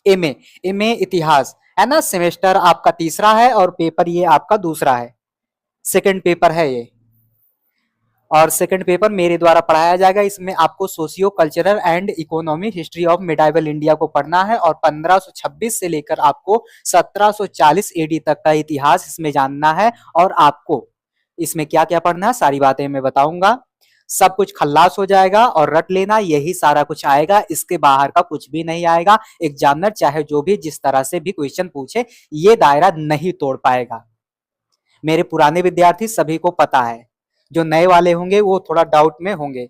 MA, MA इतिहास है ना। सेमेस्टर आपका तीसरा है और पेपर ये आपका दूसरा है, सेकंड पेपर है ये। और सेकंड पेपर मेरे द्वारा पढ़ाया जाएगा। इसमें आपको socio cultural and economic history of medieval India को पढ़ना है और 1526 से लेकर आपको 1740 एडी तक का इतिहास इसमें जानना है। और आपको इसमें क्या क्या पढ़ना है सारी बातें मैं बताऊंगा। सब कुछ खल्लास हो जाएगा और रट लेना, यही सारा कुछ आएगा, इसके बाहर का कुछ भी नहीं आएगा। एग्जामिनर चाहे जो भी जिस तरह से भी क्वेश्चन पूछे ये दायरा नहीं तोड़ पाएगा। मेरे पुराने विद्यार्थी सभी को पता है, जो नए वाले होंगे वो थोड़ा डाउट में होंगे।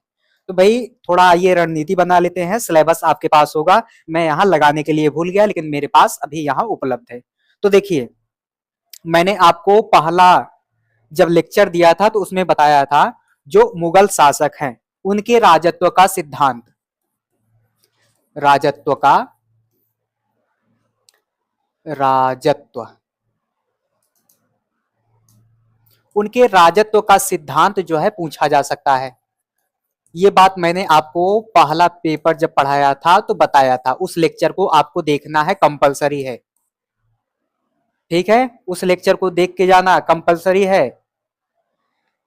तो भाई थोड़ा ये रणनीति बना लेते हैं। सिलेबस आपके पास होगा, मैं यहाँ लगाने के लिए भूल गया लेकिन मेरे पास अभी यहाँ उपलब्ध है। तो देखिए, मैंने आपको पहला जब लेक्चर दिया था तो उसमें बताया था जो मुगल शासक हैं उनके राजत्व का सिद्धांत, राजत्व का राजत्व उनके राजत्व का सिद्धांत जो है पूछा जा सकता है। ये बात मैंने आपको पहला पेपर जब पढ़ाया था तो बताया था। उस लेक्चर को आपको देखना है, कंपलसरी है। ठीक है, उस लेक्चर को देख के जाना, कंपलसरी है।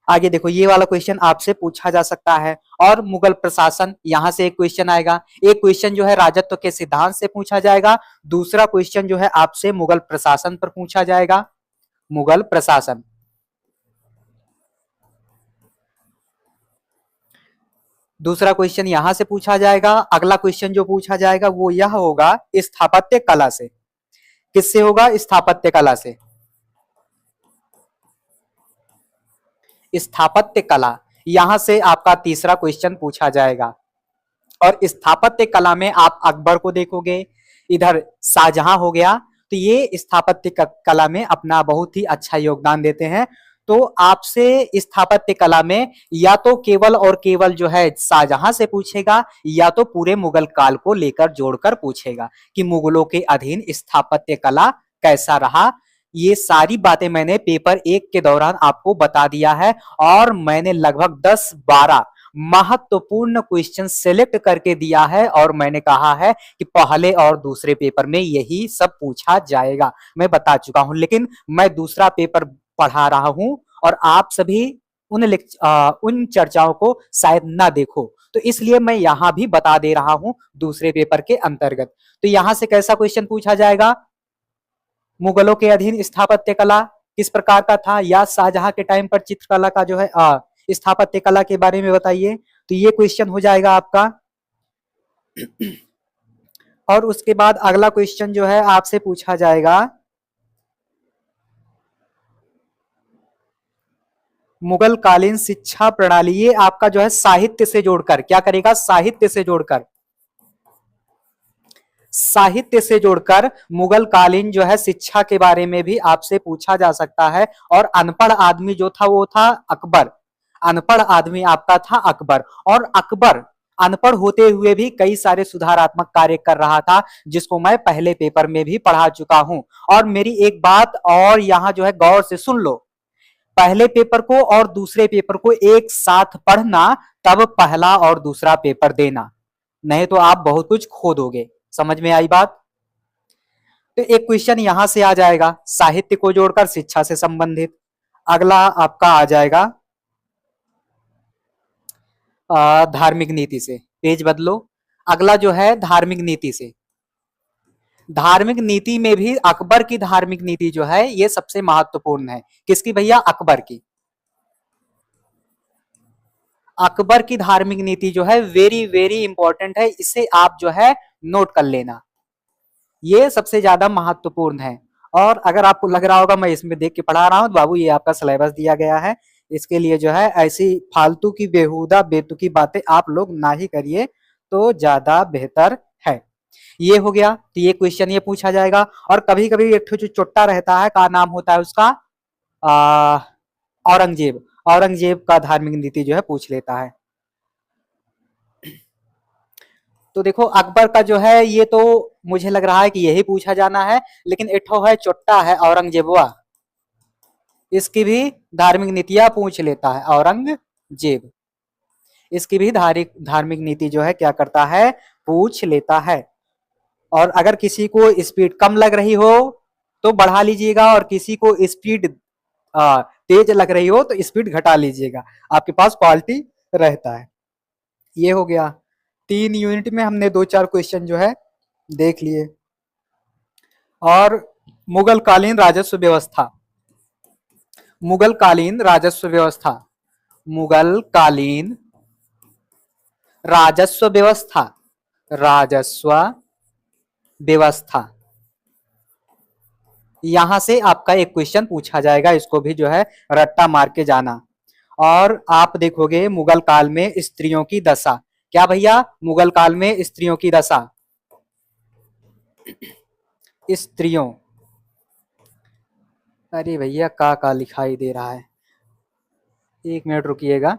आगे देखो, ये वाला क्वेश्चन आपसे पूछा जा सकता है। और मुगल प्रशासन, यहां से एक क्वेश्चन आएगा। एक क्वेश्चन जो है राजत्व के सिद्धांत से पूछा जाएगा, दूसरा क्वेश्चन जो है आपसे मुगल प्रशासन पर पूछा जाएगा। मुगल प्रशासन, दूसरा क्वेश्चन यहां से पूछा जाएगा। अगला क्वेश्चन जो पूछा जाएगा वो यह होगा स्थापत्य कला से। किससे होगा? स्थापत्य कला से। स्थापत्य कला, यहां से आपका तीसरा क्वेश्चन पूछा जाएगा। और स्थापत्य कला में आप अकबर को देखोगे, इधर शाहजहां हो गया, तो ये स्थापत्य कला में अपना बहुत ही अच्छा योगदान देते हैं। तो आपसे स्थापत्य कला में या तो केवल और केवल जो है शाहजहां से पूछेगा या तो पूरे मुगल काल को लेकर जोड़कर पूछेगा कि मुगलों के अधीन स्थापत्य कला कैसा रहा। ये सारी बातें मैंने पेपर 1 के दौरान आपको बता दिया है और मैंने लगभग 10-12 महत्वपूर्ण क्वेश्चन सेलेक्ट करके दिया है और मैंने कहा है कि पहले और दूसरे पेपर में यही सब पूछा जाएगा। मैं बता चुका हूं, लेकिन मैं दूसरा पेपर पढ़ा रहा हूं और आप सभी उन चर्चाओं को शायद ना देखो, तो इसलिए मैं यहां भी बता दे रहा हूं दूसरे पेपर के अंतर्गत। तो यहां से कैसा क्वेश्चन पूछा जाएगा? मुगलों के अधीन स्थापत्य कला किस प्रकार का था, या शाहजहां के टाइम पर चित्रकला का जो है स्थापत्य कला के बारे में बताइए। तो ये क्वेश्चन हो जाएगा आपका। और उसके बाद अगला क्वेश्चन जो है आपसे पूछा जाएगा मुगल कालीन शिक्षा प्रणाली। ये आपका जो है साहित्य से जोड़कर क्या करेगा? साहित्य से जोड़कर, साहित्य से जोड़कर मुगल कालीन जो है शिक्षा के बारे में भी आपसे पूछा जा सकता है। और अनपढ़ आदमी जो था वो था अकबर। अनपढ़ आदमी आपका था अकबर, और अकबर अनपढ़ होते हुए भी कई सारे सुधारात्मक कार्य कर रहा था, जिसको मैं पहले पेपर में भी पढ़ा चुका हूं। और मेरी एक बात और यहां जो है गौर से सुन लो, पहले पेपर को और दूसरे पेपर को एक साथ पढ़ना, तब पहला और दूसरा पेपर देना, नहीं तो आप बहुत कुछ खो दोगे। समझ में आई बात? तो एक क्वेश्चन यहां से आ जाएगा साहित्य को जोड़कर शिक्षा से संबंधित। अगला आपका आ जाएगा धार्मिक नीति से। पेज बदलो। अगला जो है धार्मिक नीति से। धार्मिक नीति में भी अकबर की धार्मिक नीति जो है ये सबसे महत्वपूर्ण है। किसकी भैया? अकबर की। अकबर की धार्मिक नीति जो है वेरी वेरी इंपॉर्टेंट है, इसे आप जो है नोट कर लेना, ये सबसे ज्यादा महत्वपूर्ण है। और अगर आपको लग रहा होगा मैं इसमें देख के पढ़ा रहा हूं तो बाबू ये आपका सिलेबस दिया गया है, इसके लिए जो है ऐसी फालतू की बेहुदा बेतुकी बातें आप लोग ना ही करिए तो ज्यादा बेहतर है। ये हो गया, तो ये क्वेश्चन ये पूछा जाएगा। और कभी कभी एक जो चुट्टा रहता है, का नाम होता है उसका औरंगजेब। औरंगजेब का धार्मिक नीति जो है पूछ लेता है। तो देखो अकबर का जो है ये तो मुझे लग रहा है कि यही पूछा जाना है, लेकिन एठो है चोट्टा है औरंगजेबवा, इसकी भी धार्मिक नीतियां पूछ लेता है औरंगजेब। इसकी भी धार्मिक नीति जो है क्या करता है? पूछ लेता है। और अगर किसी को स्पीड कम लग रही हो तो बढ़ा लीजिएगा, और किसी को स्पीड तेज लग रही हो तो स्पीड घटा लीजिएगा, आपके पास क्वालिटी रहता है। ये हो गया, 3 यूनिट में हमने 2-4 क्वेश्चन जो है देख लिए। और मुगल कालीन राजस्व व्यवस्था, मुगल कालीन राजस्व व्यवस्था, मुगल कालीन राजस्व व्यवस्था, राजस्व व्यवस्था, यहां से आपका एक क्वेश्चन पूछा जाएगा, इसको भी जो है रट्टा मार के जाना। और आप देखोगे मुगल काल में स्त्रियों की दशा, क्या भैया, मुगल काल में स्त्रियों की दशा, स्त्रियों, अरे भैया का लिखाई दे रहा है, 1 मिनट रुकिएगा।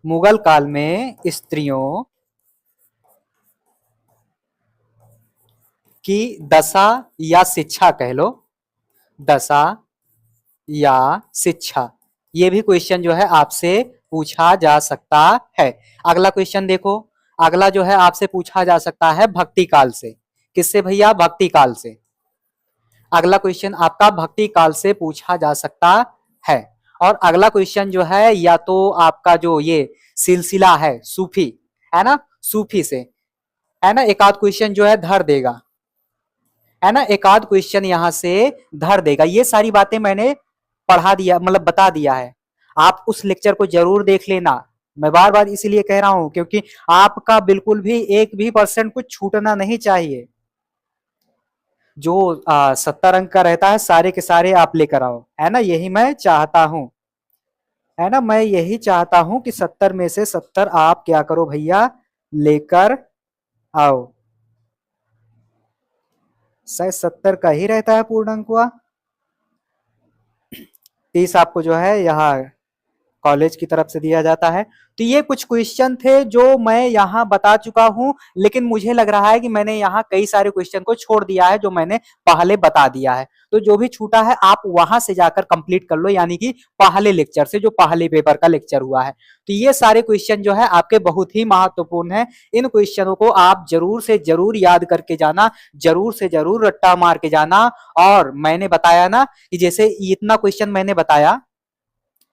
मुगल काल में स्त्रियों की दशा या शिक्षा कह लो, दशा या शिक्षा, ये भी क्वेश्चन जो है आपसे पूछा जा सकता है। अगला क्वेश्चन देखो, अगला जो है आपसे पूछा जा सकता है भक्ति काल से। किससे भैया, भक्ति काल से। अगला क्वेश्चन आपका भक्ति काल से पूछा जा सकता है। और अगला क्वेश्चन जो है या तो आपका जो ये सिलसिला है सूफी, है ना, सूफी से, है ना, एक आध क्वेश्चन जो है धर देगा, है ना, एक आध क्वेश्चन यहां से धर देगा। ये सारी बातें मैंने पढ़ा दिया, मतलब बता दिया है, आप उस लेक्चर को जरूर देख लेना। मैं बार बार इसीलिए कह रहा हूं क्योंकि आपका बिल्कुल भी 1% कुछ छूटना नहीं चाहिए। जो 70 अंक का रहता है सारे के सारे आप लेकर आओ, है ना, यही मैं चाहता हूं, है ना, मैं यही चाहता हूं कि 70 में से 70 आप क्या करो भैया, लेकर आओ। शायद 70 का ही रहता है पूर्णांक हुआ, 30 आपको जो है यहाँ कॉलेज की तरफ से दिया जाता है। तो ये कुछ क्वेश्चन थे जो मैं यहाँ बता चुका हूं, लेकिन मुझे लग रहा है कि मैंने यहाँ कई सारे क्वेश्चन को छोड़ दिया है जो मैंने पहले बता दिया है। तो जो भी छूटा है आप वहां से जाकर कंप्लीट कर लो, यानी कि पहले लेक्चर से, जो पहले पेपर का लेक्चर हुआ है। तो ये सारे क्वेश्चन जो है आपके बहुत ही महत्वपूर्ण है, इन क्वेश्चनों को आप जरूर से जरूर याद करके जाना, जरूर से जरूर रट्टा मार के जाना। और मैंने बताया ना कि जैसे इतना क्वेश्चन मैंने बताया,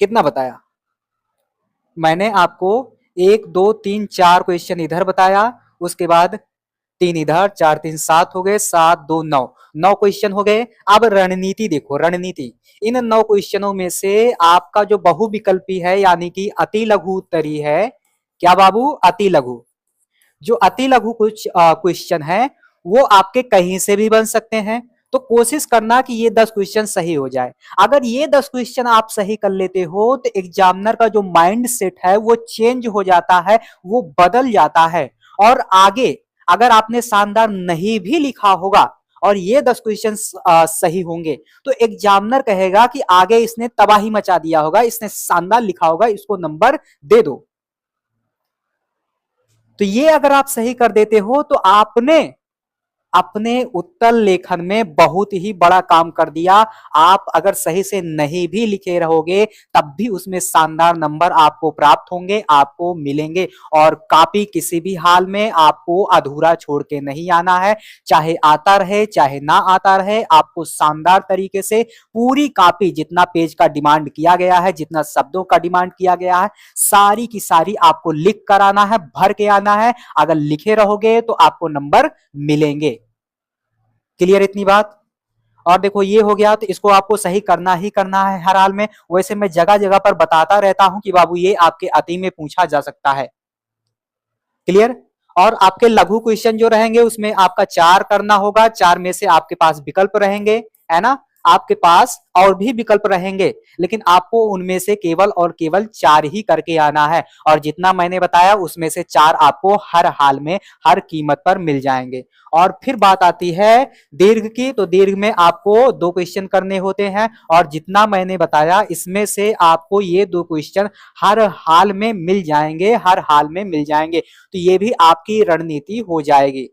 कितना बताया मैंने आपको, 1 2 3 4 क्वेश्चन इधर बताया, उसके बाद 3 इधर, 4 3 7 हो गए, 7 2 9, 9 क्वेश्चन हो गए। अब रणनीति देखो, रणनीति, इन 9 क्वेश्चनों में से आपका जो बहुविकल्पी है यानी कि अति लघु उत्तरी है, क्या बाबू, अति लघु, जो अति लघु कुछ क्वेश्चन है वो आपके कहीं से भी बन सकते हैं। तो कोशिश करना कि ये 10 क्वेश्चन सही हो जाए। अगर ये 10 क्वेश्चन आप सही कर लेते हो तो एग्जामिनर का जो माइंड सेट है वो चेंज हो जाता है, वो बदल जाता है। और आगे अगर आपने शानदार नहीं भी लिखा होगा और ये 10 क्वेश्चन सही होंगे तो एग्जामिनर कहेगा कि आगे इसने तबाही मचा दिया होगा, इसने शानदार लिखा होगा, इसको नंबर दे दो। तो ये अगर आप सही कर देते हो तो आपने अपने उत्तर लेखन में बहुत ही बड़ा काम कर दिया। आप अगर सही से नहीं भी लिखे रहोगे तब भी उसमें शानदार नंबर आपको प्राप्त होंगे, आपको मिलेंगे। और कॉपी किसी भी हाल में आपको अधूरा छोड़ के नहीं आना है, चाहे आता रहे चाहे ना आता रहे, आपको शानदार तरीके से पूरी कॉपी, जितना पेज का डिमांड किया गया है, जितना शब्दों का डिमांड किया गया है, सारी की सारी आपको लिख कर आना है, भर के आना है। अगर लिखे रहोगे तो आपको नंबर मिलेंगे। क्लियर इतनी बात। और देखो ये हो गया, तो इसको आपको सही करना ही करना है हर हाल में। वैसे मैं जगह जगह पर बताता रहता हूं कि बाबू ये आपके अति में पूछा जा सकता है। क्लियर। और आपके लघु क्वेश्चन जो रहेंगे उसमें आपका 4 करना होगा, 4 में से आपके पास विकल्प रहेंगे, है ना, आपके पास और भी विकल्प रहेंगे, लेकिन आपको उनमें से केवल और केवल 4 ही करके आना है। और जितना मैंने बताया उसमें से 4 आपको हर हाल में, हर कीमत पर मिल जाएंगे। और फिर बात आती है दीर्घ की, तो दीर्घ में आपको 2 क्वेश्चन करने होते हैं, और जितना मैंने बताया इसमें से आपको ये 2 क्वेश्चन हर हाल में मिल जाएंगे, हर हाल में मिल जाएंगे। तो ये भी आपकी रणनीति हो जाएगी।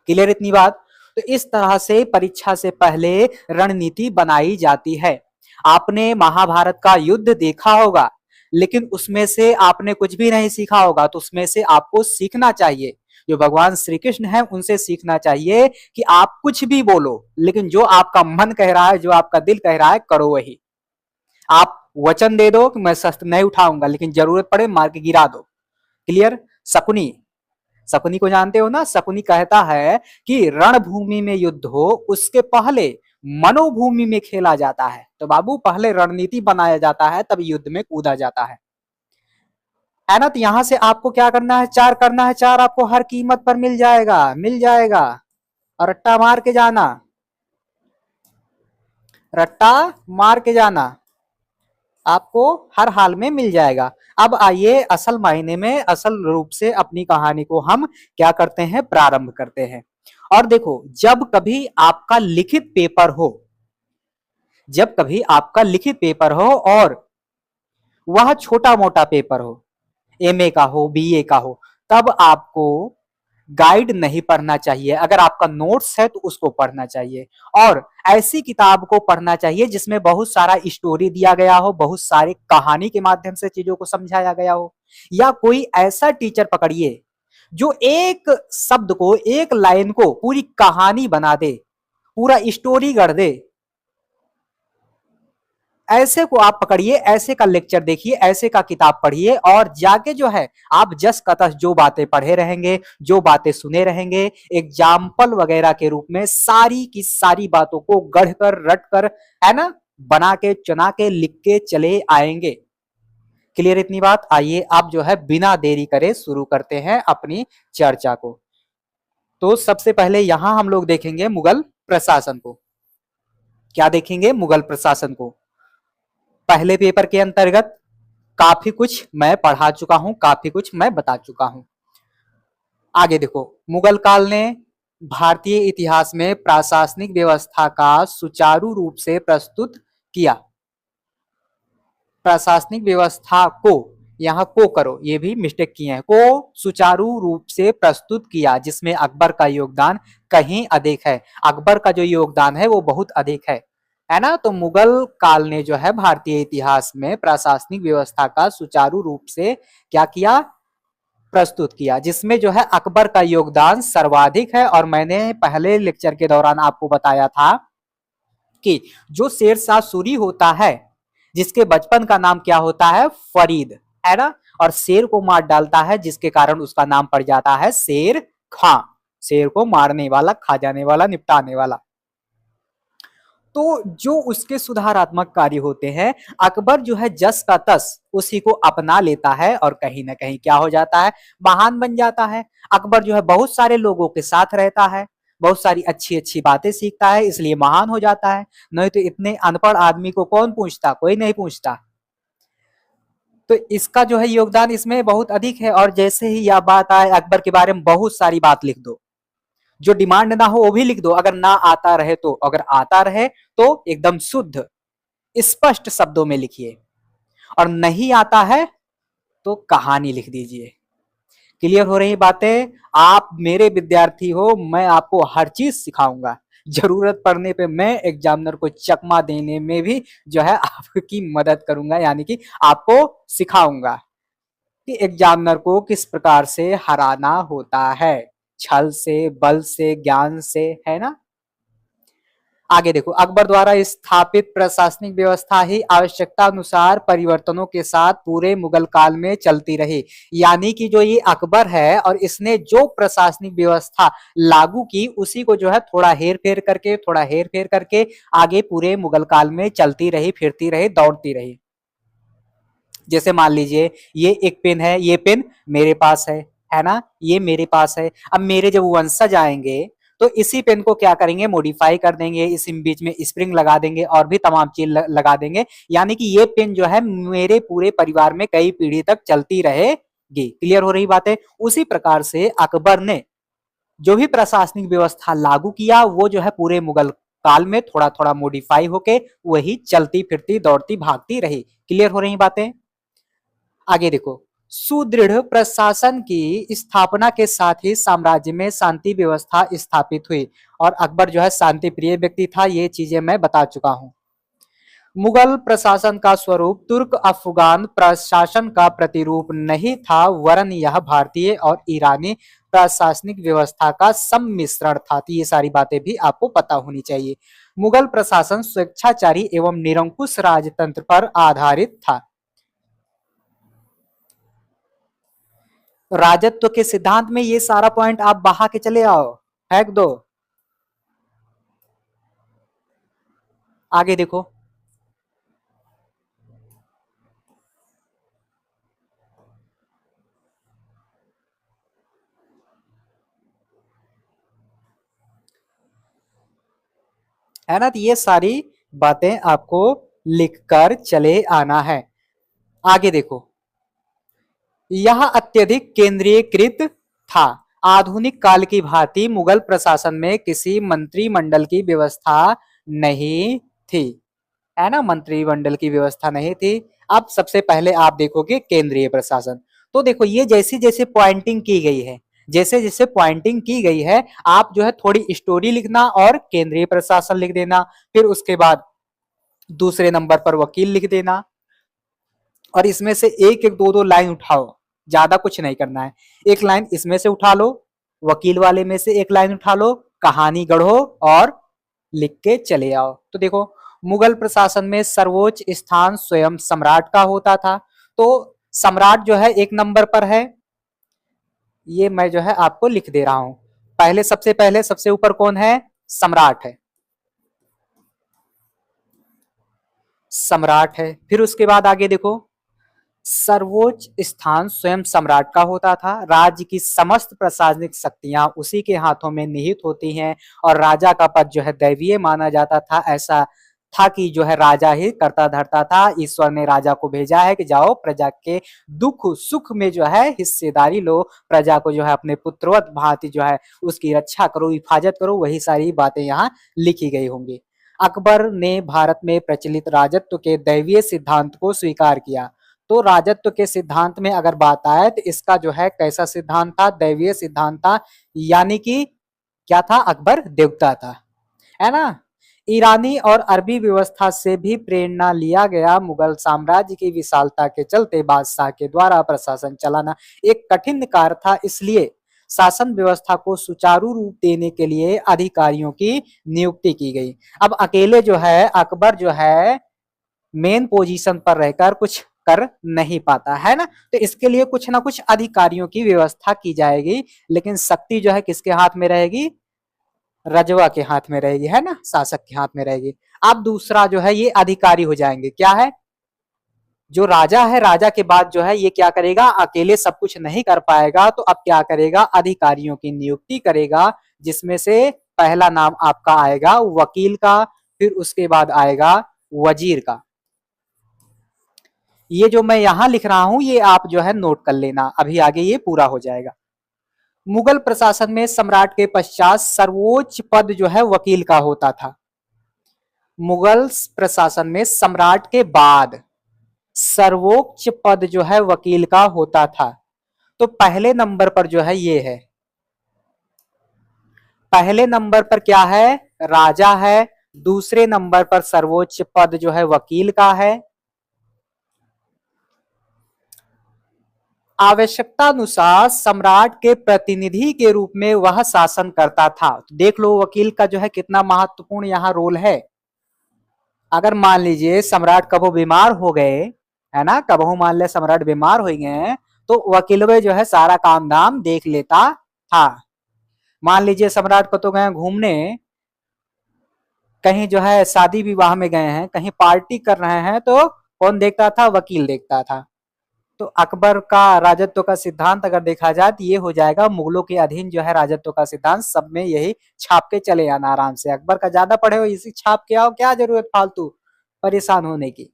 क्लियर इतनी बात। तो इस तरह से परीक्षा से पहले रणनीति बनाई जाती है। आपने महाभारत का युद्ध देखा होगा, लेकिन उसमें से आपने कुछ भी नहीं सीखा होगा, तो उसमें से आपको सीखना चाहिए। जो भगवान श्री कृष्ण है उनसे सीखना चाहिए कि आप कुछ भी बोलो, लेकिन जो आपका मन कह रहा है, जो आपका दिल कह रहा है, करो वही। आप वचन दे दो कि मैं शस्त्र नहीं उठाऊंगा, लेकिन जरूरत पड़े मार के गिरा दो। क्लियर। शकुनी, शकुनी को जानते हो ना? शकुनी कहता है कि रणभूमि में युद्ध हो उसके पहले मनोभूमि में खेला जाता है। तो बाबू पहले रणनीति बनाया जाता है, तब युद्ध में कूदा जाता है ना? तो यहां से आपको क्या करना है? 4 करना है। 4 आपको हर कीमत पर मिल जाएगा, मिल जाएगा। और रट्टा मार के जाना, रट्टा मार के जाना, आपको हर हाल में मिल जाएगा। अब आइए असल मायने में, असल रूप से अपनी कहानी को हम क्या करते हैं? प्रारंभ करते हैं। और देखो, जब कभी आपका लिखित पेपर हो, जब कभी आपका लिखित पेपर हो और वह छोटा मोटा पेपर हो, एमए का हो, बीए का हो, तब आपको गाइड नहीं पढ़ना चाहिए। अगर आपका नोट्स है तो उसको पढ़ना चाहिए, और ऐसी किताब को पढ़ना चाहिए जिसमें बहुत सारा स्टोरी दिया गया हो, बहुत सारी कहानी के माध्यम से चीजों को समझाया गया हो। या कोई ऐसा टीचर पकड़िए जो एक शब्द को, एक लाइन को पूरी कहानी बना दे, पूरा स्टोरी गढ़ दे। ऐसे को आप पकड़िए, ऐसे का लेक्चर देखिए, ऐसे का किताब पढ़िए, और जाके जो है आप जस का तस जो बातें पढ़े रहेंगे, जो बातें सुने रहेंगे, एग्जाम्पल वगैरह के रूप में सारी की सारी बातों को गढ़ कर, रट कर, है ना, बना के, चुना के, लिख के चले आएंगे। क्लियर इतनी बात? आइए आप जो है बिना देरी करे शुरू करते हैं अपनी चर्चा को। तो सबसे पहले यहां हम लोग देखेंगे मुगल प्रशासन को। क्या देखेंगे? मुगल प्रशासन को। पहले पेपर के अंतर्गत काफी कुछ मैं पढ़ा चुका हूं, काफी कुछ मैं बता चुका हूं। आगे देखो, मुगल काल ने भारतीय इतिहास में प्रशासनिक व्यवस्था का सुचारू रूप से प्रस्तुत किया। प्रशासनिक व्यवस्था को, यहां को करो, ये भी मिस्टेक किए हैं, को सुचारू रूप से प्रस्तुत किया, जिसमें अकबर का योगदान कहीं अधिक है। अकबर का जो योगदान है वो बहुत अधिक है ना? तो मुगल काल ने जो है भारतीय इतिहास में प्रशासनिक व्यवस्था का सुचारू रूप से क्या किया? प्रस्तुत किया, जिसमें जो है अकबर का योगदान सर्वाधिक है। और मैंने पहले लेक्चर के दौरान आपको बताया था कि जो शेरशाह सूरी होता है, जिसके बचपन का नाम क्या होता है? फरीद, है ना? और शेर को मार डालता है, जिसके कारण उसका नाम पड़ जाता है शेर खां। शेर को मारने वाला, खा जाने वाला, निपटाने वाला। तो जो उसके सुधारात्मक कार्य होते हैं, अकबर जो है जस का तस उसी को अपना लेता है, और कहीं ना कहीं क्या हो जाता है? महान बन जाता है। अकबर जो है बहुत सारे लोगों के साथ रहता है, बहुत सारी अच्छी अच्छी बातें सीखता है, इसलिए महान हो जाता है। नहीं तो इतने अनपढ़ आदमी को कौन पूछता? कोई नहीं पूछता। तो इसका जो है योगदान इसमें बहुत अधिक है। और जैसे ही यह बात आए, अकबर के बारे में बहुत सारी बात लिख दो, जो डिमांड ना हो वो भी लिख दो। अगर ना आता रहे तो, अगर आता रहे तो एकदम शुद्ध स्पष्ट शब्दों में लिखिए, और नहीं आता है तो कहानी लिख दीजिए। क्लियर हो रही बातें? आप मेरे विद्यार्थी हो, मैं आपको हर चीज सिखाऊंगा। जरूरत पड़ने पे मैं एग्जामिनर को चकमा देने में भी जो है आपकी मदद करूंगा, यानी कि आपको सिखाऊंगा कि एग्जामिनर को किस प्रकार से हराना होता है, छल से, बल से, ज्ञान से, है ना? आगे देखो, अकबर द्वारा स्थापित प्रशासनिक व्यवस्था ही आवश्यकता अनुसार परिवर्तनों के साथ पूरे मुगल काल में चलती रही। यानी कि जो ये अकबर है और इसने जो प्रशासनिक व्यवस्था लागू की, उसी को जो है थोड़ा हेर फेर करके, थोड़ा हेर फेर करके आगे पूरे मुगल काल में चलती रही, फिरती रही, दौड़ती रही। जैसे मान लीजिए ये एक पेन है, ये पेन मेरे पास है ना? ये मेरे पास है। अब मेरे जब वंशज आएंगे तो इसी पेन को क्या करेंगे? मॉडिफाई कर देंगे, इसी बीच में स्प्रिंग लगा देंगे और भी तमाम चीज लगा देंगे। यानी कि ये पेन जो है मेरे पूरे परिवार में कई पीढ़ी तक चलती रहेगी। क्लियर हो रही बात है? उसी प्रकार से अकबर ने जो भी प्रशासनिक व्यवस्था लागू किया, वो जो है पूरे मुगल काल में थोड़ा थोड़ा मॉडिफाई होके वही चलती फिरती, दौड़ती, भागती रही। क्लियर हो रही बातें? आगे देखो, सुदृढ़ प्रशासन की स्थापना के साथ ही साम्राज्य में शांति व्यवस्था स्थापित हुई। और अकबर जो है शांति प्रिय व्यक्ति था, ये चीजें मैं बता चुका हूं। मुगल प्रशासन का स्वरूप तुर्क अफगान प्रशासन का प्रतिरूप नहीं था, वरन यह भारतीय और ईरानी प्रशासनिक व्यवस्था का सम्मिश्रण था। तो ये सारी बातें भी आपको पता होनी चाहिए। मुगल प्रशासन स्वेच्छाचारी एवं निरंकुश राजतंत्र पर आधारित था। राजत्व के सिद्धांत में ये सारा पॉइंट आप बहा के चले आओ, फेंक दो। आगे देखो, है ना। तो ये सारी बातें आपको लिखकर चले आना है। आगे देखो, यह अत्यधिक केंद्रीयकृत था। आधुनिक काल की भांति मुगल प्रशासन में किसी मंत्रिमंडल की व्यवस्था नहीं थी, है ना, मंत्रिमंडल की व्यवस्था नहीं थी। अब सबसे पहले आप देखोगे केंद्रीय प्रशासन। तो देखो, ये जैसी जैसे पॉइंटिंग की गई है, जैसे जैसे पॉइंटिंग की गई है, आप जो है थोड़ी स्टोरी लिखना और केंद्रीय प्रशासन लिख देना। फिर उसके बाद दूसरे नंबर पर वकील लिख देना, और इसमें से एक एक दो दो लाइन उठाओ, ज्यादा कुछ नहीं करना है। एक लाइन इसमें से उठा लो, वकील वाले में से एक लाइन उठा लो, कहानी गढ़ो और लिख के चले आओ। तो देखो, मुगल प्रशासन में सर्वोच्च स्थान स्वयं सम्राट का होता था। तो सम्राट जो है एक नंबर पर है, ये मैं जो है आपको लिख दे रहा हूं। पहले सबसे ऊपर कौन है? सम्राट है, सम्राट है। फिर उसके बाद आगे देखो, सर्वोच्च स्थान स्वयं सम्राट का होता था। राज्य की समस्त प्रशासनिक शक्तियां उसी के हाथों में निहित होती हैं, और राजा का पद जो है दैवीय माना जाता था। ऐसा था कि जो है राजा ही करता धरता था। ईश्वर ने राजा को भेजा है कि जाओ प्रजा के दुख सुख में जो है हिस्सेदारी लो, प्रजा को जो है अपने पुत्रवत भांति जो है उसकी रक्षा करो, हिफाजत करो। वही सारी बातें यहाँ लिखी गई होंगी। अकबर ने भारत में प्रचलित राजत्व के दैवीय सिद्धांत को स्वीकार किया। तो राजत्व के सिद्धांत में अगर बात आए तो इसका जो है कैसा सिद्धांत था? दैवीय सिद्धांत था, यानी कि क्या था? अकबर देवता था, है ना। ईरानी और अरबी व्यवस्था से भी प्रेरणा लिया गया। मुगल साम्राज्य की विशालता के चलते बादशाह के द्वारा प्रशासन चलाना एक कठिन कार्य था, इसलिए शासन व्यवस्था को सुचारू रूप देने के लिए अधिकारियों की नियुक्ति की गई। अब अकेले जो है अकबर जो है मेन पोजीशन पर रहकर कुछ कर नहीं पाता, है ना। तो इसके लिए कुछ ना कुछ अधिकारियों की व्यवस्था की जाएगी, लेकिन शक्ति जो है किसके हाथ में रहेगी? रजवा के हाथ में रहेगी, है ना, शासक के हाथ में रहेगी। अब दूसरा जो है ये अधिकारी हो जाएंगे, क्या है? जो राजा है, राजा के बाद जो है ये क्या करेगा? अकेले सब कुछ नहीं कर पाएगा, तो अब क्या करेगा? अधिकारियों की नियुक्ति करेगा, जिसमें से पहला नाम आपका आएगा वकील का, फिर उसके बाद आएगा वजीर का। ये जो मैं यहां लिख रहा हूं ये आप जो है नोट कर लेना, अभी आगे ये पूरा हो जाएगा। मुगल प्रशासन में सम्राट के पश्चात सर्वोच्च पद जो है वकील का होता था। मुगल प्रशासन में सम्राट के बाद सर्वोच्च पद जो है वकील का होता था। तो पहले नंबर पर जो है ये है, पहले नंबर पर क्या है? राजा है। दूसरे नंबर पर सर्वोच्च पद जो है वकील का है। आवश्यकता अनुसार सम्राट के प्रतिनिधि के रूप में वह शासन करता था। देख लो वकील का जो है कितना महत्वपूर्ण यहाँ रोल है। अगर मान लीजिए सम्राट कबो बीमार हो गए, है ना, कबो मान ले सम्राट बीमार हो गए, तो वकील जो है सारा काम धाम देख लेता था। मान लीजिए सम्राट को तो गए घूमने, कहीं जो है शादी विवाह में गए हैं, कहीं पार्टी कर रहे हैं, तो कौन देखता था? वकील देखता था। तो अकबर का राजत्व का सिद्धांत अगर देखा जाए तो ये हो जाएगा, मुगलों के अधीन जो है राजत्व का सिद्धांत सब में यही छाप के चले आना आराम से। अकबर का ज्यादा पढ़े हो, इसी छाप के आओ, क्या जरूरत फालतू परेशान होने की।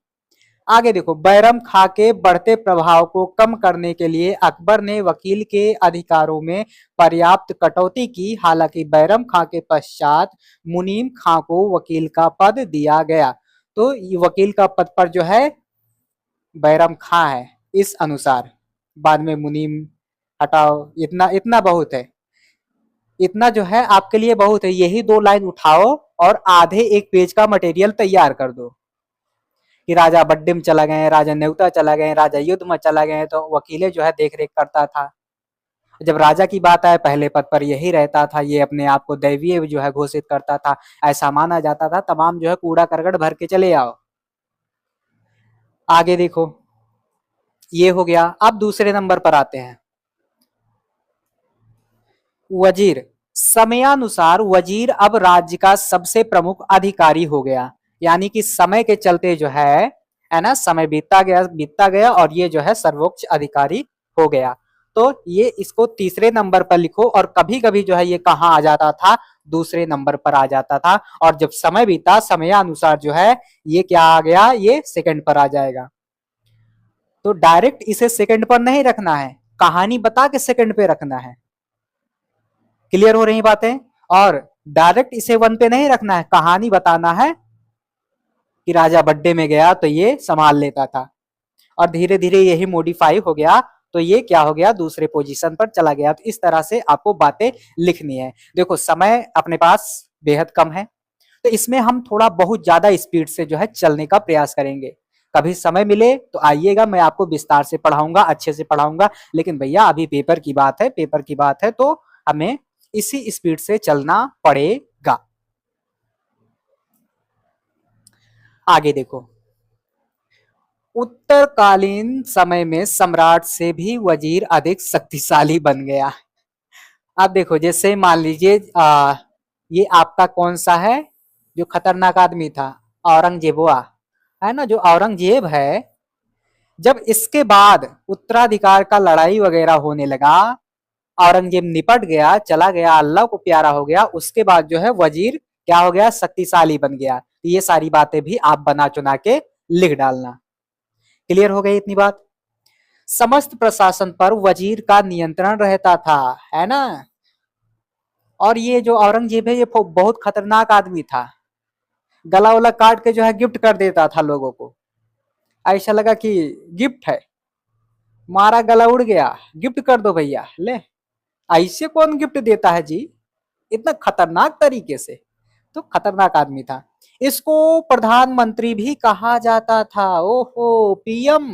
आगे देखो, बैरम खां के बढ़ते प्रभाव को कम करने के लिए अकबर ने वकील के अधिकारों में पर्याप्त कटौती की। हालांकि बैरम खां के पश्चात मुनीम खां को वकील का पद दिया गया। तो ये वकील का पद पर जो है बैरम खां है, इस अनुसार। बाद में मुनीम हटाओ, इतना इतना बहुत है, इतना जो है आपके लिए बहुत है। यही दो लाइन उठाओ और आधे एक पेज का मटेरियल तैयार कर दो। कि राजा बड्डिम चला गए, राजा नेवता चला गए, राजा युद्ध में चला गए, तो वकीले जो है देख रेख करता था। जब राजा की बात आए पहले पद पर यही रहता था, ये अपने आप को दैवीय जो है घोषित करता था, ऐसा माना जाता था। तमाम जो है कूड़ा करकट भर के चले आओ। आगे देखो, ये हो गया। अब दूसरे नंबर पर आते हैं, वजीर। समयानुसार वजीर अब राज्य का सबसे प्रमुख अधिकारी हो गया, यानी कि समय के चलते जो है ना, समय बीतता गया और ये जो है सर्वोच्च अधिकारी हो गया। तो ये इसको तीसरे नंबर पर लिखो, और कभी कभी जो है ये कहाँ आ जाता था, दूसरे नंबर पर आ जाता था। और जब समय बीता, समयानुसार जो है ये क्या आ गया, ये सेकंड पर आ जाएगा। तो डायरेक्ट इसे सेकंड पर नहीं रखना है, कहानी बता के सेकंड पे रखना है। क्लियर हो रही बातें? और डायरेक्ट इसे वन पे नहीं रखना है, कहानी बताना है कि राजा बड्डे में गया तो ये संभाल लेता था, और धीरे धीरे यही मॉडिफाई हो गया, तो ये क्या हो गया, दूसरे पोजीशन पर चला गया। तो इस तरह से आपको बातें लिखनी है। देखो समय अपने पास बेहद कम है, तो इसमें हम थोड़ा बहुत ज्यादा स्पीड से जो है चलने का प्रयास करेंगे। कभी समय मिले तो आइएगा, मैं आपको विस्तार से पढ़ाऊंगा, अच्छे से पढ़ाऊंगा। लेकिन भैया अभी पेपर की बात है, पेपर की बात है, तो हमें इसी स्पीड से चलना पड़ेगा। आगे देखो, उत्तरकालीन समय में सम्राट से भी वजीर अधिक शक्तिशाली बन गया। अब देखो, जैसे मान लीजिए ये आपका कौन सा है, जो खतरनाक आदमी था, औरंगजेबुआ, है ना, जो औरंगजेब है। जब इसके बाद उत्तराधिकार का लड़ाई वगैरह होने लगा, औरंगजेब निपट गया, चला गया, अल्लाह को प्यारा हो गया, उसके बाद जो है वजीर क्या हो गया, शक्तिशाली बन गया। ये सारी बातें भी आप बना चुना के लिख डालना। क्लियर हो गई इतनी बात? समस्त प्रशासन पर वजीर का नियंत्रण रहता था, है ना। और ये जो औरंगजेब है, ये बहुत खतरनाक आदमी था। गला वला काट के जो है गिफ्ट कर देता था लोगों को, ऐसा लगा कि गिफ्ट है, मारा गला उड़ गया, गिफ्ट कर दो भैया, ले। ऐसे कौन गिफ्ट देता है जी, इतना खतरनाक तरीके से। तो खतरनाक आदमी था। इसको प्रधानमंत्री भी कहा जाता था, ओहो, पीएम।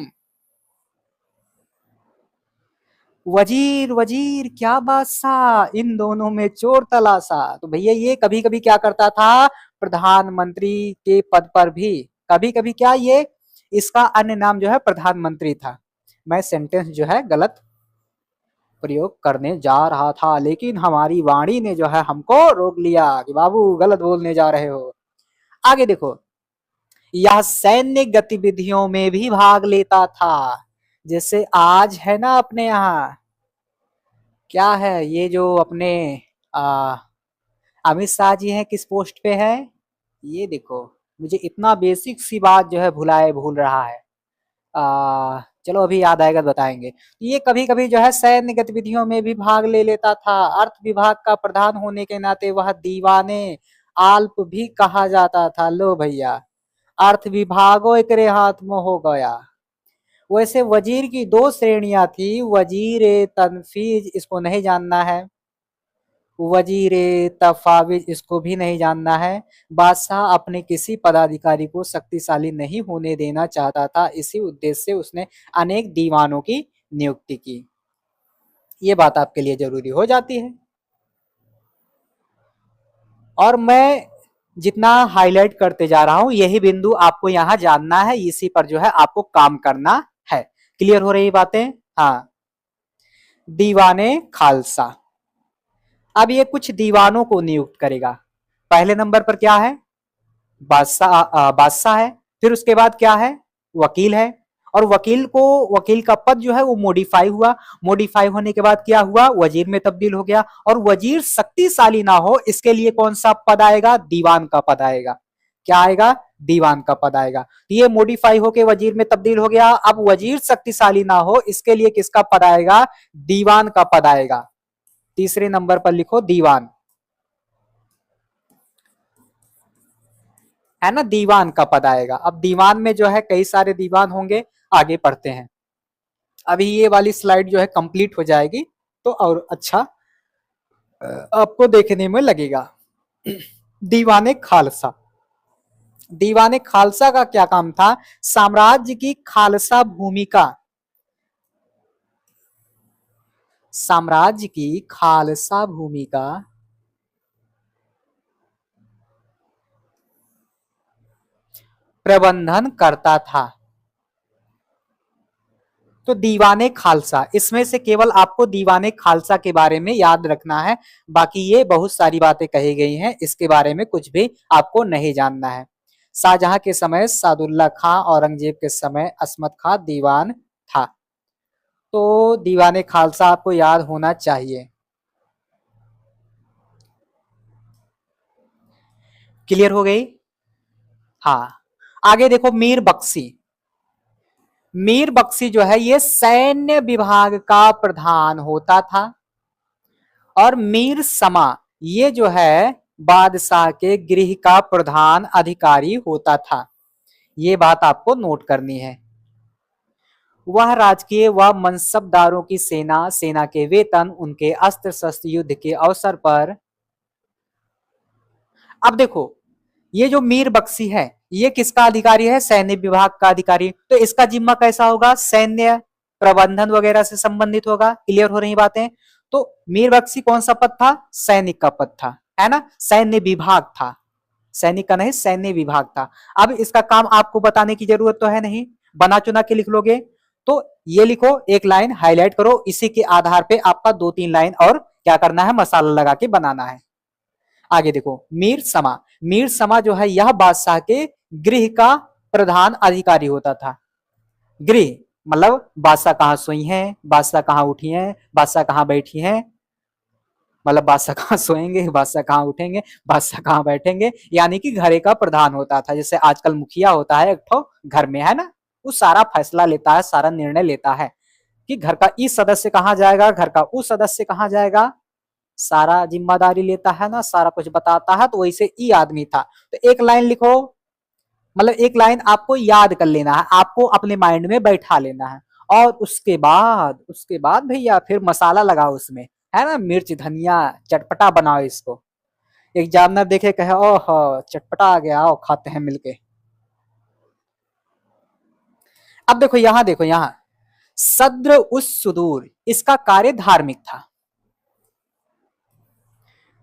वजीर वजीर क्या बादशाह, इन दोनों में चोर तलाशा। तो भैया ये कभी कभी क्या करता था, प्रधानमंत्री के पद पर भी, कभी कभी क्या, ये इसका अन्य नाम जो है प्रधानमंत्री था। मैं सेंटेंस जो है गलत प्रयोग करने जा रहा था, लेकिन हमारी वाणी ने जो है हमको रोक लिया कि बाबू गलत बोलने जा रहे हो। आगे देखो, यह सैन्य गतिविधियों में भी भाग लेता था। जैसे आज है ना अपने यहाँ, क्या है ये जो अपने आ, अमित शाह जी हैं, किस पोस्ट पे है, ये देखो। मुझे इतना बेसिक सी बात जो है भूल रहा है। चलो अभी याद आएगा तो बताएंगे। ये कभी कभी जो है सैन्य गतिविधियों में भी भाग ले लेता था। अर्थ विभाग का प्रधान होने के नाते वह दीवाने आल्प भी कहा जाता था। लो भैया, अर्थ विभागो एकरे हाथ में हो गया। वैसे वजीर की दो श्रेणियां थी, वजीर तनफीज, इसको नहीं जानना है, वजीर तफाविज, इसको भी नहीं जानना है। बादशाह अपने किसी पदाधिकारी को शक्तिशाली नहीं होने देना चाहता था, इसी उद्देश्य से उसने अनेक दीवानों की नियुक्ति की। ये बात आपके लिए जरूरी हो जाती है। और मैं जितना हाईलाइट करते जा रहा हूं, यही बिंदु आपको यहां जानना है, इसी पर जो है आपको काम करना है। क्लियर हो रही बातें? हाँ। दीवाने खालसा, अब ये कुछ दीवानों को नियुक्त करेगा। पहले नंबर पर क्या है, बादशाह है। फिर उसके बाद क्या है, वकील है। और वकील का पद जो है वो मॉडिफाई हुआ। मॉडिफाई होने के बाद क्या हुआ, वजीर में तब्दील हो गया। और वजीर शक्तिशाली ना हो इसके लिए कौन सा पद आएगा, दीवान का पद आएगा। क्या आएगा, दीवान का पद आएगा। तो ये मॉडिफाई होके वजीर में तब्दील हो गया। अब वजीर शक्तिशाली ना हो इसके लिए किसका पद आएगा, दीवान का पद आएगा। तीसरे नंबर पर लिखो दीवान, है ना, दीवान का पद आएगा। अब दीवान में जो है कई सारे दीवान होंगे, आगे पढ़ते हैं। अभी ये वाली स्लाइड जो है कंप्लीट हो जाएगी तो और अच्छा आपको देखने में लगेगा। दीवाने खालसा, दीवाने खालसा का क्या काम था? साम्राज्य की खालसा भूमिका, साम्राज्य की खालसा भूमिका प्रबंधन करता था। तो दीवाने खालसा, इसमें से केवल आपको दीवाने खालसा के बारे में याद रखना है, बाकी ये बहुत सारी बातें कही गई हैं, इसके बारे में कुछ भी आपको नहीं जानना है। शाहजहां के समय सादुल्ला खां, औरंगजेब के समय अस्मत खां दीवान था। तो दीवाने खालसा आपको याद होना चाहिए। क्लियर हो गई? हाँ। आगे देखो, मीर बख्शी। मीर बख्शी जो है ये सैन्य विभाग का प्रधान होता था, और मीर समा ये जो है बादशाह के गृह का प्रधान अधिकारी होता था। ये बात आपको नोट करनी है। वह राजकीय व मनसबदारों की सेना, सेना के वेतन, उनके अस्त्र शस्त्र युद्ध के अवसर पर। अब देखो, ये जो मीर बख्शी है ये किसका अधिकारी है? सैन्य विभाग का अधिकारी। तो इसका जिम्मा कैसा होगा? सैन्य प्रबंधन वगैरह से संबंधित होगा। क्लियर हो रही बातें? तो मीर बख्शी कौन सा पद था? सैनिक का पद था, है ना? सैन्य विभाग था, सैनिक का नहीं, सैन्य विभाग था। अब इसका काम आपको बताने की जरूरत तो है नहीं, बना चुना के लिख लोगे। तो ये लिखो, एक लाइन हाईलाइट करो, इसी के आधार पे आपका 2-3 लाइन और क्या करना है? मसाला लगा के बनाना है। आगे देखो, मीर समा। मीर समा जो है यह बादशाह के गृह का प्रधान अधिकारी होता था। गृह मतलब बादशाह कहाँ सोई हैं, बादशाह कहाँ उठी हैं, बादशाह कहाँ बैठी हैं, मतलब बादशाह कहाँ सोएंगे, बादशाह कहाँ उठेंगे, बादशाह कहाँ बैठेंगे, यानी कि घरे का प्रधान होता था। जैसे आजकल मुखिया होता है एक ठो घर में, है ना? वो सारा फैसला लेता है, सारा निर्णय लेता है कि घर का इस सदस्य कहाँ जाएगा, घर का उस सदस्य कहाँ जाएगा, सारा जिम्मेदारी लेता है ना, सारा कुछ बताता है। तो वैसे ई आदमी था। तो एक लाइन लिखो, मतलब एक लाइन आपको याद कर लेना है, आपको अपने माइंड में बैठा लेना है, और उसके बाद भैया फिर मसाला लगाओ उसमें, है ना? मिर्च धनिया चटपटा बनाओ इसको। एग्जामिनर देखे कहे ओह चटपटा आ गया, आओ खाते हैं मिलके। अब देखो यहां, देखो यहां, सद्र उस सुदूर, इसका कार्य धार्मिक था।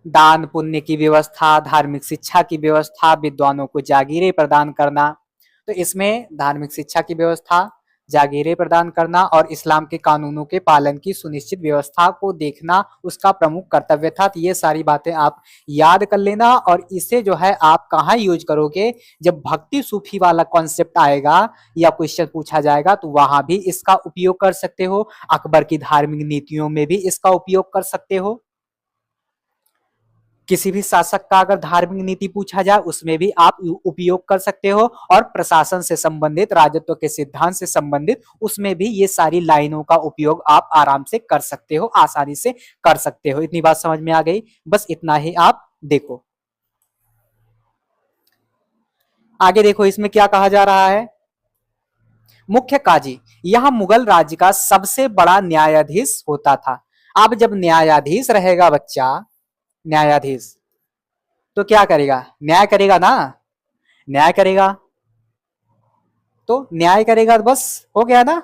दान पुण्य की व्यवस्था, धार्मिक शिक्षा की व्यवस्था, विद्वानों को जागीरें प्रदान करना। तो इसमें धार्मिक शिक्षा की व्यवस्था, जागीरें प्रदान करना और इस्लाम के कानूनों के पालन की सुनिश्चित व्यवस्था को देखना उसका प्रमुख कर्तव्य था। तो ये सारी बातें आप याद कर लेना, और इसे जो है आप कहाँ यूज करोगे? जब भक्ति सूफी वाला कॉन्सेप्ट आएगा या क्वेश्चन पूछा जाएगा तो वहां भी इसका उपयोग कर सकते हो। अकबर की धार्मिक नीतियों में भी इसका उपयोग कर सकते हो। किसी भी शासक का अगर धार्मिक नीति पूछा जाए उसमें भी आप उपयोग कर सकते हो, और प्रशासन से संबंधित, राजत्व के सिद्धांत से संबंधित उसमें भी ये सारी लाइनों का उपयोग आप आराम से कर सकते हो, आसानी से कर सकते हो। इतनी बात समझ में आ गई? बस इतना ही आप देखो। आगे देखो, इसमें क्या कहा जा रहा है? मुख्य काजी, यह मुगल राज्य का सबसे बड़ा न्यायाधीश होता था। अब जब न्यायाधीश रहेगा बच्चा, न्यायाधीश तो क्या करेगा? न्याय करेगा ना, न्याय करेगा। तो न्याय करेगा तो बस हो गया ना?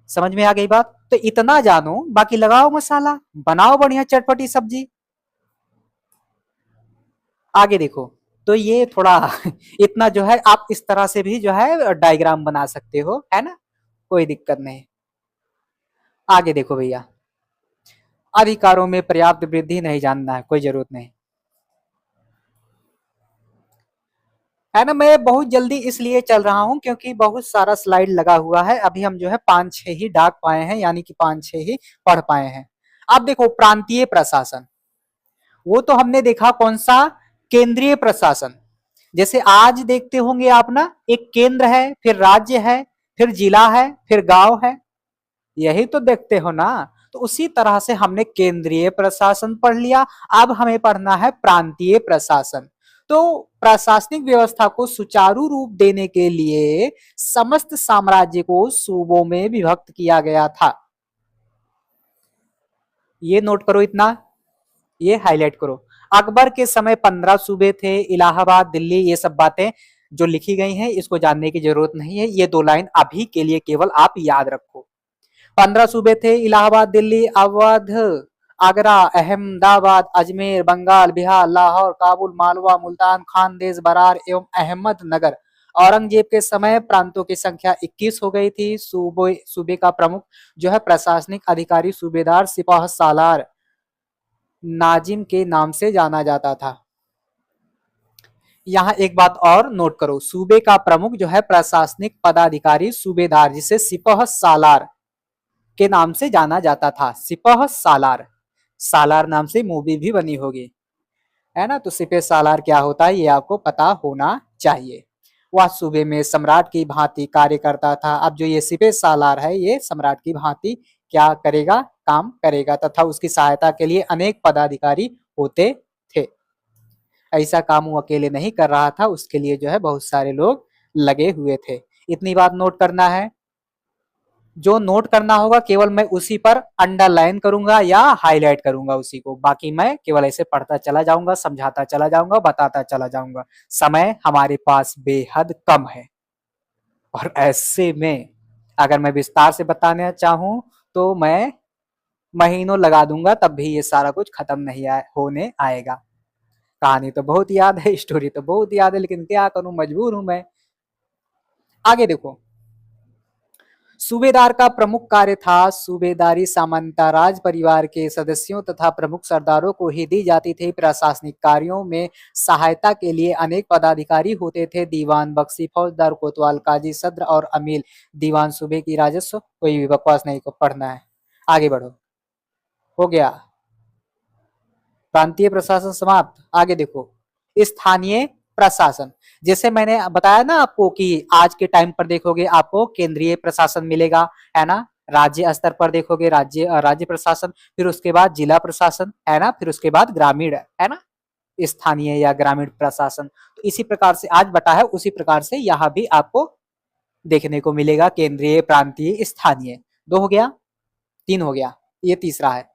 समझ में आ गई बात? तो इतना जानो, बाकी लगाओ मसाला, बनाओ बढ़िया चटपटी सब्जी। आगे देखो, तो ये थोड़ा इतना जो है आप इस तरह से भी जो है डायग्राम बना सकते हो, है ना? कोई दिक्कत नहीं। आगे देखो भैया, अधिकारों में पर्याप्त वृद्धि नहीं जानना है, कोई जरूरत नहीं, है ना? मैं बहुत जल्दी इसलिए चल रहा हूं क्योंकि बहुत सारा स्लाइड लगा हुआ है। अभी हम जो है 5-6 ही डाक पाए हैं, यानी कि 5-6 ही पढ़ पाए हैं। अब देखो, प्रांतीय प्रशासन, वो तो हमने देखा कौन सा? केंद्रीय प्रशासन। जैसे आज देखते होंगे आप ना, एक केंद्र है, फिर राज्य है, फिर जिला है, फिर गांव है, यही तो देखते हो ना? तो उसी तरह से हमने केंद्रीय प्रशासन पढ़ लिया। अब हमें पढ़ना है प्रांतीय प्रशासन। तो प्रशासनिक व्यवस्था को सुचारू रूप देने के लिए समस्त साम्राज्य को सूबों में विभक्त किया गया था। ये नोट करो, इतना ये हाईलाइट करो। अकबर के समय 15 सूबे थे, इलाहाबाद, दिल्ली, ये सब बातें जो लिखी गई हैं इसको जानने की जरूरत नहीं है, ये 2 लाइन अभी के लिए केवल आप याद रखो। 15 सूबे थे, इलाहाबाद, दिल्ली, अवध, आगरा, अहमदाबाद, अजमेर, बंगाल, बिहार, लाहौर, काबुल, मालवा, मुल्तान, खानदेश, बरार एवं अहमदनगर। औरंगजेब के समय प्रांतों की संख्या 21 हो गई थी। सूबे का प्रमुख जो है प्रशासनिक अधिकारी सूबेदार सिपाह सालार नाजिम के नाम से जाना जाता था। यहाँ एक बात और नोट करो, सूबे का प्रमुख जो है प्रशासनिक पदाधिकारी सूबेदार जिसे सिपाह सालार के नाम से जाना जाता था। सिपाह सालार, सालार नाम से मूवी भी बनी होगी, है ना। तो सिपाह सालार क्या होता है ये आपको पता होना चाहिए। वह सूबे में सम्राट की भांति कार्य करता था। अब जो ये सिपाह सालार है ये सम्राट की भांति क्या करेगा, काम करेगा, तथा उसकी सहायता के लिए अनेक पदाधिकारी होते थे। ऐसा काम वो अकेले नहीं कर रहा था, उसके लिए जो है बहुत सारे लोग लगे हुए थे। इतनी बात नोट करना है। जो नोट करना होगा केवल मैं उसी पर अंडरलाइन करूंगा या हाईलाइट करूंगा उसी को, बाकी मैं केवल ऐसे पढ़ता चला जाऊंगा, समझाता चला जाऊंगा, बताता चला जाऊंगा। समय हमारे पास बेहद कम है और ऐसे में अगर मैं विस्तार से बताना चाहूं तो मैं महीनों लगा दूंगा, तब भी ये सारा कुछ खत्म नहीं होने आएगा। कहानी तो बहुत याद है, स्टोरी तो बहुत याद है, लेकिन क्या करूं, मजबूर हूं मैं। आगे देखो, सूबेदार का प्रमुख कार्य था सूबेदारी सामान्यतः राज परिवार के सदस्यों तथा प्रमुख सरदारों को ही दी जाती थी। प्रशासनिक कार्यों में सहायता के लिए अनेक पदाधिकारी होते थे। दीवान, बख्शी, फौजदार, कोतवाल, काजी, सद्र और अमील। दीवान सूबे की राजस्व, कोई भी बकवास नहीं को पढ़ना है। आगे बढ़ो, हो गया प्रांतीय प्रशासन समाप्त। आगे देखो, स्थानीय प्रशासन। जैसे मैंने बताया ना आपको कि आज के टाइम पर देखोगे आपको केंद्रीय प्रशासन मिलेगा, है ना। राज्य स्तर पर देखोगे राज्य प्रशासन, फिर उसके बाद जिला प्रशासन, है ना, फिर उसके बाद ग्रामीण, है ना, स्थानीय या ग्रामीण प्रशासन। तो इसी प्रकार से आज बटा है, उसी प्रकार से यहाँ भी आपको देखने को मिलेगा, केंद्रीय, प्रांतीय, स्थानीय। 2 हो गया, 3 हो गया, ये तीसरा है।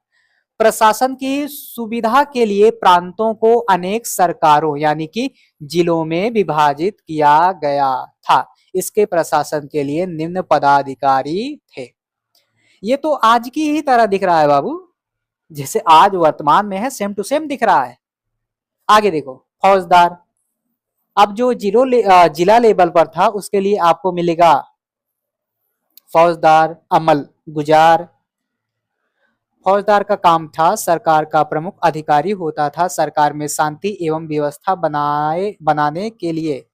प्रशासन की सुविधा के लिए प्रांतों को अनेक सरकारों यानी कि जिलों में विभाजित किया गया था। इसके प्रशासन के लिए निम्न पदाधिकारी थे। ये तो आज की ही तरह दिख रहा है बाबू, जैसे आज वर्तमान में है, सेम टू सेम दिख रहा है। आगे देखो, फौजदार। अब जो जिला लेवल पर था उसके लिए आपको मिलेगा फौजदार, अमल गुजार। फौजदार का काम था सरकार का प्रमुख अधिकारी होता था। सरकार में शांति एवं व्यवस्था बनाने के लिए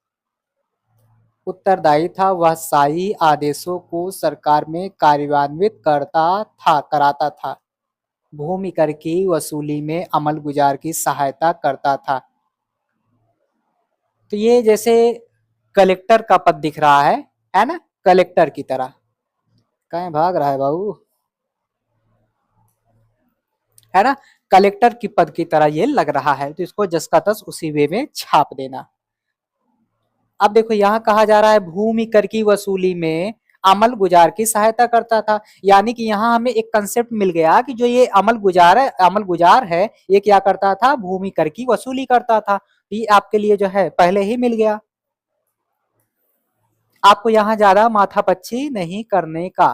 उत्तरदायी था। वह शाही आदेशों को सरकार में कार्यान्वित कराता था। भूमि कर की वसूली में अमल गुजार की सहायता करता था। तो ये जैसे कलेक्टर का पद दिख रहा है ना, कलेक्टर की तरह। कहीं भाग रहा है बाबू, है ना, कलेक्टर की पद की तरह ये लग रहा है, तो इसको जस का तस उसी वे में छाप देना। अब देखो यहाँ कहा जा रहा है भूमि कर की वसूली में अमल गुजार की सहायता करता था, यानी कि यहाँ हमें एक कंसेप्ट मिल गया कि जो ये अमल गुजार है ये क्या करता था, भूमि कर की वसूली करता था। ये आपके लिए जो है पहले ही मिल गया, आपको यहाँ ज्यादा माथापच्ची नहीं करने का।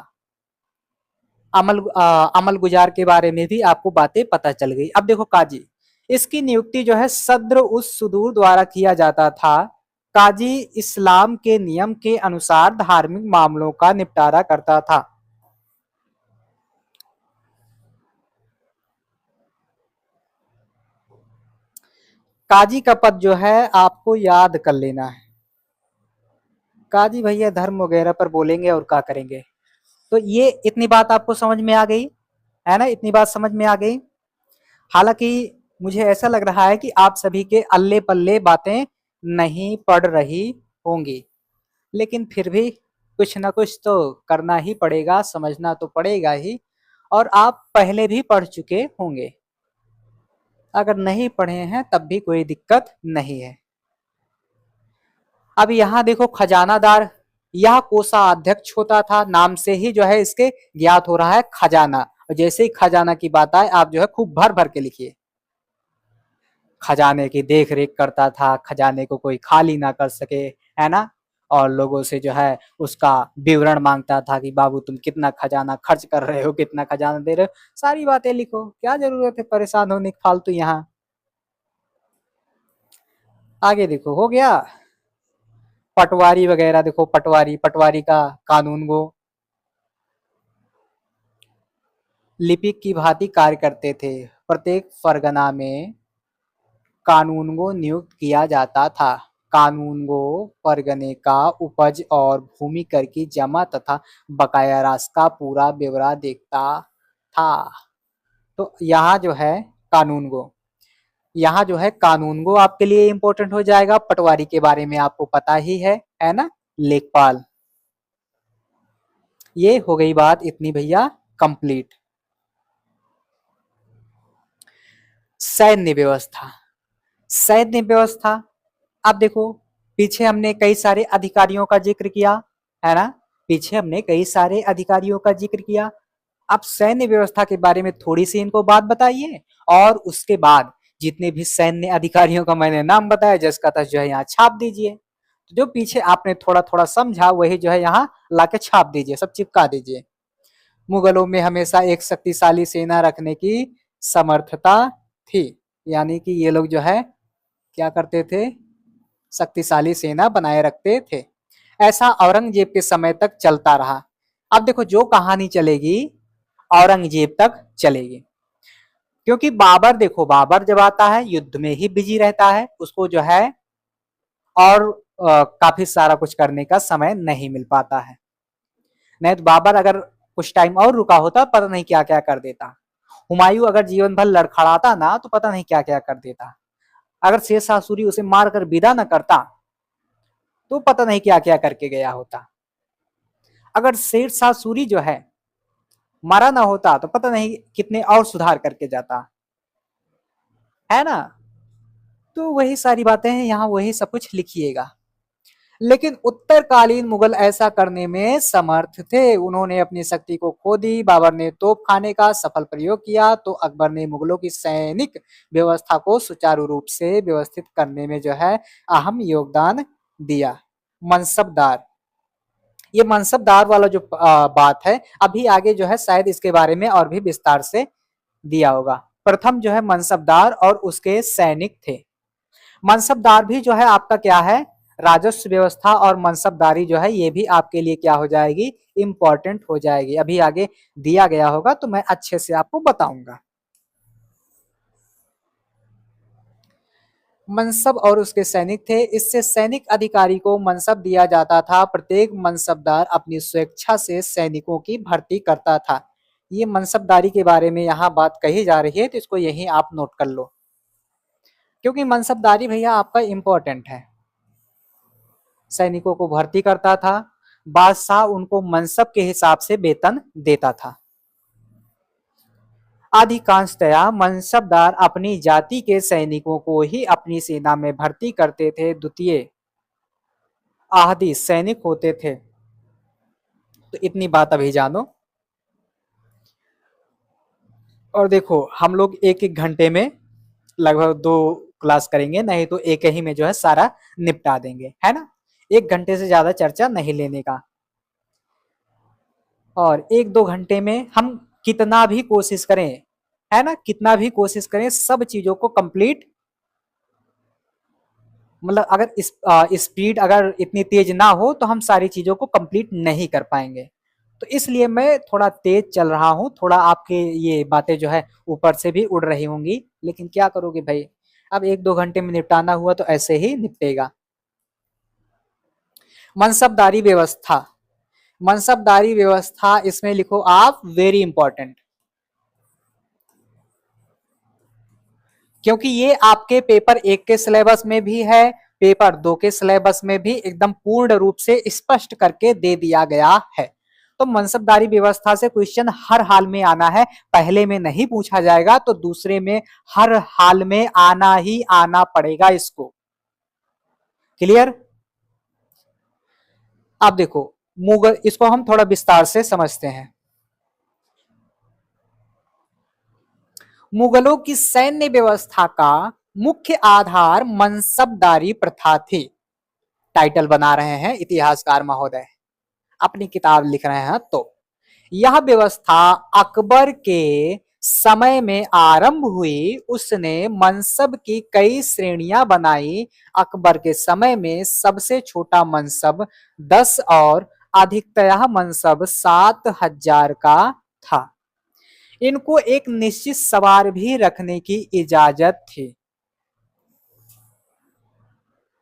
अमल गुजार के बारे में भी आपको बातें पता चल गई। अब देखो काजी, इसकी नियुक्ति जो है सद्र उस सुदूर द्वारा किया जाता था। काजी इस्लाम के नियम के अनुसार धार्मिक मामलों का निपटारा करता था। काजी का पद जो है आपको याद कर लेना है। काजी भैया धर्म वगैरह पर बोलेंगे और क्या करेंगे। तो ये इतनी बात आपको समझ में आ गई, है ना, इतनी बात समझ में आ गई। हालांकि मुझे ऐसा लग रहा है कि आप सभी के अल्ले पल्ले बातें नहीं पड़ रही होंगी, लेकिन फिर भी कुछ ना कुछ तो करना ही पड़ेगा, समझना तो पड़ेगा ही। और आप पहले भी पढ़ चुके होंगे, अगर नहीं पढ़े हैं तब भी कोई दिक्कत नहीं है। अब यहाँ देखो खजानादार, यह कोषाध्यक्ष होता था। नाम से ही जो है इसके ज्ञात हो रहा है खजाना। जैसे ही खजाना की बात आए आप जो है खूब भर भर के लिखिए। खजाने की देख रेख करता था, खजाने को कोई खाली ना कर सके, है ना। और लोगों से जो है उसका विवरण मांगता था कि बाबू तुम कितना खजाना खर्च कर रहे हो, कितना खजाना दे रहे हो, सारी बातें लिखो, क्या जरूरत है परेशान होने की फालतू यहाँ। आगे देखो, हो गया। पटवारी वगैरह देखो, पटवारी, पटवारी का कानून गो लिपिक की भांति कार्य करते थे। प्रत्येक फरगना में कानूनगो नियुक्त किया जाता था। कानूनगो परगने का उपज और भूमि कर की जमा तथा बकाया राशि का पूरा ब्यौरा देखता था। तो यहाँ जो है कानूनगो, यहाँ जो है कानूनगो आपके लिए इंपॉर्टेंट हो जाएगा। पटवारी के बारे में आपको पता ही है ना, लेखपाल। ये हो गई बात इतनी भैया कंप्लीट। सैन्य व्यवस्था, सैन्य व्यवस्था, अब देखो पीछे हमने कई सारे अधिकारियों का जिक्र किया, है ना, पीछे हमने कई सारे अधिकारियों का जिक्र किया। अब सैन्य व्यवस्था के बारे में थोड़ी सी इनको बात बताइए, और उसके बाद जितने भी सैन्य अधिकारियों का मैंने नाम बताया जिसका था जो है यहाँ छाप दीजिए। तो जो पीछे आपने थोड़ा थोड़ा समझा वही जो है यहाँ लाके छाप दीजिए, सब चिपका दीजिए। मुगलों में हमेशा एक शक्तिशाली सेना रखने की समर्थता थी, यानी कि ये लोग जो है क्या करते थे, शक्तिशाली सेना बनाए रखते थे। ऐसा औरंगजेब के समय तक चलता रहा। अब देखो जो कहानी चलेगी औरंगजेब तक चलेगी, क्योंकि बाबर देखो, बाबर जब आता है युद्ध में ही बिजी रहता है, उसको जो है और काफी सारा कुछ करने का समय नहीं मिल पाता है। नहीं तो बाबर अगर कुछ टाइम और रुका होता पता नहीं क्या क्या कर देता। हुमायूं अगर जीवन भर लड़खड़ाता ना तो पता नहीं क्या क्या कर देता। अगर शेरशाह सूरी उसे मारकर विदा न करता तो पता नहीं क्या क्या करके गया होता। अगर शेरशाह सूरी जो है मारा ना होता तो पता नहीं कितने और सुधार करके जाता, है ना। तो वही सारी बातें हैं यहाँ, वही सब कुछ लिखिएगा। लेकिन उत्तरकालीन मुगल ऐसा करने में समर्थ थे। उन्होंने अपनी शक्ति को खो दी। बाबर ने तोप खाने का सफल प्रयोग किया तो अकबर ने मुगलों की सैनिक व्यवस्था को सुचारू रूप से व्यवस्थित करने में जो है अहम योगदान दिया। मनसबदार, ये मनसबदार वाला जो बात है अभी आगे जो है शायद इसके बारे में और भी विस्तार से दिया होगा। प्रथम जो है मनसबदार और उसके सैनिक थे। मनसबदार भी जो है आपका क्या है, राजस्व व्यवस्था और मनसबदारी जो है ये भी आपके लिए क्या हो जाएगी, इंपॉर्टेंट हो जाएगी। अभी आगे दिया गया होगा तो मैं अच्छे से आपको बताऊंगा। मनसब और उसके सैनिक थे। इससे सैनिक अधिकारी को मनसब दिया जाता था। प्रत्येक मनसबदार अपनी स्वेच्छा से सैनिकों की भर्ती करता था। ये मनसबदारी के बारे में यहाँ बात कही जा रही है तो इसको यही आप नोट कर लो, क्योंकि मनसबदारी भैया आपका इंपॉर्टेंट है। सैनिकों को भर्ती करता था, बादशाह उनको मनसब के हिसाब से वेतन देता था। अधिकांशतया मनसबदार अपनी जाति के सैनिकों को ही अपनी सेना में भर्ती करते थे। द्वितीय आहदी सैनिक होते थे। तो इतनी बात अभी जानो। और देखो हम लोग एक एक घंटे में लगभग 2 क्लास करेंगे, नहीं तो एक ही में जो है सारा निपटा देंगे, है ना। 1 घंटे से ज्यादा चर्चा नहीं लेने का। और 1-2 घंटे में हम कितना भी कोशिश करें, है ना, कितना भी कोशिश करें सब चीजों को कंप्लीट, मतलब अगर स्पीड अगर इतनी तेज ना हो तो हम सारी चीजों को कंप्लीट नहीं कर पाएंगे। तो इसलिए मैं थोड़ा तेज चल रहा हूँ, थोड़ा आपके ये बातें जो है ऊपर से भी उड़ रही होंगी, लेकिन क्या करोगे भाई, अब 1-2 घंटे में निपटाना हुआ तो ऐसे ही निपटेगा। मनसबदारी व्यवस्था, मनसबदारी व्यवस्था इसमें लिखो आप वेरी इंपॉर्टेंट, क्योंकि ये आपके पेपर 1 के सिलेबस में भी है, पेपर 2 के सिलेबस में भी एकदम पूर्ण रूप से स्पष्ट करके दे दिया गया है। तो मनसबदारी व्यवस्था से क्वेश्चन हर हाल में आना है, पहले में नहीं पूछा जाएगा तो दूसरे में हर हाल में आना ही आना पड़ेगा इसको। क्लियर। अब देखो मुगल, इसको हम थोड़ा विस्तार से समझते हैं। मुगलों की सैन्य व्यवस्था का मुख्य आधार मनसबदारी प्रथा थी। टाइटल बना रहे हैं इतिहासकार महोदय, अपनी किताब लिख रहे हैं। तो यह व्यवस्था अकबर के समय में आरंभ हुई। उसने मनसब की कई श्रेणियां बनाई। अकबर के समय में सबसे छोटा मनसब 10 और अधिकतया मनसब 7,000 का था। इनको एक निश्चित सवार भी रखने की इजाजत थी।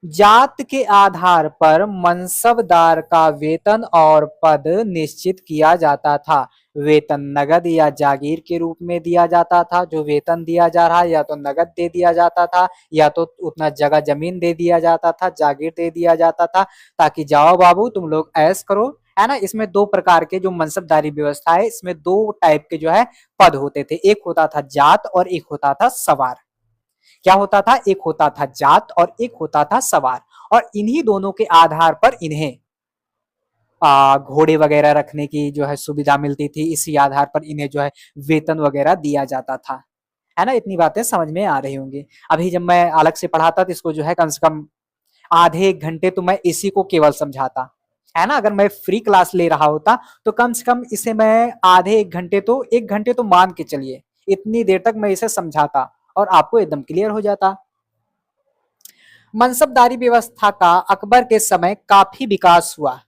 जात के आधार पर मनसबदार का वेतन और पद निश्चित किया जाता था। वेतन नगद या जागीर के रूप में दिया जाता था। जो वेतन दिया जा रहा है या तो नगद दे दिया जाता था या तो उतना जगह जमीन दे दिया जाता था, जागीर दे दिया जाता था, ताकि जाओ बाबू तुम लोग ऐश करो, है ना। इसमें दो प्रकार के जो मनसबदारी व्यवस्था है, इसमें दो टाइप के जो है पद होते थे। एक होता था जात और एक होता था सवार। क्या होता था? एक होता था जात और एक होता था सवार। और इन्हीं दोनों के आधार पर इन्हें घोड़े वगैरह रखने की जो है सुविधा मिलती थी। इसी आधार पर इन्हें जो है वेतन वगैरह दिया जाता था, है ना। इतनी बातें समझ में आ रही होंगी। अभी जब मैं अलग से पढ़ाता तो इसको जो है कम से कम आधे एक घंटे तो मैं इसी को केवल समझाता, है ना। अगर मैं फ्री क्लास ले रहा होता तो कम से कम इसे मैं आधे एक घंटे तो मान के चलिए, इतनी देर तक मैं इसे समझाता और आपको एकदम क्लियर हो जाता। मनसबदारी व्यवस्था का अकबर के समय काफी विकास हुआ।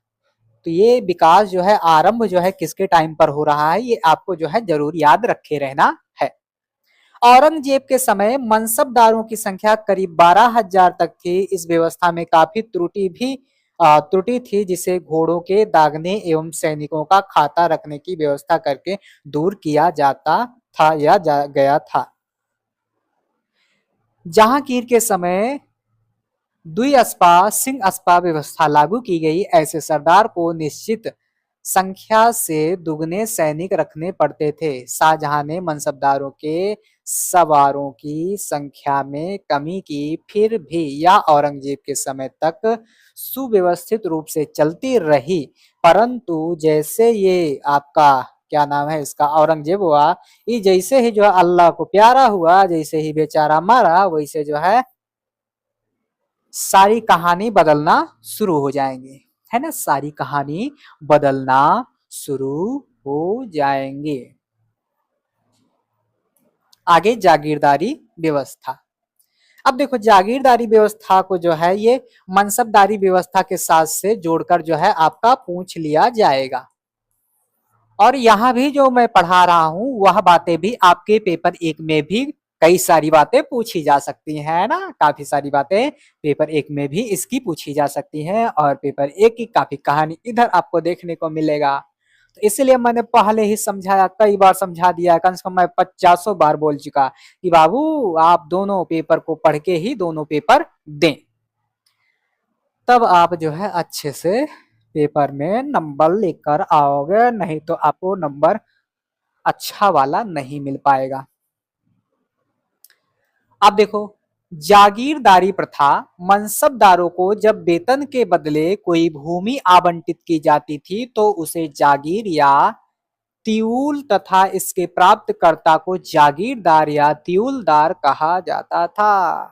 तो ये विकास जो है आरंभ जो है किसके टाइम पर हो रहा है, ये आपको जो है जरूर याद रखे रहना है। औरंगजेब के समय मनसबदारों की संख्या करीब 12,000 तक थी। इस व्यवस्था में काफी त्रुटि थी, जिसे घोड़ों के दागने एवं सैनिकों का खाता रखने की व्यवस्था करके दूर किया जाता था या गया था। जहांगीर के समय द्विअस्पा सिंह अस्पा व्यवस्था लागू की गई। ऐसे सरदार को निश्चित संख्या से दुगने सैनिक रखने पड़ते थे। शाहजहां ने मनसबदारों के सवारों की संख्या में कमी की, फिर भी यह औरंगजेब के समय तक सुव्यवस्थित रूप से चलती रही। परंतु जैसे ये आपका क्या नाम है इसका औरंगजेब हुआ, ये जैसे ही जो है अल्लाह को प्यारा हुआ, जैसे ही बेचारा मारा, वैसे जो है सारी कहानी बदलना शुरू हो जाएंगे, है ना। सारी कहानी बदलना शुरू हो जाएंगे। आगे जागीरदारी व्यवस्था। अब देखो जागीरदारी व्यवस्था को जो है ये मनसबदारी व्यवस्था के साथ से जोड़कर जो है आपका पूछ लिया जाएगा। और यहाँ भी जो मैं पढ़ा रहा हूं वह बातें भी आपके पेपर 1 में भी कई सारी बातें पूछी जा सकती हैं ना। काफी सारी बातें पेपर 1 में भी इसकी पूछी जा सकती हैं और पेपर 1 की काफी कहानी इधर आपको देखने को मिलेगा। तो इसलिए मैंने पहले ही समझाया, कई बार समझा दिया, कम से कम मैं 50 बार बोल चुका कि बाबू आप दोनों पेपर को पढ़ के ही दोनों पेपर दें, तब आप जो है अच्छे से पेपर में नंबर लेकर आओगे, नहीं तो आपको नंबर अच्छा वाला नहीं मिल पाएगा। अब देखो जागीरदारी प्रथा, मनसबदारों को जब वेतन के बदले कोई भूमि आवंटित की जाती थी तो उसे जागीर या त्यूल तथा इसके प्राप्तकर्ता को जागीरदार या त्यूलदार कहा जाता था।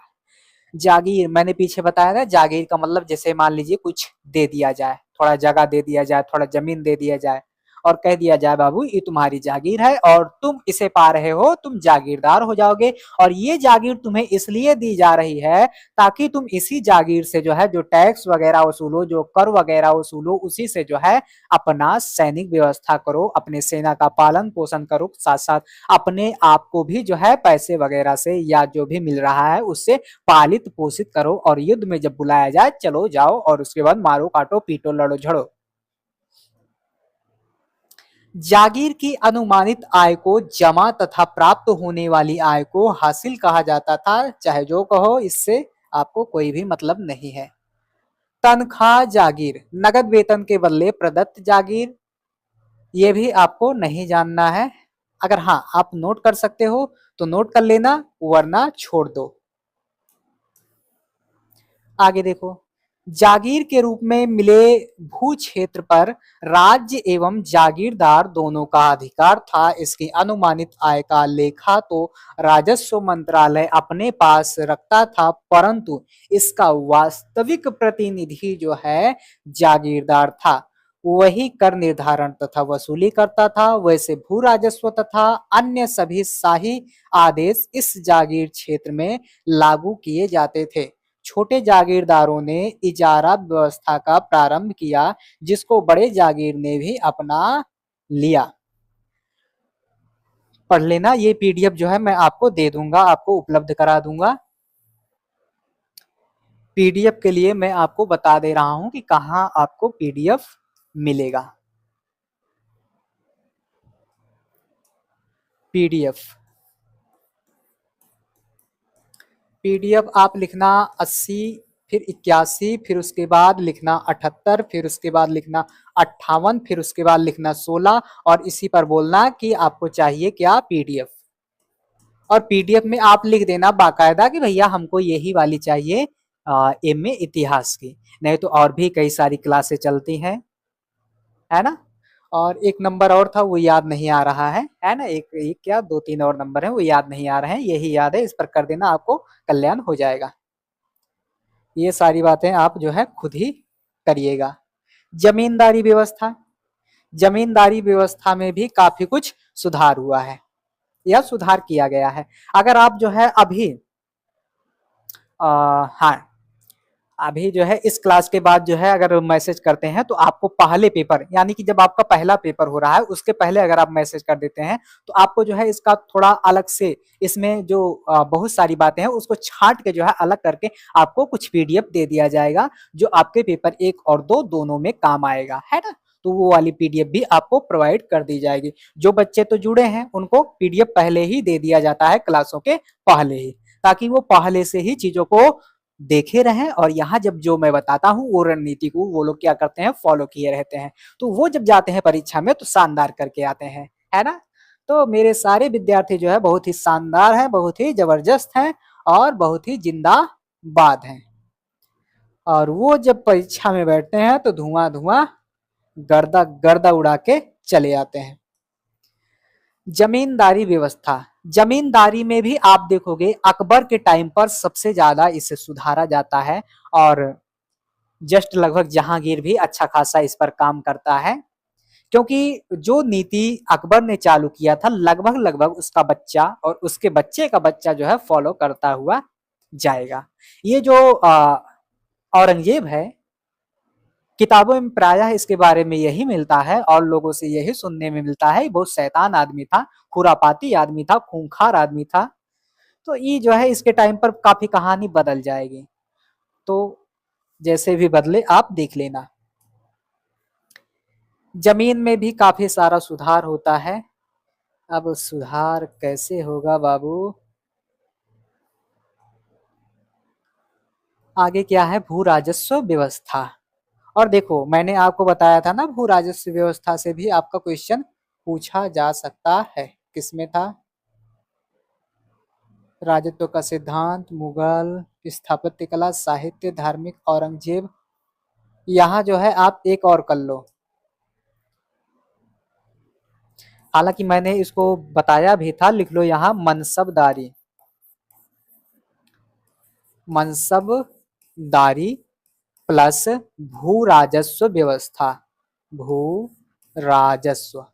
जागीर मैंने पीछे बताया था, जागीर का मतलब जैसे मान लीजिए कुछ दे दिया जाए, थोड़ा जगह दे दिया जाए, थोड़ा जमीन दे दिया जाए और कह दिया जाए बाबू ये तुम्हारी जागीर है और तुम इसे पा रहे हो, तुम जागीरदार हो जाओगे। और ये जागीर तुम्हें इसलिए दी जा रही है ताकि तुम इसी जागीर से जो है जो टैक्स वगैरह वसूलो, जो कर वगैरह वसूलो, उसी से जो है अपना सैनिक व्यवस्था करो, अपने सेना का पालन पोषण करो, साथ साथ अपने आप को भी जो है पैसे वगैरह से या जो भी मिल रहा है उससे पालित पोषित करो। और युद्ध में जब बुलाया जाए चलो जाओ और उसके बाद मारो काटो पीटो लड़ो झड़ो। जागीर की अनुमानित आय को जमा तथा प्राप्त होने वाली आय को हासिल कहा जाता था। चाहे जो कहो, इससे आपको कोई भी मतलब नहीं है। तनख्वाह जागीर, नगद वेतन के बदले प्रदत्त जागीर, ये भी आपको नहीं जानना है। अगर हाँ आप नोट कर सकते हो तो नोट कर लेना, वरना छोड़ दो। आगे देखो जागीर के रूप में मिले भू क्षेत्र पर राज्य एवं जागीरदार दोनों का अधिकार था। इसकी अनुमानित आय का लेखा तो राजस्व मंत्रालय अपने पास रखता था, परंतु इसका वास्तविक प्रतिनिधि जो है जागीरदार था, वही कर निर्धारण तथा वसूली करता था। वैसे भू राजस्व तथा अन्य सभी शाही आदेश इस जागीर क्षेत्र में लागू किए जाते थे। छोटे जागीरदारों ने इजारा व्यवस्था का प्रारंभ किया, जिसको बड़े जागीर ने भी अपना लिया। पढ़ लेना, ये पीडीएफ जो है मैं आपको दे दूंगा, आपको उपलब्ध करा दूंगा। पीडीएफ के लिए मैं आपको बता दे रहा हूं कि कहां आपको पीडीएफ मिलेगा। पीडीएफ पीडीएफ आप लिखना 80, फिर 81, फिर उसके बाद लिखना 78, फिर उसके बाद लिखना 58, फिर उसके बाद लिखना 16 और इसी पर बोलना कि आपको चाहिए क्या, पीडीएफ। और पीडीएफ में आप लिख देना बाकायदा कि भैया हमको यही वाली चाहिए एमए इतिहास की, नहीं तो और भी कई सारी क्लासें चलती हैं, है ना। और एक नंबर और था वो याद नहीं आ रहा है ना, एक क्या 2-3 और नंबर है वो याद नहीं आ रहे हैं, यही याद है, इस पर कर देना, आपको कल्याण हो जाएगा। ये सारी बातें आप जो है खुद ही करिएगा। जमींदारी व्यवस्था, जमींदारी व्यवस्था में भी काफी कुछ सुधार हुआ है या सुधार किया गया है। अगर आप जो है अभी हाँ, अभी जो है इस क्लास के बाद जो है अगर मैसेज करते हैं तो आपको पहले पेपर, यानी कि जब आपका पहला पेपर हो रहा है उसके पहले अगर आप मैसेज कर देते हैं तो आपको जो है इसका थोड़ा अलग से, इसमें जो बहुत सारी बातें हैं उसको छांट के जो है अलग करके आपको कुछ पीडीएफ दे दिया जाएगा, जो आपके पेपर 1 और 2 दोनों में काम आएगा, है ना। तो वो वाली पीडीएफ भी आपको प्रोवाइड कर दी जाएगी। जो बच्चे तो जुड़े हैं उनको पीडीएफ पहले ही दे दिया जाता है क्लासों के पहले ही, ताकि वो पहले से ही चीजों को देखे रहें और यहाँ जब जो मैं बताता हूँ वो रणनीति को वो लोग क्या करते हैं, फॉलो किए रहते हैं, तो वो जब जाते हैं परीक्षा में तो शानदार करके आते हैं, है ना। तो मेरे सारे विद्यार्थी जो है बहुत ही शानदार हैं, बहुत ही जबरदस्त हैं और बहुत ही जिंदाबाद हैं, और वो जब परीक्षा में बैठते हैं तो धुआं धुआं गर्दा गर्दा उड़ा के चले आते हैं। जमींदारी व्यवस्था, जमींदारी में भी आप देखोगे अकबर के टाइम पर सबसे ज्यादा इसे सुधारा जाता है, और जस्ट लगभग जहांगीर भी अच्छा खासा इस पर काम करता है, क्योंकि जो नीति अकबर ने चालू किया था लगभग लगभग उसका बच्चा और उसके बच्चे का बच्चा जो है फॉलो करता हुआ जाएगा। ये जो औरंगजेब है, किताबों में प्रायः इसके बारे में यही मिलता है और लोगों से यही सुनने में मिलता है, बहुत शैतान आदमी था, खुरापाती आदमी था, खूंखार आदमी था। तो ये जो है इसके टाइम पर काफी कहानी बदल जाएगी, तो जैसे भी बदले आप देख लेना। जमीन में भी काफी सारा सुधार होता है। अब सुधार कैसे होगा बाबू, आगे क्या है, भू राजस्व व्यवस्था। और देखो मैंने आपको बताया था ना, भू राजस्व व्यवस्था से भी आपका क्वेश्चन पूछा जा सकता है। किसमें था, राजत्व का सिद्धांत, मुगल, स्थापत्य कला, साहित्य, धार्मिक, औरंगजेब। यहाँ जो है आप एक और कर लो, हालांकि मैंने इसको बताया भी था, लिख लो यहाँ मनसबदारी, मनसबदारी प्लस भू राजस्व व्यवस्था, भू राजस्व,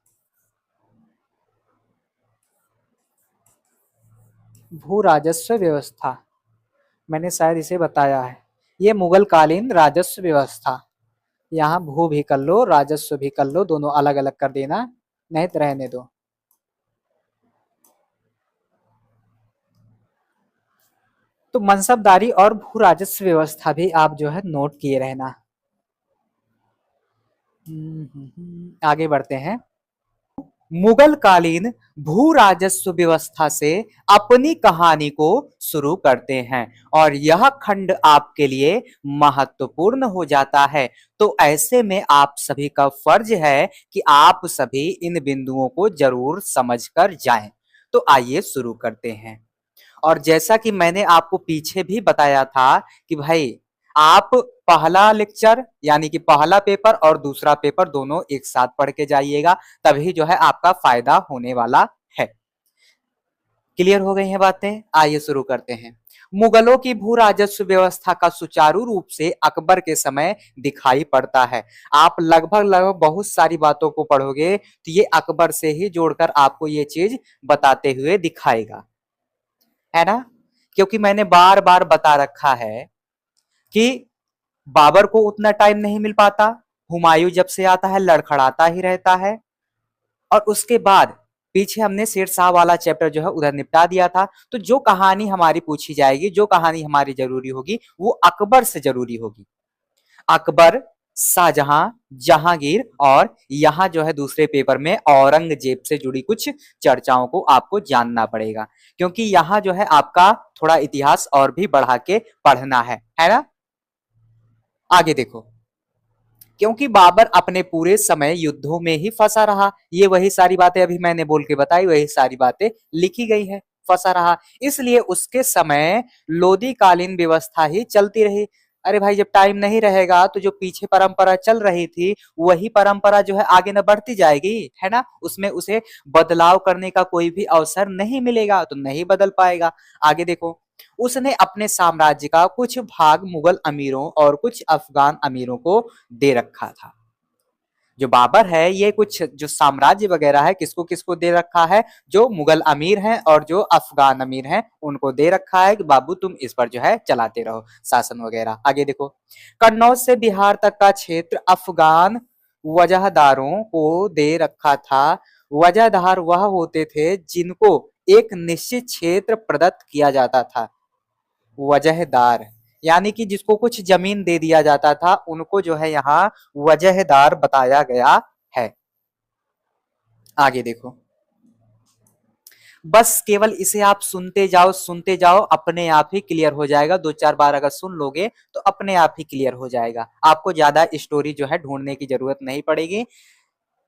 भू राजस्व व्यवस्था मैंने शायद इसे बताया है। ये मुगल कालीन राजस्व व्यवस्था, यहाँ भू भी कर लो राजस्व भी कर लो, दोनों अलग अलग कर देना, नहीं तो रहने दो। तो मनसबदारी और भू राजस्व व्यवस्था भी आप जो है नोट किए रहना। आगे बढ़ते हैं। मुगल कालीन भू राजस्व व्यवस्था से अपनी कहानी को शुरू करते हैं और यह खंड आपके लिए महत्वपूर्ण हो जाता है। तो ऐसे में आप सभी का फर्ज है कि आप सभी इन बिंदुओं को जरूर समझकर जाएं। तो आइए शुरू करते हैं। और जैसा कि मैंने आपको पीछे भी बताया था कि भाई आप पहला लेक्चर यानी कि पहला पेपर और दूसरा पेपर दोनों एक साथ पढ़ के जाइएगा, तभी जो है आपका फायदा होने वाला है। क्लियर हो गई हैं बातें? आइए शुरू करते हैं। मुगलों की भू राजस्व व्यवस्था का सुचारू रूप से अकबर के समय दिखाई पड़ता है। आप लगभग लगभग बहुत सारी बातों को पढ़ोगे तो ये अकबर से ही जोड़कर आपको ये चीज बताते हुए दिखाएगा, है ना? क्योंकि मैंने बार बार बता रखा है कि बाबर को उतना टाइम नहीं मिल पाता, हुमायूं जब से आता है लड़खड़ाता ही रहता है, और उसके बाद पीछे हमने शेरशाह वाला चैप्टर जो है उधर निपटा दिया था। तो जो कहानी हमारी पूछी जाएगी, जो कहानी हमारी जरूरी होगी, वो अकबर से जरूरी होगी। अकबर, शाहजहां, जहांगीर, और यहाँ जो है दूसरे पेपर में औरंगजेब से जुड़ी कुछ चर्चाओं को आपको जानना पड़ेगा, क्योंकि यहाँ जो है आपका थोड़ा इतिहास और भी बढ़ा के पढ़ना है ना? आगे देखो, क्योंकि बाबर अपने पूरे समय युद्धों में ही फंसा रहा, ये वही सारी बातें अभी मैंने बोल के बताई, वही सारी बातें लिखी गई है, फंसा रहा, इसलिए उसके समय लोधी कालीन व्यवस्था ही चलती रही। अरे भाई, जब टाइम नहीं रहेगा तो जो पीछे परंपरा चल रही थी वही परंपरा जो है आगे न बढ़ती जाएगी, है ना? उसमें उसे बदलाव करने का कोई भी अवसर नहीं मिलेगा, तो नहीं बदल पाएगा। आगे देखो, उसने अपने साम्राज्य का कुछ भाग मुगल अमीरों और कुछ अफगान अमीरों को दे रखा था। जो बाबर है ये कुछ जो साम्राज्य वगैरह है किसको किसको दे रखा है? जो मुगल अमीर हैं और जो अफगान अमीर हैं उनको दे रखा है कि बाबू तुम इस पर जो है चलाते रहो शासन वगैरह। आगे देखो, कन्नौज से बिहार तक का क्षेत्र अफगान वजहदारों को दे रखा था। वजहदार वह होते थे जिनको एक निश्चित क्षेत्र प्रदत्त किया जाता था। वजहदार यानी कि जिसको कुछ जमीन दे दिया जाता था उनको जो है यहाँ वजहदार बताया गया है। आगे देखो, बस केवल इसे आप सुनते जाओ, अपने आप ही क्लियर हो जाएगा। दो चार बार अगर सुन लोगे तो अपने आप ही क्लियर हो जाएगा, आपको ज्यादा स्टोरी जो है ढूंढने की जरूरत नहीं पड़ेगी।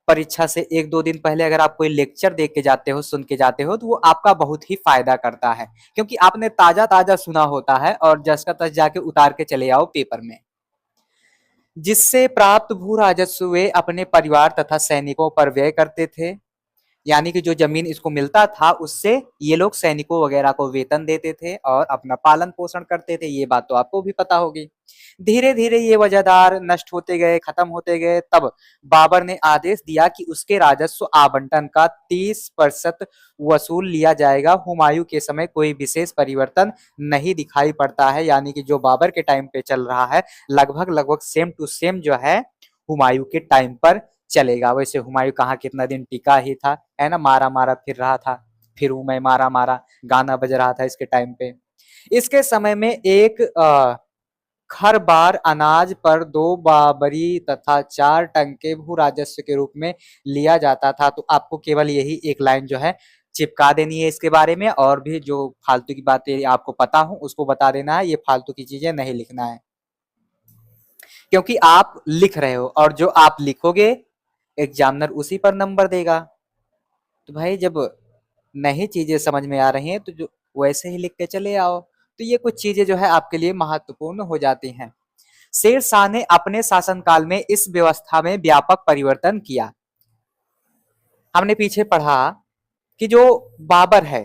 परीक्षा से एक दो दिन पहले अगर आप कोई लेक्चर देख के जाते हो, सुन के जाते हो, तो वो आपका बहुत ही फायदा करता है, क्योंकि आपने ताजा ताजा सुना होता है और जस का तस जाके उतार के चले आओ पेपर में। जिससे प्राप्त भू राजस्व वे अपने परिवार तथा सैनिकों पर व्यय करते थे, यानी कि जो जमीन इसको मिलता था उससे ये लोग सैनिकों वगैरह को वेतन देते थे और अपना पालन पोषण करते थे। ये बात तो आपको भी पता होगी। धीरे धीरे ये वजहदार नष्ट होते गए, खत्म होते गए। तब बाबर ने आदेश दिया कि उसके राजस्व आवंटन का 30% वसूल लिया जाएगा। हुमायूं के समय कोई विशेष परिवर्तन नहीं दिखाई पड़ता है, यानी कि जो बाबर के टाइम पे चल रहा है लगभग लगभग सेम टू सेम जो है हुमायूं के टाइम पर चलेगा। वैसे हुमायूं कहाँ कितना दिन टिका ही था, है ना? मारा मारा फिर रहा था, फिर हूं मैं मारा मारा गाना बज रहा था इसके टाइम पे। इसके समय में एक खर बार अनाज पर 2 बाबरी तथा 4 टंके भू राजस्व के रूप में लिया जाता था। तो आपको केवल यही एक लाइन जो है चिपका देनी है इसके बारे में, और भी जो फालतू की बातें आपको पता हो उसको बता देना है, ये फालतू की चीजें नहीं लिखना है, क्योंकि आप लिख रहे हो और जो आप लिखोगे एग्जामिनर उसी पर नंबर देगा। तो भाई जब नहीं चीजें समझ में आ रही हैं तो जो वैसे ही लिख के चले आओ, तो ये कुछ चीजें जो है आपके लिए महत्वपूर्ण हो जाती हैं। शेर शाह ने अपने शासनकाल में इस व्यवस्था में व्यापक परिवर्तन किया। हमने पीछे पढ़ा कि जो बाबर है,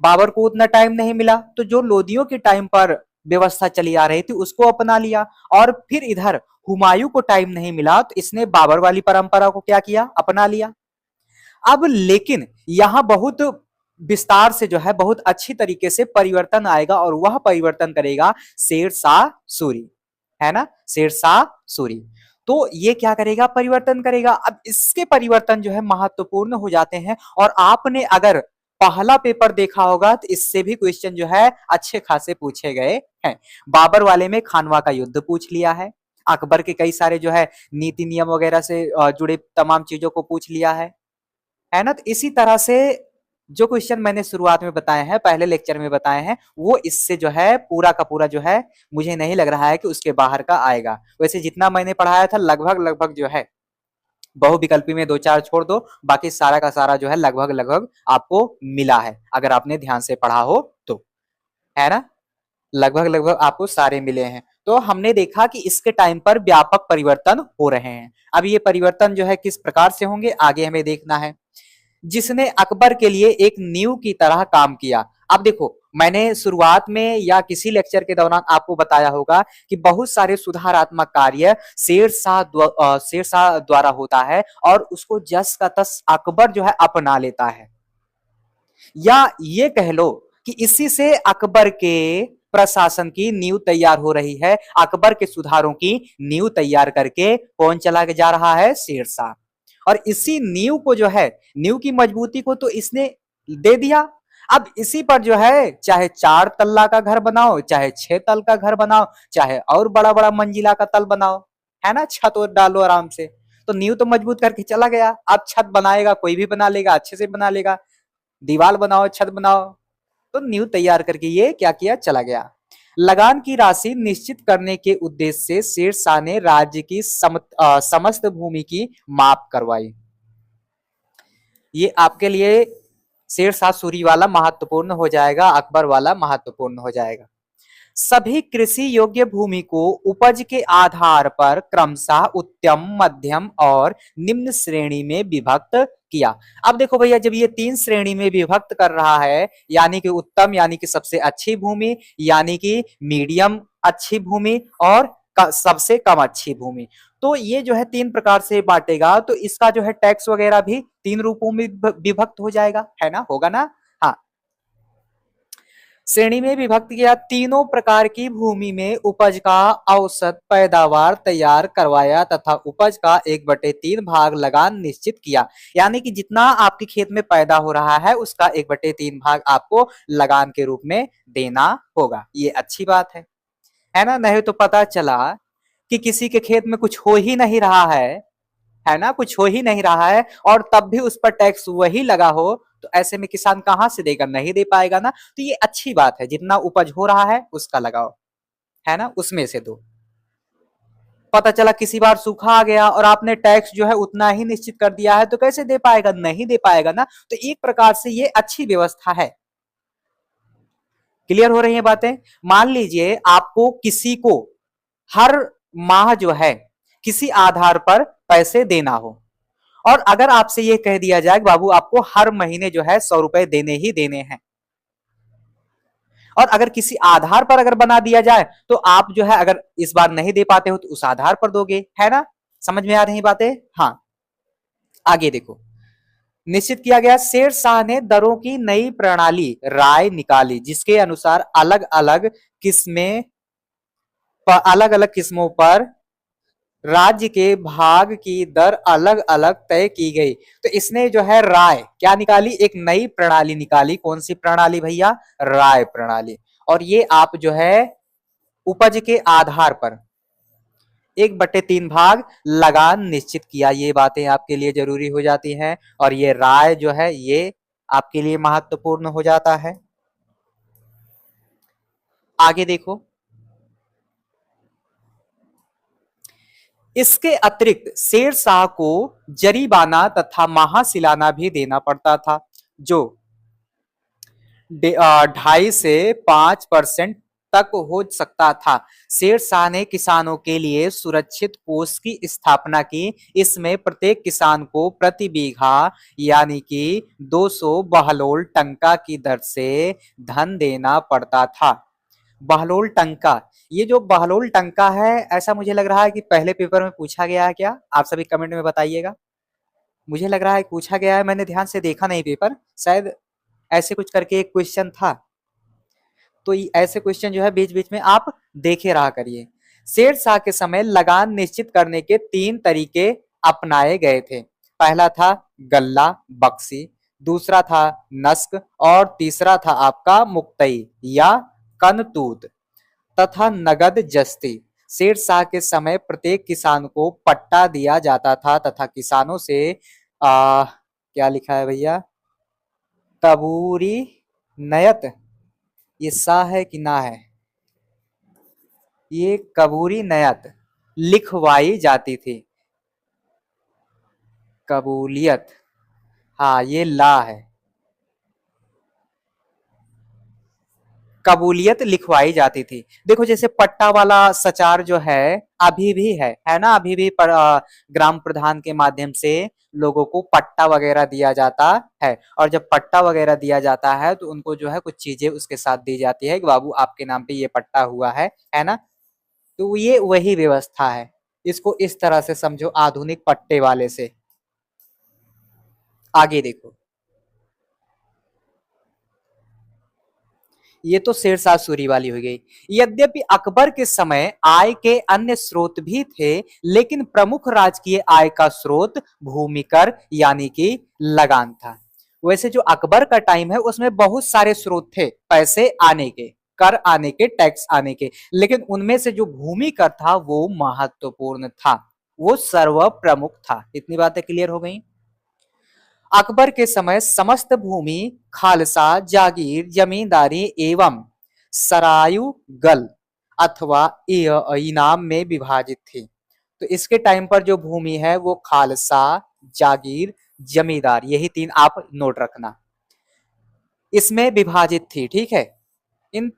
बाबर को उतना टाइम नहीं मिला, तो जो लोदियों के टाइम पर व्यवस्था चली आ रही थी उसको अपना लिया, और फिर इधर हुमायूं को टाइम नहीं मिला तो इसने बाबर वाली परंपरा को क्या किया? अपना लिया। अब लेकिन यहां बहुत विस्तार से जो है बहुत अच्छी तरीके से परिवर्तन आएगा, और वह परिवर्तन करेगा शेरशाह सूरी, है ना? शेरशाह सूरी। तो ये क्या करेगा? परिवर्तन करेगा। अब इसके परिवर्तन जो है महत्वपूर्ण हो जाते हैं, और आपने अगर पहला पेपर देखा होगा तो इससे भी क्वेश्चन जो है अच्छे खासे पूछे गए हैं। बाबर वाले में खानवा का युद्ध पूछ लिया है, अकबर के कई सारे जो है नीति नियम वगैरह से जुड़े तमाम चीजों को पूछ लिया है ना? तो इसी तरह से जो क्वेश्चन मैंने शुरुआत में बताए हैं, पहले लेक्चर में बताए हैं, वो इससे जो है पूरा का पूरा जो है मुझे नहीं लग रहा है कि उसके बाहर का आएगा। वैसे जितना मैंने पढ़ाया था लगभग लगभग जो है बहुविकल्पी में 2-4 छोड़ दो, बाकी सारा का सारा जो है लगभग लगभग आपको मिला है अगर आपने ध्यान से पढ़ा हो तो, है ना? लगभग लगभग आपको सारे मिले हैं। तो हमने देखा कि इसके टाइम पर व्यापक परिवर्तन हो रहे हैं। अब ये परिवर्तन जो है किस प्रकार से होंगे आगे हमें देखना है। जिसने अकबर के लिए एक नींव की तरह काम किया। अब देखो, मैंने शुरुआत में या किसी लेक्चर के दौरान आपको बताया होगा कि बहुत सारे सुधारात्मक कार्य शेर शाह द्वारा होता है और उसको जस का तस अकबर जो है अपना लेता है। या ये कह लो कि इसी से अकबर के प्रशासन की नींव तैयार हो रही है। अकबर के सुधारों की नींव तैयार करके कौन चला के जा रहा है? शेरशाह। और इसी नींव को जो है, नींव की मजबूती को तो इसने दे दिया। अब इसी पर जो है चाहे 4 तल्ला का घर बनाओ, चाहे 6 तल का घर बनाओ, चाहे और बड़ा बड़ा मंजिला का तल बनाओ, है ना, छत और डालो आराम से। तो नींव तो मजबूत करके चला गया। अब छत बनाएगा कोई भी बना लेगा, अच्छे से बना लेगा। दीवार बनाओ, छत बनाओ, तो नींव तैयार करके ये क्या किया? चला गया। लगान की राशि निश्चित करने के उद्देश्य से शेरशाह ने राज्य की समस्त भूमि की माप करवाई। ये आपके लिए शेरशाह सूरी वाला महत्वपूर्ण हो जाएगा, अकबर वाला महत्वपूर्ण हो जाएगा। सभी कृषि योग्य भूमि को उपज के आधार पर क्रमशः उत्तम, मध्यम और निम्न श्रेणी में विभक्त किया। अब देखो भैया, जब ये 3 श्रेणी में विभक्त कर रहा है, यानी कि उत्तम यानी कि सबसे अच्छी भूमि, यानी कि मीडियम अच्छी भूमि और सबसे कम अच्छी भूमि, तो ये जो है 3 प्रकार से बांटेगा। तो इसका जो है टैक्स वगैरह भी 3 रूपों में विभक्त हो जाएगा, है ना, होगा ना। हाँ, श्रेणी में विभक्त किया। तीनों प्रकार की भूमि में उपज का औसत पैदावार तैयार करवाया तथा उपज का 1/3 भाग लगान निश्चित किया। यानी कि जितना आपके खेत में पैदा हो रहा है उसका 1/3 भाग आपको लगान के रूप में देना होगा। ये अच्छी बात है ना। नहीं तो पता चला कि किसी के खेत में कुछ हो ही नहीं रहा है ना, कुछ हो ही नहीं रहा है और तब भी उस पर टैक्स वही लगा हो, तो ऐसे में किसान कहां से देगा? नहीं दे पाएगा ना। तो ये अच्छी बात है, जितना उपज हो रहा है उसका लगाओ, है ना, उसमें से दो। पता चला किसी बार सूखा आ गया और आपने टैक्स जो है उतना ही निश्चित कर दिया है, तो कैसे दे पाएगा? नहीं दे पाएगा ना। तो एक प्रकार से ये अच्छी व्यवस्था है। क्लियर हो रही है बातें? मान लीजिए आपको किसी को हर माह जो है किसी आधार पर पैसे देना हो, और अगर आपसे यह कह दिया जाए बाबू आपको हर महीने जो है 100 रुपए देने ही देने हैं, और अगर किसी आधार पर अगर बना दिया जाए तो आप जो है अगर इस बार नहीं दे पाते हो तो उस आधार पर दोगे, है ना। समझ में आ रही बातें? हाँ, आगे देखो। निश्चित किया गया, शेरशाह ने दरों की नई प्रणाली राय निकाली जिसके अनुसार अलग अलग किस्मों पर राज्य के भाग की दर अलग अलग तय की गई। तो इसने जो है राय क्या निकाली? एक नई प्रणाली निकाली। कौन सी प्रणाली भैया? राय प्रणाली। और ये आप जो है उपज के आधार पर 1/3 भाग लगान निश्चित किया। ये बातें आपके लिए जरूरी हो जाती हैं और ये राय जो है ये आपके लिए महत्वपूर्ण हो जाता है। आगे देखो, इसके अतिरिक्त शेरशाह को जरीमाना तथा महासिलाना भी देना पड़ता था, जो 2.5 से 5% तक हो सकता था। शेरशाह ने किसानों के लिए सुरक्षित कोष की स्थापना की। इसमें प्रत्येक किसान को प्रति बीघा यानी कि 200 बहलोल टंका की दर से धन देना पड़ता था। बहलोल टंका, ये जो बहलोल टंका है, ऐसा मुझे लग रहा है कि पहले पेपर में पूछा गया है क्या? आप सभी कमेंट में बताइएगा। मुझे लग रहा है पूछा गया है, मैंने ध्यान से देखा नहीं पेपर, शायद ऐसे कुछ करके एक क्वेश्चन था। तो ऐसे क्वेश्चन जो है बीच बीच में आप देखे रहा करिए। शेरशाह के समय लगान निश्चित करने के 3 तरीके अपनाए गए थे। पहला था गल्ला बक्सी, दूसरा था नस्क और तीसरा था आपका मुक्तई या कनतूत तथा नगद जस्ती। शेरशाह के समय प्रत्येक किसान को पट्टा दिया जाता था तथा किसानों से क्या लिखा है भैया? कबूरी नयत, ये सा है कि ना है? ये कबूरी नयत लिखवाई जाती थी। कबूलियत, हाँ ये ला है। कबूलियत लिखवाई जाती थी। देखो जैसे पट्टा वाला सचार जो है अभी भी है ना, अभी भी ग्राम प्रधान के माध्यम से लोगों को पट्टा वगैरह दिया जाता है। और जब पट्टा वगैरह दिया जाता है तो उनको जो है कुछ चीजें उसके साथ दी जाती है कि बाबू आपके नाम पे ये पट्टा हुआ है ना। तो ये वही व्यवस्था है, इसको इस तरह से समझो आधुनिक पट्टे वाले से। आगे देखो, ये तो शेरशाह सूरी वाली हो गई। यद्यपि अकबर के समय आय के अन्य स्रोत भी थे, लेकिन प्रमुख राजकीय आय का स्रोत भूमि कर यानी कि लगान था। वैसे जो अकबर का टाइम है उसमें बहुत सारे स्रोत थे पैसे आने के, कर आने के, टैक्स आने के, लेकिन उनमें से जो भूमि कर था वो महत्वपूर्ण था, वो सर्व प्रमुख था। इतनी बातें क्लियर हो गई। अकबर के समय समस्त भूमि खालसा, जागीर, जमींदारी एवं सरायुगल अथवा इनाम में विभाजित थी। तो इसके टाइम पर जो भूमि है वो खालसा, जागीर, जमींदार, यही तीन आप नोट रखना, इसमें विभाजित थी। ठीक है, इन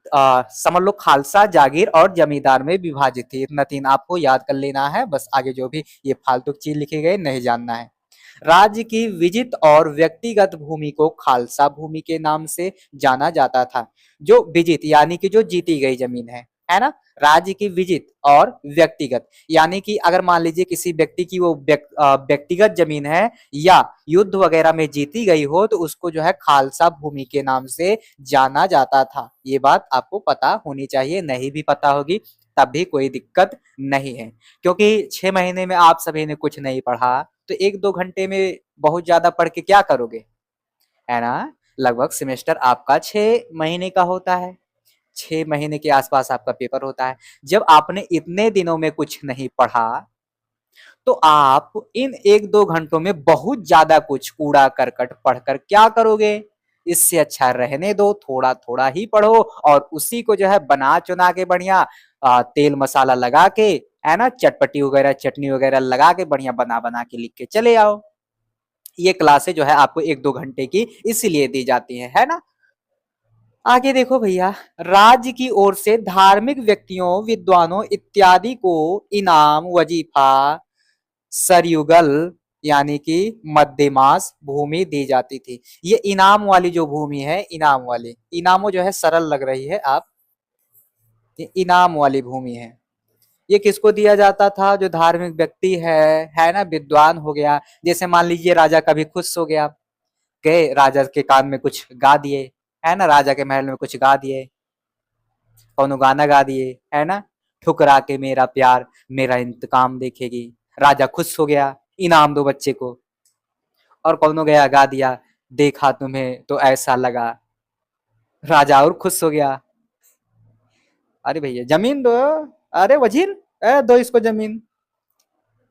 समझ लो खालसा, जागीर और जमींदार में विभाजित थी। इतना तीन आपको याद कर लेना है, बस आगे जो भी ये फालतू चीज लिखी गई नहीं जानना है। राज्य की विजित और व्यक्तिगत भूमि को खालसा भूमि के नाम से जाना जाता था। जो विजित यानी कि जो जीती गई जमीन है ना। राज्य की विजित और व्यक्तिगत यानी कि अगर मान लीजिए किसी व्यक्ति की वो व्यक्तिगत जमीन है या युद्ध वगैरह में जीती गई हो तो उसको जो है खालसा भूमि के नाम से जाना जाता था। ये बात आपको पता होनी चाहिए, नहीं भी पता होगी तब भी कोई दिक्कत नहीं है, क्योंकि 6 महीने में आप सभी ने कुछ नहीं पढ़ा तो 1-2 घंटे में बहुत ज्यादा पढ़ के क्या करोगे, है ना। लगभग सेमेस्टर आपका 6 महीने का होता है, 6 महीने के आसपास आपका पेपर होता है। जब आपने इतने दिनों में कुछ नहीं पढ़ा तो आप इन 1-2 घंटों में बहुत ज्यादा कुछ कूड़ा करकट पढ़कर क्या करोगे। इससे अच्छा रहने दो, थोड़ा थोड़ा ही पढ़ो और उसी को जो है बना चुना के बढ़िया तेल मसाला लगा के, है ना, चटपटी वगैरह चटनी वगैरह लगा के बढ़िया बना बना के लिख के चले आओ। ये क्लासें जो है आपको 1-2 घंटे की इसीलिए दी जाती है ना। आगे देखो भैया, राज्य की ओर से धार्मिक व्यक्तियों, विद्वानों इत्यादि को इनाम, वजीफा, सरयुगल यानी कि मध्यमास भूमि दी जाती थी। ये इनाम वाली जो भूमि है, इनाम वाली, इनामो जो है सरल लग रही है आप, ये इनाम वाली भूमि है। ये किसको दिया जाता था, जो धार्मिक व्यक्ति है ना, विद्वान हो गया। जैसे मान लीजिए राजा कभी खुश हो गया, गए राजा के कान में कुछ गा दिए, है ना, राजा के महल में कुछ गा दिए, कौनो गाना गा दिए, है ना, ठुकरा के मेरा प्यार मेरा इंतकाम देखेगी, राजा खुश हो गया, इनाम दो बच्चे को। और कौनो गया गा दिया, देखा तुम्हें तो ऐसा लगा, राजा और खुश हो गया। अरे भैया जमीन दो, अरे वजीर दो इसको जमीन,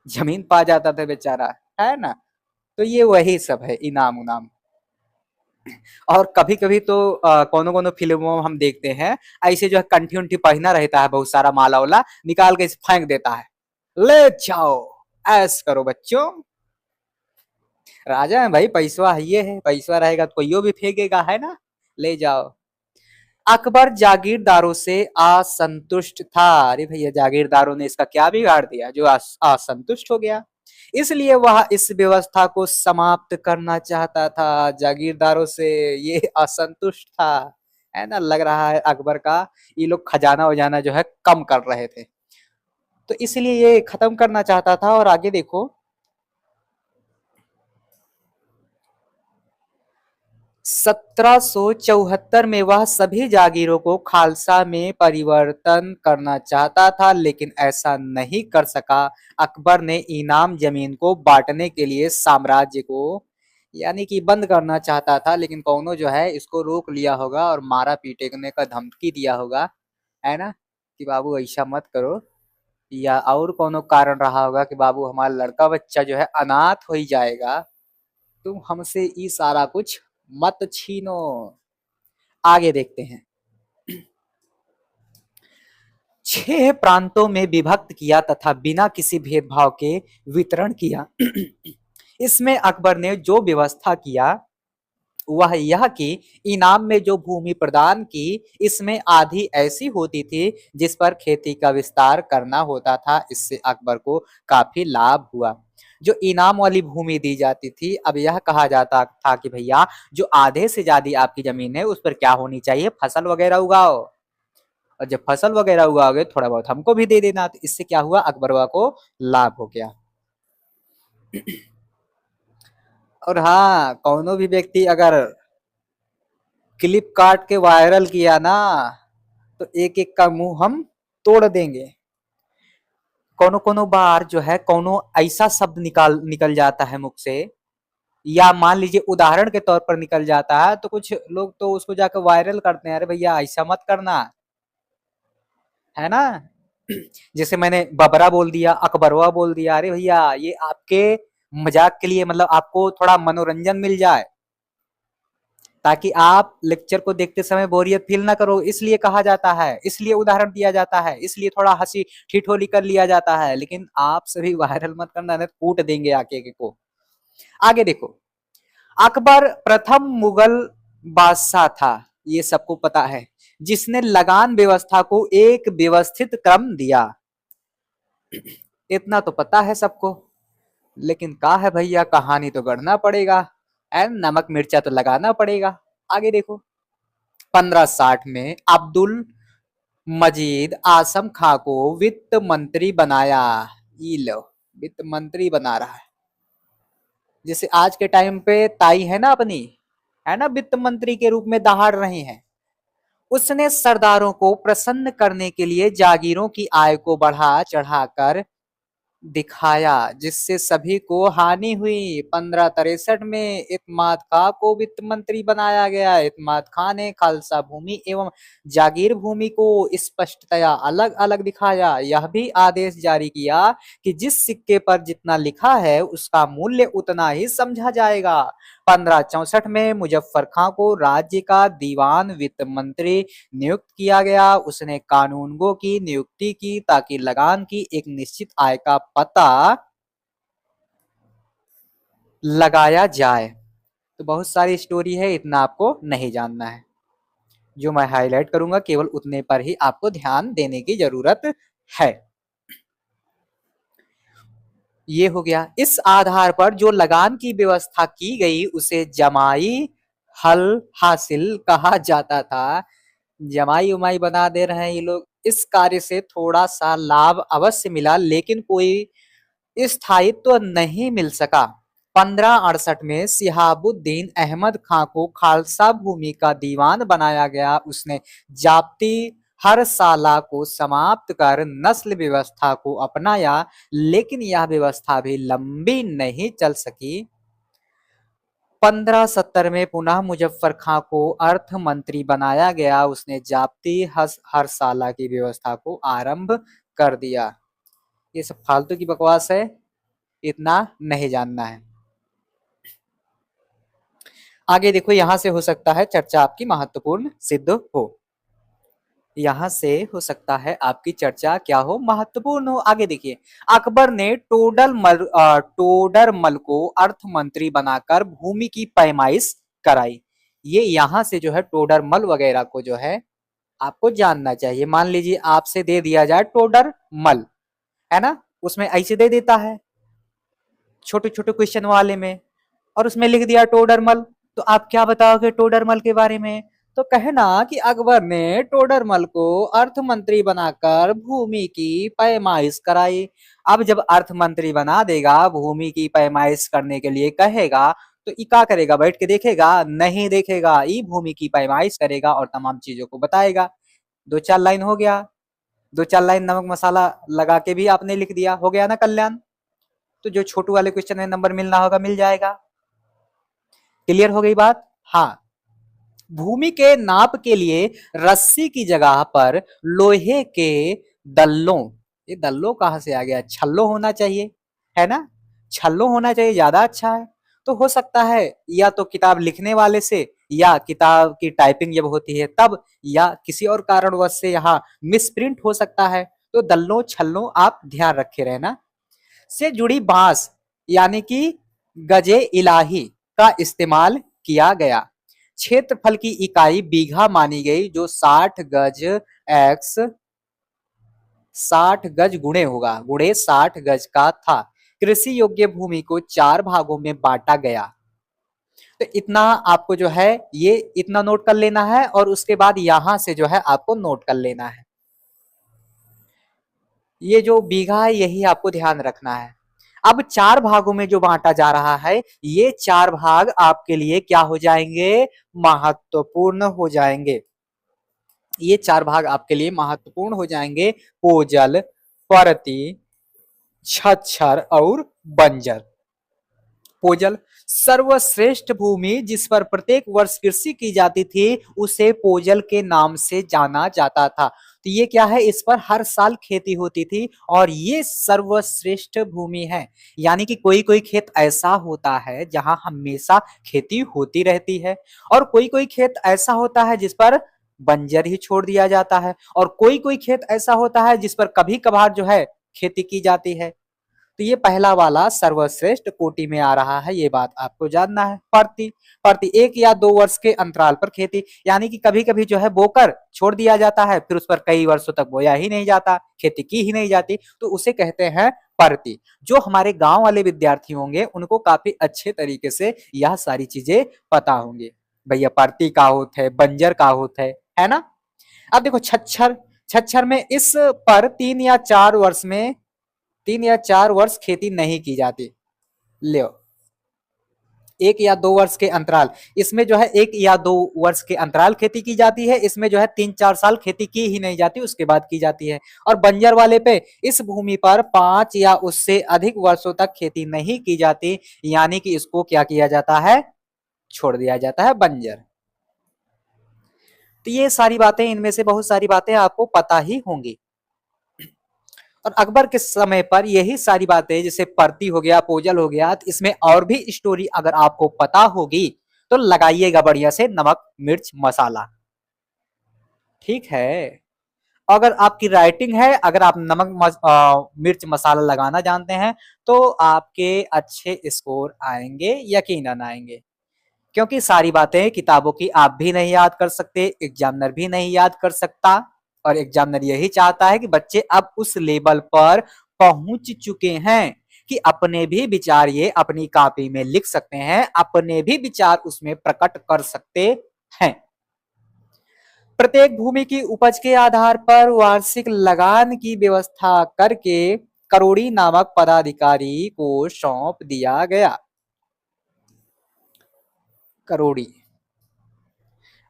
जमीन पा जाता था बेचारा, है ना। तो ये वही सब है इनाम उनाम। और कभी कभी तो कोनो कोनो फिल्मों में हम देखते हैं ऐसे जो है कंठी उंठी पहना रहता है, बहुत सारा माला वाला निकाल के फेंक देता है, ले जाओ ऐस करो बच्चों। राजा है भाई, पैसा है, ये है पैसा रहेगा तो कोई भी फेंकेगा, है ना, ले जाओ। अकबर जागीरदारों से असंतुष्ट था। अरे भैया जागीरदारों ने इसका क्या बिगाड़ दिया जो असंतुष्ट हो गया, इसलिए वह इस व्यवस्था को समाप्त करना चाहता था। जागीरदारों से ये असंतुष्ट था, है ना, लग रहा है अकबर का ये लोग खजाना वजाना जो है कम कर रहे थे, तो इसलिए ये खत्म करना चाहता था। और आगे देखो, 1774 में वह सभी जागीरों को खालसा में परिवर्तन करना चाहता था, लेकिन ऐसा नहीं कर सका। अकबर ने इनाम जमीन को बांटने के लिए साम्राज्य को यानी कि बंद करना चाहता था, लेकिन कौनो जो है इसको रोक लिया होगा और मारा पीटने का धमकी दिया होगा, है ना, कि बाबू ऐसा मत करो, या और कोनो कारण रहा होगा कि बाबू हमारा लड़का बच्चा जो है अनाथ हो ही जाएगा, तुम हमसे ये सारा कुछ मत छीनो। आगे देखते हैं, 6 प्रांतों में विभक्त किया तथा बिना किसी भेदभाव के वितरण किया। इसमें अकबर ने जो व्यवस्था किया वह यह कि इनाम में जो भूमि प्रदान की, इसमें आधी ऐसी होती थी जिस पर खेती का विस्तार करना होता था। इससे अकबर को काफी लाभ हुआ। जो इनाम वाली भूमि दी जाती थी, अब यह कहा जाता था कि भैया जो आधे से ज्यादा आपकी जमीन है उस पर क्या होनी चाहिए, फसल वगैरह उगाओ, और जब फसल वगैरह उगाओगे थोड़ा बहुत हमको भी दे देना। तो इससे क्या हुआ, अकबरवा को लाभ हो गया। और हाँ, कौनो भी व्यक्ति अगर क्लिप काट के वायरल किया ना, तो एक एक का मुंह हम तोड़ देंगे। कोनो कोनो बार जो है कोनो ऐसा शब्द निकल जाता है मुख से, या मान लीजिए उदाहरण के तौर पर निकल जाता है, तो कुछ लोग तो उसको जाकर वायरल करते हैं, अरे भैया ऐसा मत करना, है ना। जैसे मैंने बबरा बोल दिया, अकबरवा बोल दिया, अरे भैया ये आपके मजाक के लिए, मतलब आपको थोड़ा मनोरंजन मिल जाए, ताकि आप लेक्चर को देखते समय बोरियत फील ना करो, इसलिए कहा जाता है, इसलिए उदाहरण दिया जाता है, इसलिए थोड़ा हंसी ठिठोली कर लिया जाता है। लेकिन आप सभी वायरल मत करना, नहीं कूट देंगे आके को। आगे देखो, अकबर प्रथम मुगल बादशाह था, ये सबको पता है, जिसने लगान व्यवस्था को एक व्यवस्थित क्रम दिया। इतना तो पता है सबको, लेकिन का है भैया, कहानी तो गढ़ना पड़ेगा, एंड नमक मिर्चा तो लगाना पड़ेगा। आगे देखो, 1560 में अब्दुल मजीद आसम खां को वित्त मंत्री बनाया। ये लो, वित्त मंत्री बना रहा है। जैसे आज के टाइम पे ताई है ना अपनी, है ना, वित्त मंत्री के रूप में दहाड़ रही हैं। उसने सरदारों को प्रसन्न करने के लिए जागीरों की आय को बढ़ा चढ़ाकर दिखाया, जिससे सभी को हानि हुई। 1563 में इत्माद खां को वित्त मंत्री बनाया गया। इत्माद खां ने खालसा भूमि एवं जागीर भूमि को स्पष्टतया अलग अलग दिखाया। यह भी आदेश जारी किया कि जिस सिक्के पर जितना लिखा है उसका मूल्य उतना ही समझा जाएगा। 1564 में मुजफ्फर खां को राज्य का दीवान वित्त मंत्री नियुक्त किया गया। उसने कानूनगो की नियुक्ति की ताकि लगान की एक निश्चित आय का पता लगाया जाए। तो बहुत सारी स्टोरी है, इतना आपको नहीं जानना है। जो मैं हाईलाइट करूंगा केवल उतने पर ही आपको ध्यान देने की जरूरत है। ये हो गया। इस आधार पर जो लगान की व्यवस्था की गई उसे जमाई हल हासिल कहा जाता था। जमाई उमाई बना दे रहे हैं ये लोग। इस कार्य से थोड़ा सा लाभ अवश्य मिला, लेकिन कोई स्थायित्व नहीं मिल सका। 1568 में सिहाबुद्दीन अहमद खां को खालसा भूमि का दीवान बनाया गया। उसने जाप्ती हरसाला को समाप्त कर नस्ल व्यवस्था को अपनाया, लेकिन यह व्यवस्था भी लंबी नहीं चल सकी। 1570 में पुनः मुजफ्फर खां को अर्थ मंत्री बनाया गया। उसने जाप्ती हरसाला की व्यवस्था को आरंभ कर दिया। ये सब फालतू की बकवास है, इतना नहीं जानना है। आगे देखो, यहां से हो सकता है चर्चा आपकी महत्वपूर्ण सिद्ध हो। यहां से हो सकता है आपकी चर्चा क्या हो, महत्वपूर्ण हो। आगे देखिए, अकबर ने टोडरमल को अर्थ मंत्री बनाकर भूमि की पैमाइश कराई। ये यहां से जो है टोडरमल वगैरह को जो है आपको जानना चाहिए। मान लीजिए आपसे दे दिया जाए टोडरमल, है ना, उसमें ऐसे दे देता है छोटे छोटे क्वेश्चन वाले में, और उसमें लिख दिया टोडरमल, तो आप क्या बताओगे टोडरमल के बारे में? तो कहना कि अकबर ने टोडरमल को अर्थ मंत्री बनाकर भूमि की पैमाइश कराई। अब जब अर्थ मंत्री बना देगा, भूमि की पैमाइश करने के लिए कहेगा, तो ई क्या करेगा, बैठ के देखेगा? नहीं देखेगा, ई भूमि की पैमाइश करेगा और तमाम चीजों को बताएगा। दो चार लाइन हो गया, दो चार लाइन नमक मसाला लगा के भी आपने लिख दिया, हो गया ना कल्याण। तो जो छोटू वाले क्वेश्चन में नंबर मिलना होगा मिल जाएगा। क्लियर हो गई बात? हाँ। भूमि के नाप के लिए रस्सी की जगह पर लोहे के दल्लों, ये दल्लों कहां से आ गया, छल्लो होना चाहिए, है ना, छल्लो होना चाहिए, ज्यादा अच्छा है। तो हो सकता है या तो किताब लिखने वाले से, या किताब की टाइपिंग जब होती है तब, या किसी और कारणवश से यहाँ मिसप्रिंट हो सकता है। तो दल्लों छल्लों आप ध्यान रखे रहना। से जुड़ी बांस यानी कि गजे इलाही का इस्तेमाल किया गया। क्षेत्रफल की इकाई बीघा मानी गई, जो 60 गज एक्स 60 गज गुणे होगा, गुणे 60 गज का था। कृषि योग्य भूमि को 4 भागों में बांटा गया। तो इतना आपको जो है ये इतना नोट कर लेना है, और उसके बाद यहां से जो है आपको नोट कर लेना है। ये जो बीघा है यही आपको ध्यान रखना है। अब 4 भागों में जो बांटा जा रहा है, ये 4 भाग आपके लिए क्या हो जाएंगे, महत्वपूर्ण हो जाएंगे। ये 4 भाग आपके लिए महत्वपूर्ण हो जाएंगे, पोजल, परती, छच्छर और बंजर। पोजल, सर्वश्रेष्ठ भूमि जिस पर प्रत्येक वर्ष कृषि की जाती थी, उसे पोजल के नाम से जाना जाता था। तो ये क्या है, इस पर हर साल खेती होती थी, और ये सर्वश्रेष्ठ भूमि है। यानी कि कोई कोई खेत ऐसा होता है जहां हमेशा खेती होती रहती है, और कोई कोई खेत ऐसा होता है जिस पर बंजर ही छोड़ दिया जाता है, और कोई कोई खेत ऐसा होता है जिस पर कभी कभार जो है खेती की जाती है। तो ये पहला वाला सर्वश्रेष्ठ कोटि में आ रहा है, ये बात आपको जानना है। प्रति प्रति 1 या 2 वर्ष के अंतराल पर खेती, यानी कि कभी कभी जो है बोकर छोड़ दिया जाता है, फिर उस पर कई वर्षों तक बोया ही नहीं जाता, खेती की ही नहीं जाती, तो उसे कहते हैं प्रति। जो हमारे गांव वाले विद्यार्थी होंगे उनको काफी अच्छे तरीके से यह सारी चीजें पता होंगी। भैया प्रति का होता है, बंजर का होता है ना। अब देखो छच्छर, छच्छर में इस पर 3 या 4 वर्ष खेती नहीं की जाती। ले 1 या 2 वर्ष के अंतराल, इसमें जो है 1 या 2 वर्ष के अंतराल खेती की जाती है, इसमें जो है 3-4 साल खेती की ही नहीं जाती, उसके बाद की जाती है। और बंजर वाले पे इस भूमि पर 5 या उससे अधिक वर्षों तक खेती नहीं की जाती, यानी कि इसको क्या किया जाता है, छोड़ दिया जाता है, बंजर। तो ये सारी बातें, इनमें से बहुत सारी बातें आपको पता ही होंगी। और अकबर के समय पर यही सारी बातें, जैसे परती हो गया, पोजल हो गया, तो इसमें और भी स्टोरी अगर आपको पता होगी तो लगाइएगा बढ़िया से नमक मिर्च मसाला, ठीक है। अगर आपकी राइटिंग है, अगर आप मिर्च मसाला लगाना जानते हैं, तो आपके अच्छे स्कोर आएंगे, यकीनन आएंगे। क्योंकि सारी बातें किताबों की आप भी नहीं याद कर सकते, एग्जामिनर भी नहीं याद कर सकता, और एग्जामिनर यही चाहता है कि बच्चे अब उस लेवल पर पहुंच चुके हैं कि अपने भी विचार ये अपनी कॉपी में लिख सकते हैं, अपने भी विचार उसमें प्रकट कर सकते हैं। प्रत्येक भूमि की उपज के आधार पर वार्षिक लगान की व्यवस्था करके करोड़ी नामक पदाधिकारी को सौंप दिया गया। करोड़ी,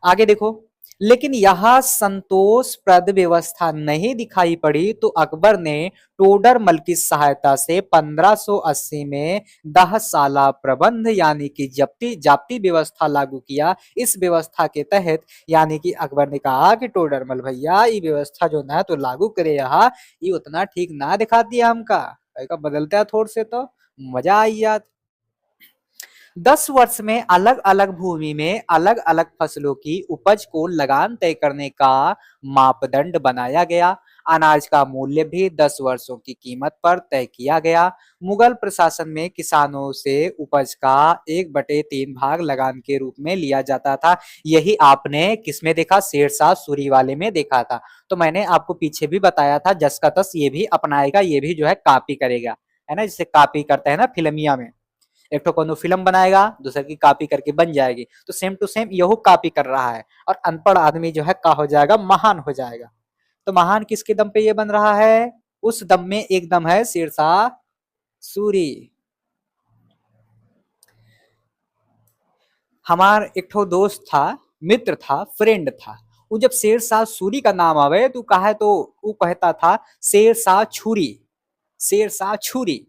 आगे देखो, लेकिन यह संतोषप्रद व्यवस्था नहीं दिखाई पड़ी, तो अकबर ने टोडरमल की सहायता से 1580 में 10 साला प्रबंध यानी कि जब्ती जाप्ती व्यवस्था लागू किया। इस व्यवस्था के तहत यानी कि अकबर ने कहा कि टोडरमल भैया ये व्यवस्था जो ना तो लागू करे, यहाँ ये उतना ठीक ना दिखा दिया हमका, बदलता है थोड़ से तो मजा आई याद। 10 वर्ष में अलग अलग भूमि में अलग अलग फसलों की उपज को लगान तय करने का मापदंड बनाया गया। अनाज का मूल्य भी 10 वर्षों की कीमत पर तय किया गया। मुगल प्रशासन में किसानों से उपज का 1/3 भाग लगान के रूप में लिया जाता था। यही आपने किसमें देखा, शेरशाह सूरी वाले में देखा था। तो मैंने आपको पीछे भी बताया था, जस का तस ये भी अपनाएगा, ये भी जो है कॉपी करेगा, है ना, जिसे कॉपी करते हैं ना फिल्मिया में। एक तो कोनो फिल्म बनाएगा, दूसरे की कॉपी करके बन जाएगी, तो सेम टू सेम यही कॉपी कर रहा है, और अनपढ़ आदमी जो है का हो जाएगा, महान हो जाएगा। तो महान किसके दम पे ये बन रहा है, उस दम में एक दम है शेरशाह सूरी। हमार एक ठो दोस्त था, मित्र था, फ्रेंड था, वो जब शेरशाह सूरी का नाम आवे तो कहा, तो वो कहता था शेरशाह छुरी, शेरशाह छुरी।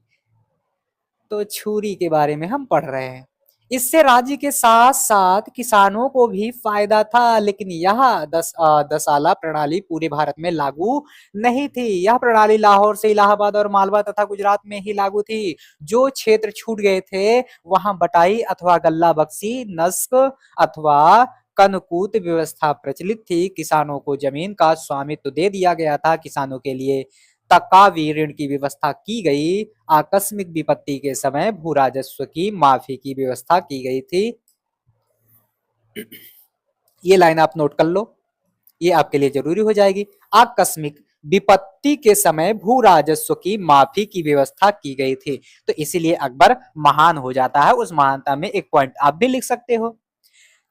तो छुरी के बारे में हम पढ़ रहे हैं। इससे राज्य के साथ साथ किसानों को भी फायदा था, लेकिन यह दसाला प्रणाली पूरे भारत में लागू नहीं थी। यह प्रणाली लाहौर से इलाहाबाद और मालवा तथा गुजरात में ही लागू थी। जो क्षेत्र छूट गए थे वहां बटाई अथवा गल्ला बख्शी, नस्क अथवा कनकूत व्यवस्था प्रचलित थी। किसानों को जमीन का स्वामित्व दे दिया गया था। किसानों के लिए तकावी ऋण की व्यवस्था की गई। आकस्मिक विपत्ति के समय भू राजस्व की माफी की व्यवस्था की गई थी। ये लाइन आप नोट कर लो, ये आपके लिए जरूरी हो जाएगी। आकस्मिक विपत्ति के समय भू राजस्व की माफी की व्यवस्था की गई थी, तो इसीलिए अकबर महान हो जाता है। उस महानता में एक पॉइंट आप भी लिख सकते हो।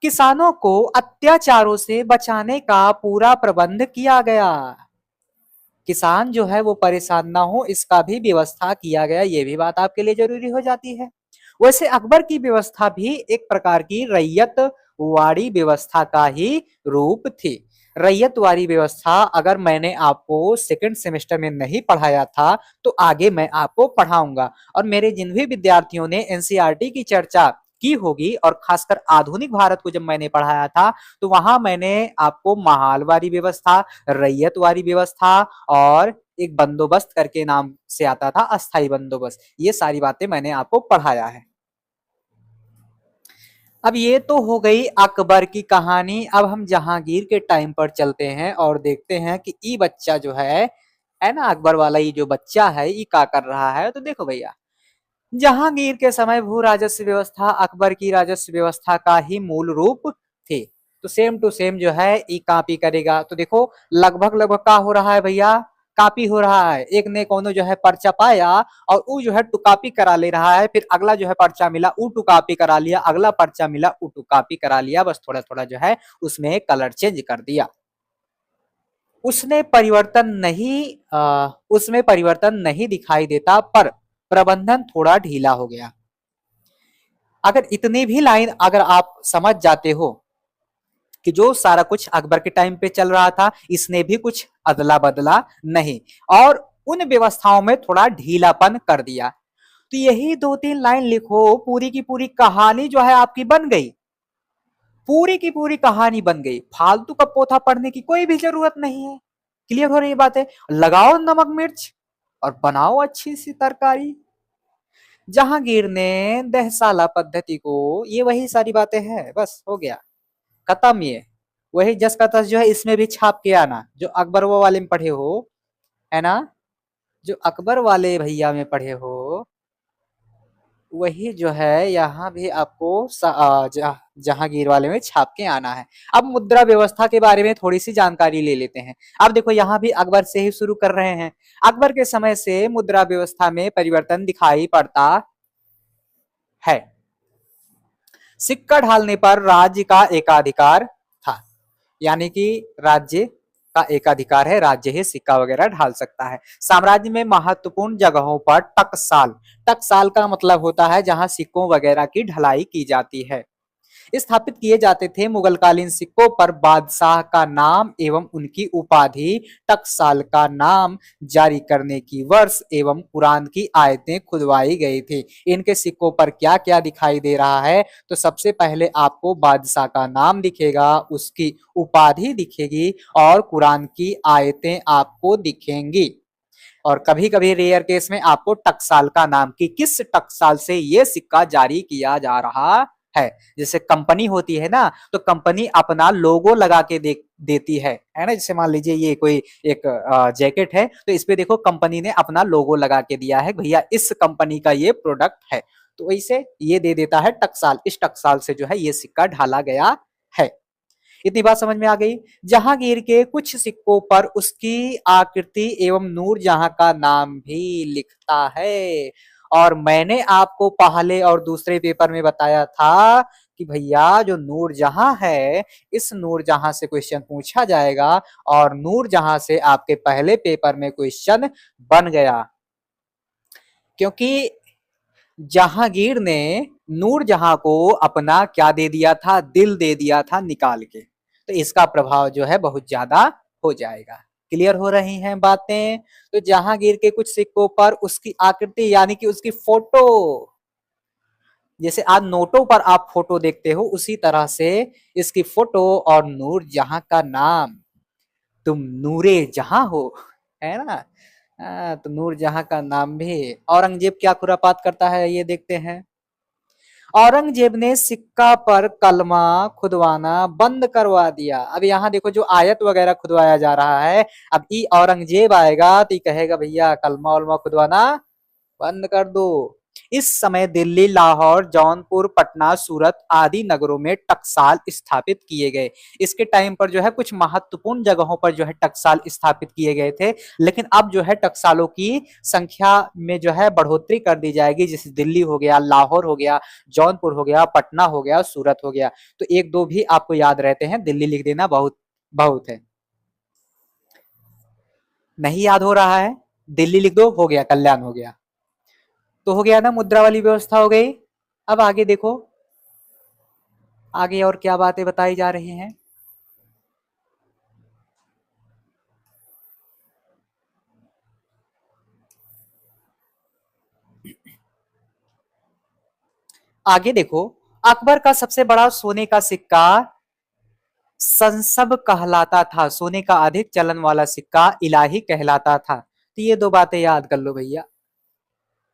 किसानों को अत्याचारों से बचाने का पूरा प्रबंध किया गया, किसान जो है वो परेशान ना हो इसका भी व्यवस्था किया गया, ये भी बात आपके लिए जरूरी हो जाती है। वैसे अकबर की व्यवस्था भी एक प्रकार की रैयत वाड़ी व्यवस्था का ही रूप थी। रैयत वाड़ी व्यवस्था अगर मैंने आपको सेकंड सेमेस्टर में नहीं पढ़ाया था तो आगे मैं आपको पढ़ाऊंगा, और मेरे जिन भी विद्यार्थियों ने एनसीईआरटी की चर्चा की होगी और खासकर आधुनिक भारत को जब मैंने पढ़ाया था तो वहां मैंने आपको महालवारी व्यवस्था, रैयतवारी व्यवस्था और एक बंदोबस्त करके नाम से आता था अस्थाई बंदोबस्त, ये सारी बातें मैंने आपको पढ़ाया है। अब ये तो हो गई अकबर की कहानी। अब हम जहांगीर के टाइम पर चलते हैं और देखते हैं कि ये बच्चा जो है ना, अकबर वाला ये जो बच्चा है ये क्या कर रहा है। तो देखो भैया, जहांगीर के समय भू राजस्व व्यवस्था अकबर की राजस्व व्यवस्था का ही मूल रूप थे, तो सेम टू सेम जो है ई कॉपी करेगा। तो देखो लगभग लगभग क्या हो रहा है भैया, कॉपी हो रहा है। एक ने कोनो जो है पर्चा पाया और वो जो है टू कॉपी करा ले रहा है, फिर अगला जो है पर्चा मिला वो टू कॉपी करा लिया, अगला पर्चा मिला वो टू कॉपी करा लिया, बस थोड़ा थोड़ा जो है उसमें कलर चेंज कर दिया। उसने परिवर्तन नहीं उसमें परिवर्तन नहीं दिखाई देता, पर प्रबंधन थोड़ा ढीला हो गया। अगर इतनी भी लाइन अगर आप समझ जाते हो कि जो सारा कुछ अकबर के टाइम पे चल रहा था, इसने भी कुछ अदला बदला नहीं और उन व्यवस्थाओं में थोड़ा ढीलापन कर दिया। तो यही दो तीन लाइन लिखो, पूरी की पूरी कहानी जो है आपकी बन गई, पूरी की पूरी कहानी बन गई। फालतू का पोथा पढ़ने की कोई भी जरूरत नहीं है। क्लियर हो रही बात है? लगाओ नमक मिर्च और बनाओ अच्छी सी तरकारी। जहांगीर ने दहसाला पद्धति को, ये वही सारी बातें हैं, बस हो गया खत्म। ये वही जस का तस जो है इसमें भी छाप के आना, जो अकबर वो वाले में पढ़े हो, है ना, जो अकबर वाले भैया में पढ़े हो वही जो है यहाँ भी आपको जहांगीर वाले में छाप के आना है। अब मुद्रा व्यवस्था के बारे में थोड़ी सी जानकारी ले लेते हैं। अब देखो यहाँ भी अकबर से ही शुरू कर रहे हैं। अकबर के समय से मुद्रा व्यवस्था में परिवर्तन दिखाई पड़ता है। सिक्का ढालने पर राज्य का एकाधिकार था, यानी कि राज्य का एकाधिकार है, राज्य ही सिक्का वगैरह ढाल सकता है। साम्राज्य में महत्वपूर्ण जगहों पर टकसाल, टकसाल का मतलब होता है जहां सिक्कों वगैरह की ढलाई की जाती है, स्थापित किए जाते थे। मुगलकालीन सिक्कों पर बादशाह का नाम एवं उनकी उपाधि, टकसाल का नाम जारी करने की वर्ष एवं कुरान की आयतें खुदवाई गई थी। इनके सिक्कों पर क्या क्या दिखाई दे रहा है, तो सबसे पहले आपको बादशाह का नाम दिखेगा, उसकी उपाधि दिखेगी और कुरान की आयतें आपको दिखेंगी। और कभी कभी रेयर केस में आपको टकसाल का नाम, कि किस टकसाल से ये सिक्का जारी किया जा रहा है। जैसे कंपनी होती है ना, तो कंपनी अपना लोगो लगा के देती है ना। जैसे मान लीजिए ये कोई एक जैकेट है, तो इस पे देखो कंपनी ने अपना लोगो लगा के दिया है, भैया इस कंपनी का ये प्रोडक्ट है, तो वैसे ये दे देता है टकसाल। इस टकसाल से जो है ये सिक्का ढाला गया है। इतनी बात समझ में आ गई। जहांगीर के कुछ सिक्कों पर उसकी आकृति एवं नूरजहां का नाम भी लिखता है, और मैंने आपको पहले और दूसरे पेपर में बताया था कि भैया जो नूरजहां है, इस नूरजहां से क्वेश्चन पूछा जाएगा, और नूरजहां से आपके पहले पेपर में क्वेश्चन बन गया, क्योंकि जहांगीर ने नूरजहां को अपना क्या दे दिया था, दिल दे दिया था निकाल के, तो इसका प्रभाव जो है बहुत ज्यादा हो जाएगा। क्लियर हो रही हैं बातें? तो जहांगीर के कुछ सिक्कों पर उसकी आकृति यानी कि उसकी फोटो, जैसे आज नोटों पर आप फोटो देखते हो उसी तरह से इसकी फोटो और नूरजहां का नाम, तुम नूरे जहां हो, है ना। तो नूरजहां का नाम भी। औरंगजेब क्या खुरापात करता है ये देखते हैं। औरंगजेब ने सिक्का पर कलमा खुदवाना बंद करवा दिया। अब यहाँ देखो जो आयत वगैरह खुदवाया जा रहा है, अब औरंगजेब आएगा तो कहेगा भैया कलमा वलमा खुदवाना बंद कर दो। इस समय दिल्ली, लाहौर, जौनपुर, पटना, सूरत आदि नगरों में टकसाल स्थापित किए गए। इसके टाइम पर जो है कुछ महत्वपूर्ण जगहों पर जो है टकसाल स्थापित किए गए थे, लेकिन अब जो है टकसालों की संख्या में जो है बढ़ोतरी कर दी जाएगी, जैसे दिल्ली हो गया, लाहौर हो गया, जौनपुर हो गया, पटना हो गया, सूरत हो गया। तो एक दो भी आपको याद रहते हैं, दिल्ली लिख देना बहुत बहुत है। नहीं याद हो रहा है, दिल्ली लिख दो, हो गया, कल्याण हो गया। तो हो गया ना, मुद्रा वाली व्यवस्था हो गई। अब आगे देखो, आगे और क्या बातें बताई जा रही हैं। आगे देखो, अकबर का सबसे बड़ा सोने का सिक्का संसब कहलाता था। सोने का अधिक चलन वाला सिक्का इलाही कहलाता था। तो ये दो बातें याद कर लो भैया।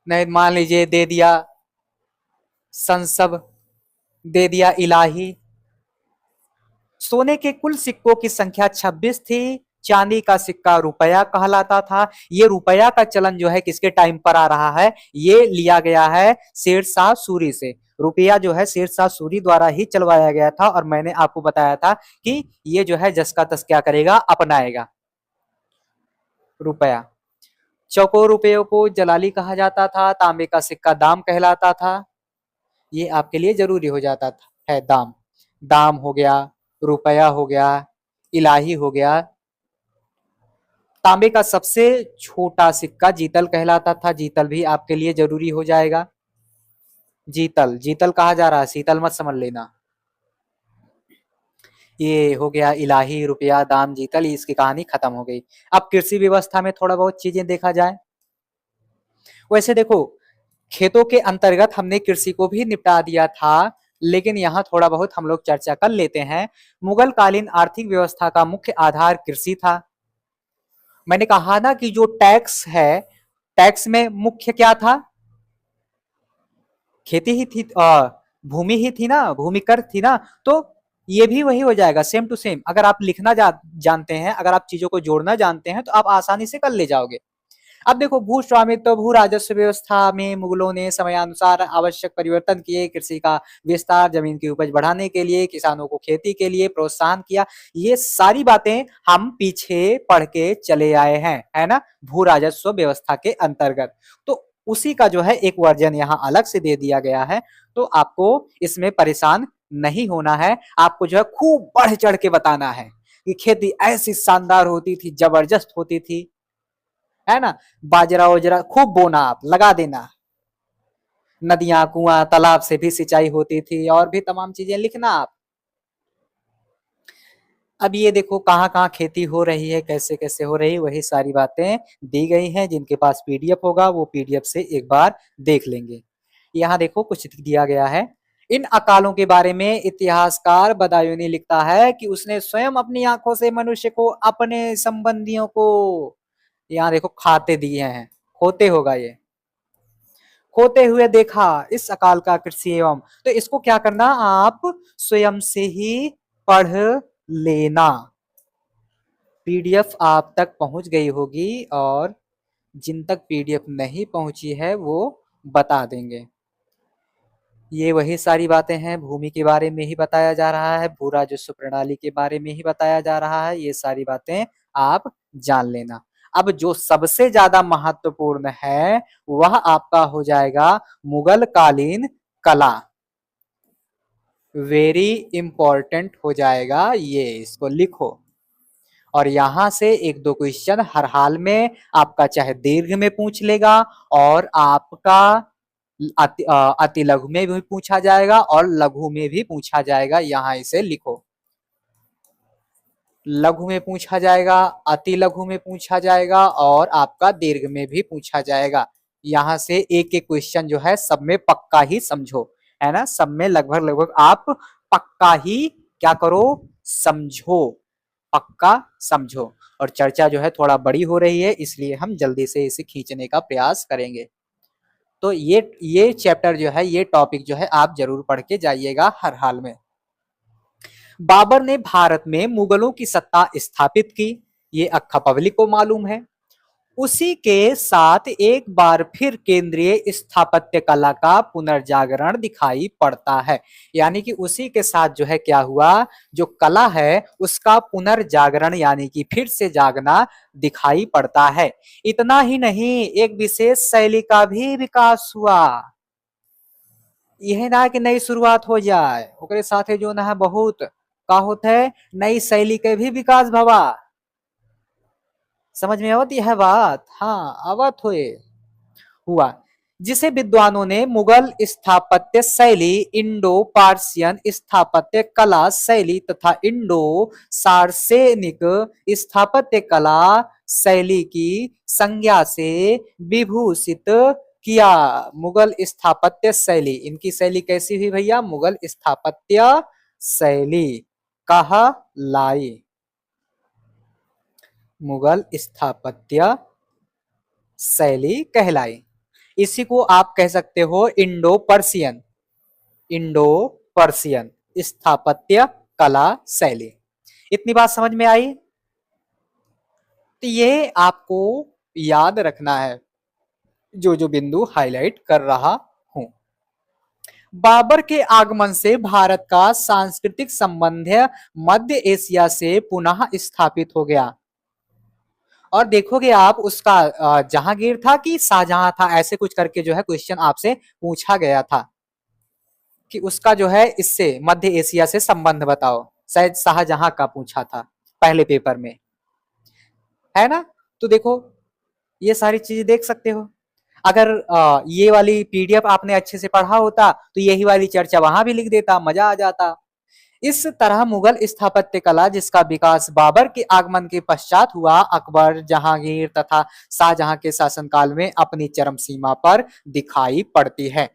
नहीं मान लीजिए दे दिया संसब, दे दिया इलाही। सोने के कुल सिक्कों की संख्या 26 थी। चांदी का सिक्का रुपया कहलाता था। ये रुपया का चलन जो है किसके टाइम पर आ रहा है, ये लिया गया है शेरशाह सूरी से। रुपया जो है शेरशाह सूरी द्वारा ही चलवाया गया था, और मैंने आपको बताया था कि ये जो है जस का तस क्या करेगा, अपनाएगा रुपया। चौकोर रुपयों को जलाली कहा जाता था। तांबे का सिक्का दाम कहलाता था। ये आपके लिए जरूरी हो जाता था, है दाम। दाम हो गया, रुपया हो गया, इलाही हो गया। तांबे का सबसे छोटा सिक्का जीतल कहलाता था। जीतल भी आपके लिए जरूरी हो जाएगा। जीतल, जीतल कहा जा रहा है, शीतल मत समझ लेना। ये हो गया इलाही, रुपया, दाम, जीतल, इसकी कहानी खत्म हो गई। अब कृषि व्यवस्था में थोड़ा बहुत चीजें देखा जाए। वैसे देखो, खेतों के अंतर्गत हमने कृषि को भी निपटा दिया था, लेकिन यहाँ थोड़ा बहुत हम लोग चर्चा कर लेते हैं। मुगल कालीन आर्थिक व्यवस्था का मुख्य आधार कृषि था। मैंने कहा ना कि जो टैक्स है, टैक्स में मुख्य क्या था, खेती ही थी, भूमि ही थी ना, भूमि कर थी ना। तो ये भी वही हो जाएगा, सेम टू सेम। अगर आप लिखना जानते हैं, अगर आप चीजों को जोड़ना जानते हैं, तो आप आसानी से कर ले जाओगे। अब देखो, भू स्वामित्व, भू राजस्व व्यवस्था में मुगलों ने समयानुसार आवश्यक परिवर्तन किए। कृषि का विस्तार, जमीन की उपज बढ़ाने के लिए, किसानों को खेती के लिए प्रोत्साहन किया। ये सारी बातें हम पीछे पढ़ के चले आए हैं, है ना, भू राजस्व व्यवस्था के अंतर्गत। तो उसी का जो है एक वर्जन यहाँ अलग से दे दिया गया है। तो आपको इसमें परेशान नहीं होना है। आपको जो है खूब बढ़ चढ़ के बताना है कि खेती ऐसी शानदार होती थी, जबरदस्त होती थी, है ना। बाजरा वजरा खूब बोना, आप लगा देना। नदियां, कुआं, तालाब से भी सिंचाई होती थी, और भी तमाम चीजें लिखना आप। अब ये देखो कहाँ कहाँ खेती हो रही है, कैसे कैसे हो रही है, वही सारी बातें दी गई हैं। जिनके पास पीडीएफ होगा वो पीडीएफ से एक बार देख लेंगे। यहाँ देखो कुछ दिया गया है। इन अकालों के बारे में इतिहासकार बदायूंनी लिखता है कि उसने स्वयं अपनी आंखों से मनुष्य को, अपने संबंधियों को, यहाँ देखो खाते दिए हैं, खोते होगा ये, खोते हुए देखा इस अकाल का कृषि एवं। तो इसको क्या करना, आप स्वयं से ही पढ़ लेना। पीडीएफ आप तक पहुंच गई होगी, और जिन तक पीडीएफ नहीं पहुंची है वो बता देंगे। ये वही सारी बातें हैं, भूमि के बारे में ही बताया जा रहा है, भू राजस्व प्रणाली के बारे में ही बताया जा रहा है। ये सारी बातें आप जान लेना। अब जो सबसे ज्यादा महत्वपूर्ण है वह आपका हो जाएगा मुगल कालीन कला। वेरी इंपॉर्टेंट हो जाएगा ये, इसको लिखो। और यहां से एक दो क्वेश्चन हर हाल में आपका चाहे दीर्घ में पूछ लेगा, और आपका अति लघु में भी पूछा जाएगा, और लघु में भी पूछा जाएगा। यहां इसे लिखो, लघु में पूछा जाएगा, अति लघु में पूछा जाएगा, और आपका दीर्घ में भी पूछा जाएगा। यहां से एक एक क्वेश्चन जो है सब में पक्का ही समझो, है ना, सब में लगभग लगभग आप पक्का ही क्या करो, समझो, पक्का समझो। और चर्चा जो है थोड़ा बड़ी हो रही है, इसलिए हम जल्दी से इसे खींचने का प्रयास करेंगे। तो ये चैप्टर जो है, ये टॉपिक जो है आप जरूर पढ़ के जाइएगा हर हाल में। बाबर ने भारत में मुगलों की सत्ता स्थापित की, ये अक्खा पब्लिक को मालूम है। उसी के साथ एक बार फिर केंद्रीय स्थापत्य कला का पुनर्जागरण दिखाई पड़ता है। यानी कि उसी के साथ जो है क्या हुआ, जो कला है उसका पुनर्जागरण यानी कि फिर से जागना दिखाई पड़ता है। इतना ही नहीं, एक विशेष शैली का भी विकास हुआ। यह ना कि नई शुरुआत हो जाए, ओकरे साथे जो ना है बहुत का होता है, नई शैली के भी विकास भवा। समझ में आवत यह बात? हाँ, आवत हुआ, जिसे विद्वानों ने मुगल स्थापत्य शैली, इंडो पार्सियन स्थापत्य कला शैली तथा इंडो सार्सेनिक स्थापत्य कला शैली की संज्ञा से विभूषित किया। मुगल स्थापत्य शैली, इनकी शैली कैसी हुई भैया? मुगल स्थापत्य शैली कहलाई। मुगल स्थापत्य शैली कहलाई। इसी को आप कह सकते हो इंडो पर्सियन, इंडो पर्सियन स्थापत्य कला शैली। इतनी बात समझ में आई? तो ये आपको याद रखना है, जो जो बिंदु हाईलाइट कर रहा हूं। बाबर के आगमन से भारत का सांस्कृतिक संबंध मध्य एशिया से पुनः स्थापित हो गया। और देखोगे आप, उसका जहांगीर था कि शाहजहां था, ऐसे कुछ करके जो है क्वेश्चन आपसे पूछा गया था कि उसका जो है इससे मध्य एशिया से संबंध बताओ। शायद शाहजहां का पूछा था पहले पेपर में, है ना? तो देखो, ये सारी चीजें देख सकते हो। अगर ये वाली पीडीएफ आपने अच्छे से पढ़ा होता तो यही वाली चर्चा वहां भी लिख देता, मजा आ जाता। इस तरह मुगल स्थापत्य कला, जिसका विकास बाबर के आगमन के पश्चात हुआ, अकबर, जहांगीर तथा शाहजहां के शासनकाल में अपनी चरम सीमा पर दिखाई पड़ती है।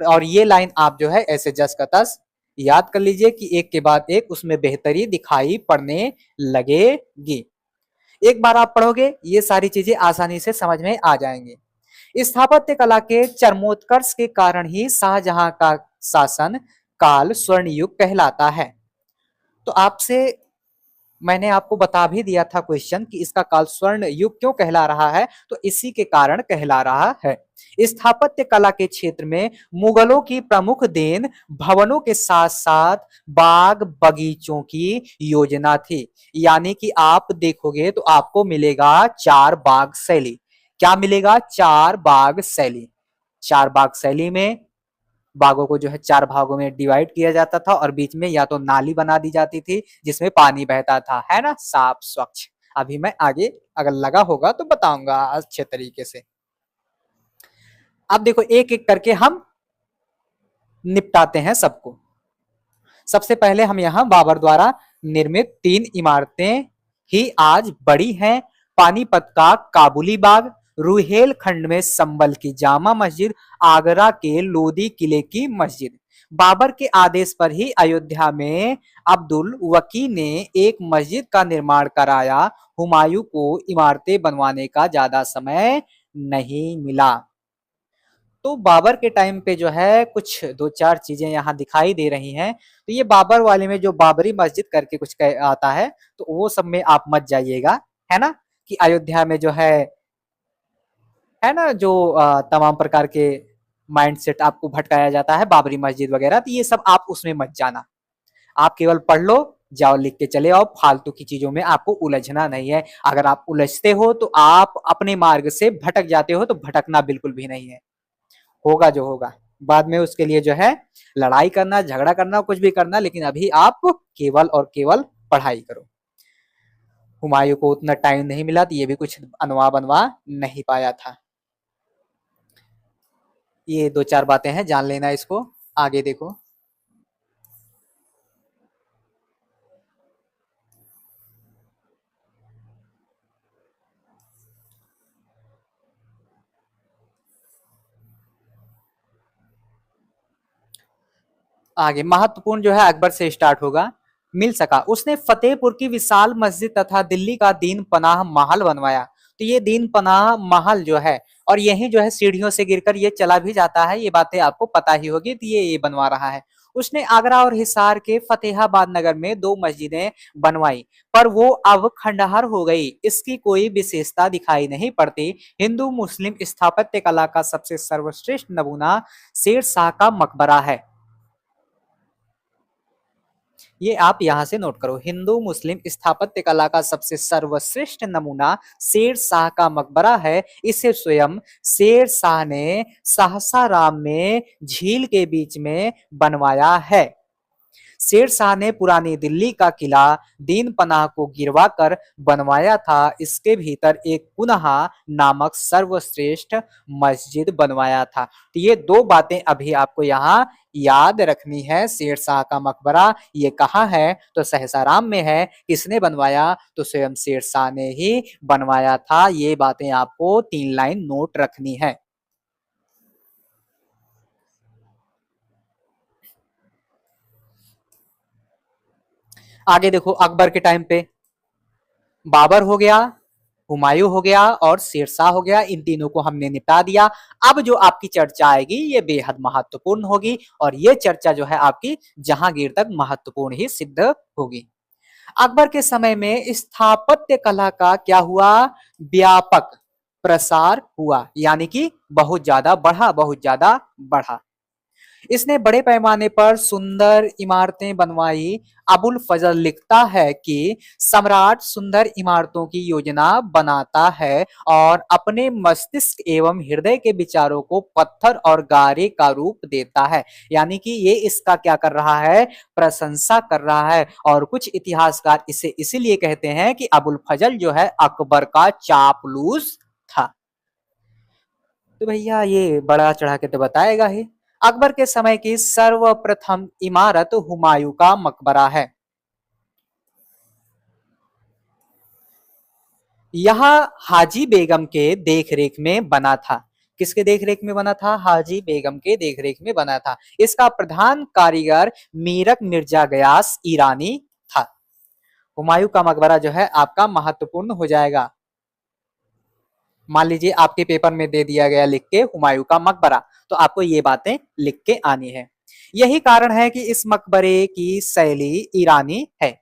और ये लाइन आप जो है ऐसे जस का तस याद कर लीजिए कि एक के बाद एक उसमें बेहतरी दिखाई पड़ने लगेगी। एक बार आप पढ़ोगे ये सारी चीजें आसानी से समझ में आ जाएंगी। स्थापत्य कला के चरमोत्कर्ष के कारण ही शाहजहां का शासन काल स्वर्ण युग कहलाता है। तो आपसे मैंने आपको बता भी दिया था क्वेश्चन कि इसका काल स्वर्ण युग क्यों कहला रहा है, तो इसी के कारण कहला रहा है। स्थापत्य कला के क्षेत्र में मुगलों की प्रमुख देन भवनों के साथ साथ बाग बगीचों की योजना थी। यानी कि आप देखोगे तो आपको मिलेगा चार बाग शैली। क्या मिलेगा? चार बाग शैली। चार बाग शैली में बागों को जो है चार भागों में डिवाइड किया जाता था और बीच में या तो नाली बना दी जाती थी जिसमें पानी बहता था, है ना, साफ स्वच्छ। अभी मैं आगे अगर लगा होगा तो बताऊंगा अच्छे तरीके से। अब देखो एक एक करके हम निपटाते हैं सबको। सबसे पहले हम यहाँ बाबर द्वारा निर्मित तीन इमारतें ही आज बड़ी हैं। पानीपत का काबुली बाग, रुहेलखंड में संबल की जामा मस्जिद, आगरा के लोदी किले की मस्जिद। बाबर के आदेश पर ही अयोध्या में अब्दुल वकी ने एक मस्जिद का निर्माण कराया। हुमायूं को इमारतें बनवाने का ज्यादा समय नहीं मिला। तो बाबर के टाइम पे जो है कुछ दो चार चीजें यहाँ दिखाई दे रही हैं। तो ये बाबर वाले में जो बाबरी मस्जिद करके कुछ आता है, तो वो सब में आप मत जाइएगा, है ना, कि अयोध्या में जो है ना, जो तमाम प्रकार के माइंडसेट आपको भटकाया जाता है, बाबरी मस्जिद वगैरह, तो ये सब आप उसमें मत जाना। आप केवल पढ़ लो, जाओ लिख के चले आओ, फालतू की चीजों में आपको उलझना नहीं है। अगर आप उलझते हो तो आप अपने मार्ग से भटक जाते हो, तो भटकना बिल्कुल भी नहीं है। होगा जो होगा, बाद में उसके लिए जो है लड़ाई करना, झगड़ा करना, कुछ भी करना, लेकिन अभी आप केवल और केवल पढ़ाई करो। हुमायूं को उतना टाइम नहीं मिला तो ये भी कुछ अनवा बनवा नहीं पाया था। ये दो चार बातें हैं, जान लेना इसको। आगे देखो, आगे महत्वपूर्ण जो है अकबर से स्टार्ट होगा। मिल सका, उसने फतेहपुर की विशाल मस्जिद तथा दिल्ली का दीन पनाह महल बनवाया। तो ये दीन पनाह महल जो है, और यही जो है सीढ़ियों से गिरकर ये चला भी जाता है, ये बातें आपको पता ही होगी, तो ये बनवा रहा है। उसने आगरा और हिसार के फतेहाबाद नगर में 2 मस्जिदें बनवाई, पर वो अब खंडहर हो गई। इसकी कोई विशेषता दिखाई नहीं पड़ती। हिंदू मुस्लिम स्थापत्य कला का सबसे सर्वश्रेष्ठ नमूना शेर शाह का मकबरा है। ये आप यहां से नोट करो, हिंदू मुस्लिम स्थापत्य कला का सबसे सर्वश्रेष्ठ नमूना शेर शाह का मकबरा है। इसे स्वयं शेर शाह ने सासाराम में झील के बीच में बनवाया है। शेर शाह ने पुरानी दिल्ली का किला दीन पनाह को गिरवा कर बनवाया था। इसके भीतर एक कुनहा नामक सर्वश्रेष्ठ मस्जिद बनवाया था। तो ये 2 बातें अभी आपको यहाँ याद रखनी है। शेर शाह का मकबरा ये कहाँ है? तो सहसाराम में है। किसने बनवाया? तो स्वयं शेर शाह ने ही बनवाया था। ये बातें आपको 3 लाइन नोट रखनी है। आगे देखो, अकबर के टाइम पे बाबर हो गया, हुमायूं हो गया और शेरशाह हो गया। इन तीनों को हमने निपटा दिया। अब जो आपकी चर्चा आएगी ये बेहद महत्वपूर्ण होगी और ये चर्चा जो है आपकी जहांगीर तक महत्वपूर्ण ही सिद्ध होगी। अकबर के समय में स्थापत्य कला का क्या हुआ? व्यापक प्रसार हुआ, यानी कि बहुत ज्यादा बढ़ा, बहुत ज्यादा बढ़ा। इसने बड़े पैमाने पर सुंदर इमारतें बनवाई। अबुल फजल लिखता है कि सम्राट सुंदर इमारतों की योजना बनाता है और अपने मस्तिष्क एवं हृदय के विचारों को पत्थर और गारे का रूप देता है। यानी कि ये इसका क्या कर रहा है? प्रशंसा कर रहा है। और कुछ इतिहासकार इसे इसीलिए कहते हैं कि अबुल फजल जो है अकबर का चापलूस था। तो भैया ये बड़ा चढ़ा के तो बताएगा ही। अकबर के समय की सर्वप्रथम इमारत हुमायूं का मकबरा है। यह हाजी बेगम के देखरेख में बना था। किसके देखरेख में बना था? हाजी बेगम के देखरेख में बना था। इसका प्रधान कारीगर मीरक मिर्जा गयास ईरानी था। हुमायूं का मकबरा जो है आपका महत्वपूर्ण हो जाएगा। मान लीजिए आपके पेपर में दे दिया गया लिख के हुमायूं का मकबरा, तो आपको ये बातें लिख के आनी है। यही कारण है कि इस मकबरे की शैली ईरानी है।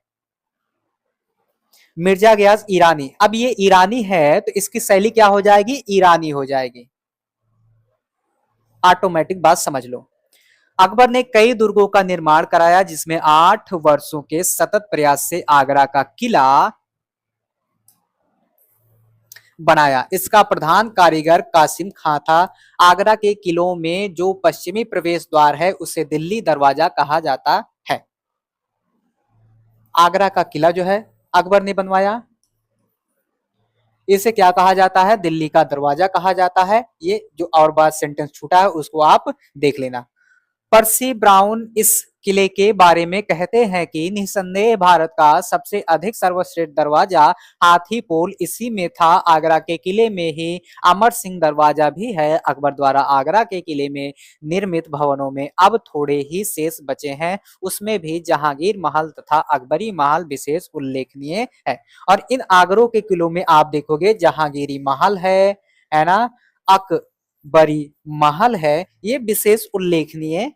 मिर्जा गयास ईरानी, अब ये ईरानी है तो इसकी शैली क्या हो जाएगी? ईरानी हो जाएगी। ऑटोमेटिक बात समझ लो। अकबर ने कई दुर्गों का निर्माण कराया जिसमें 8 वर्षों के सतत प्रयास से आगरा का किला बनाया। इसका प्रधान कारीगर कासिम खां था। आगरा के किलों में जो पश्चिमी प्रवेश द्वार है उसे दिल्ली दरवाजा कहा जाता है। आगरा का किला जो है अकबर ने बनवाया, इसे क्या कहा जाता है? दिल्ली का दरवाजा कहा जाता है। ये जो और बात सेंटेंस छूटा है उसको आप देख लेना। पर्सी ब्राउन इस किले के बारे में कहते हैं कि निसंदेह भारत का सबसे अधिक सर्वश्रेष्ठ दरवाजा हाथी पोल इसी में था। आगरा के किले में ही अमर सिंह दरवाजा भी है। अकबर द्वारा आगरा के किले में निर्मित भवनों में अब थोड़े ही शेष बचे हैं। उसमें भी जहांगीर महल तथा अकबरी महल विशेष उल्लेखनीय है। और इन आगरों के किलों में आप देखोगे जहांगीरी महल है ना, अकबरी महल है, ये विशेष उल्लेखनीय है।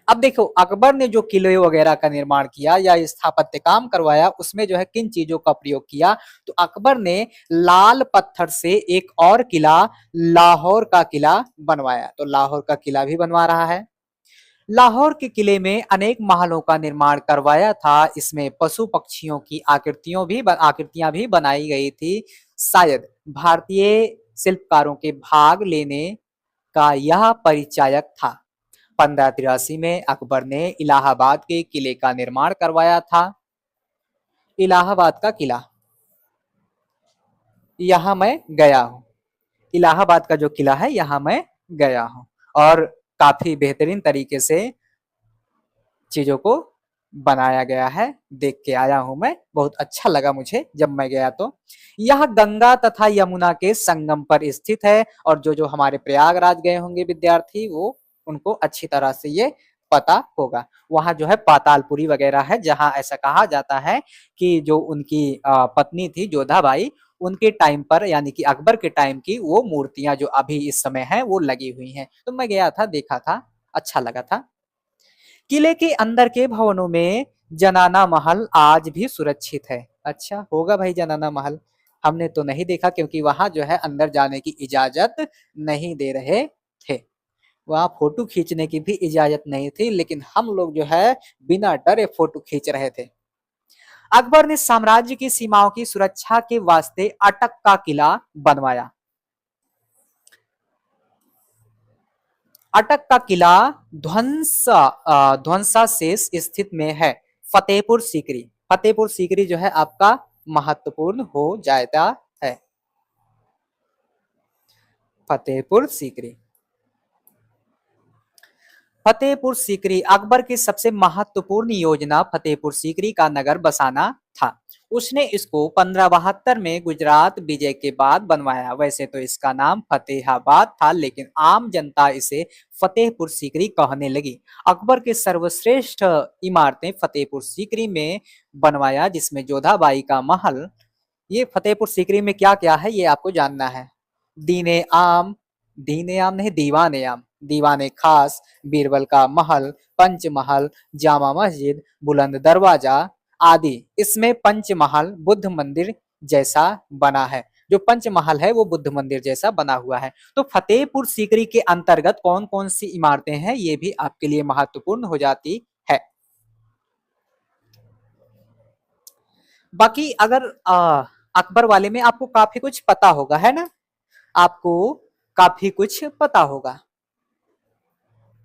अब देखो अकबर ने जो किले वगैरह का निर्माण किया या स्थापत्य काम करवाया उसमें जो है किन चीजों का प्रयोग किया? तो अकबर ने लाल पत्थर से एक और किला, लाहौर का किला बनवाया। तो लाहौर का किला भी बनवा रहा है। लाहौर के किले में अनेक महलों का निर्माण करवाया था। इसमें पशु पक्षियों की आकृतियां भी बनाई गई थी। शायद भारतीय शिल्पकारों के भाग लेने का यह परिचायक था। 1583 में अकबर ने इलाहाबाद के किले का निर्माण करवाया था। इलाहाबाद का किला, यहां मैं गया हूं। इलाहाबाद का जो किला है यहां मैं गया हूं और काफी बेहतरीन तरीके से चीजों को बनाया गया है। देख के आया हूं मैं, बहुत अच्छा लगा मुझे जब मैं गया। तो यह गंगा तथा यमुना के संगम पर स्थित है और जो हमारे प्रयागराज गए होंगे विद्यार्थी वो उनको अच्छी तरह से ये पता होगा। वहां जो है पातालपुरी वगैरह है जहां ऐसा कहा जाता है कि जो उनकी पत्नी थी जोधाबाई, उनके टाइम पर यानी कि अकबर के टाइम की वो मूर्तियां जो अभी इस समय है वो लगी हुई हैं। तो मैं गया था, देखा था, अच्छा लगा था। किले के अंदर के भवनों में जनाना महल आज भी सुरक्षित है। अच्छा होगा भाई जनाना महल, हमने तो नहीं देखा क्योंकि वहां जो है अंदर जाने की इजाजत नहीं दे रहे थे। वहां फोटो खींचने की भी इजाजत नहीं थी, लेकिन हम लोग जो है बिना डरे फोटो खींच रहे थे। अकबर ने साम्राज्य की सीमाओं की सुरक्षा के वास्ते अटक का किला बनवाया। अटक का किला ध्वंसाशेष स्थित में है फतेहपुर सीकरी। फतेहपुर सीकरी जो है आपका महत्वपूर्ण हो जाता है। फतेहपुर सीकरी, फतेहपुर सीकरी अकबर की सबसे महत्वपूर्ण योजना फतेहपुर सीकरी का नगर बसाना था। उसने इसको 1572 में गुजरात विजय के बाद बनवाया। वैसे तो इसका नाम फतेहाबाद था, लेकिन आम जनता इसे फतेहपुर सीकरी कहने लगी। अकबर के सर्वश्रेष्ठ इमारतें फतेहपुर सीकरी में बनवाया, जिसमें जोधाबाई का महल। ये फतेहपुर सीकरी में क्या क्या है ये आपको जानना है। दीने आम, दीने आम नहीं दीवाने आम, दीवाने खास, बीरबल का महल, पंचमहल, जामा मस्जिद, बुलंद दरवाजा आदि। इसमें पंचमहल बुद्ध मंदिर जैसा बना है। जो पंचमहल है वो बुद्ध मंदिर जैसा बना हुआ है। तो फतेहपुर सीकरी के अंतर्गत कौन कौन सी इमारतें हैं ये भी आपके लिए महत्वपूर्ण हो जाती है। बाकी अगर अकबर वाले में आपको काफी कुछ पता होगा, है ना, आपको काफी कुछ पता होगा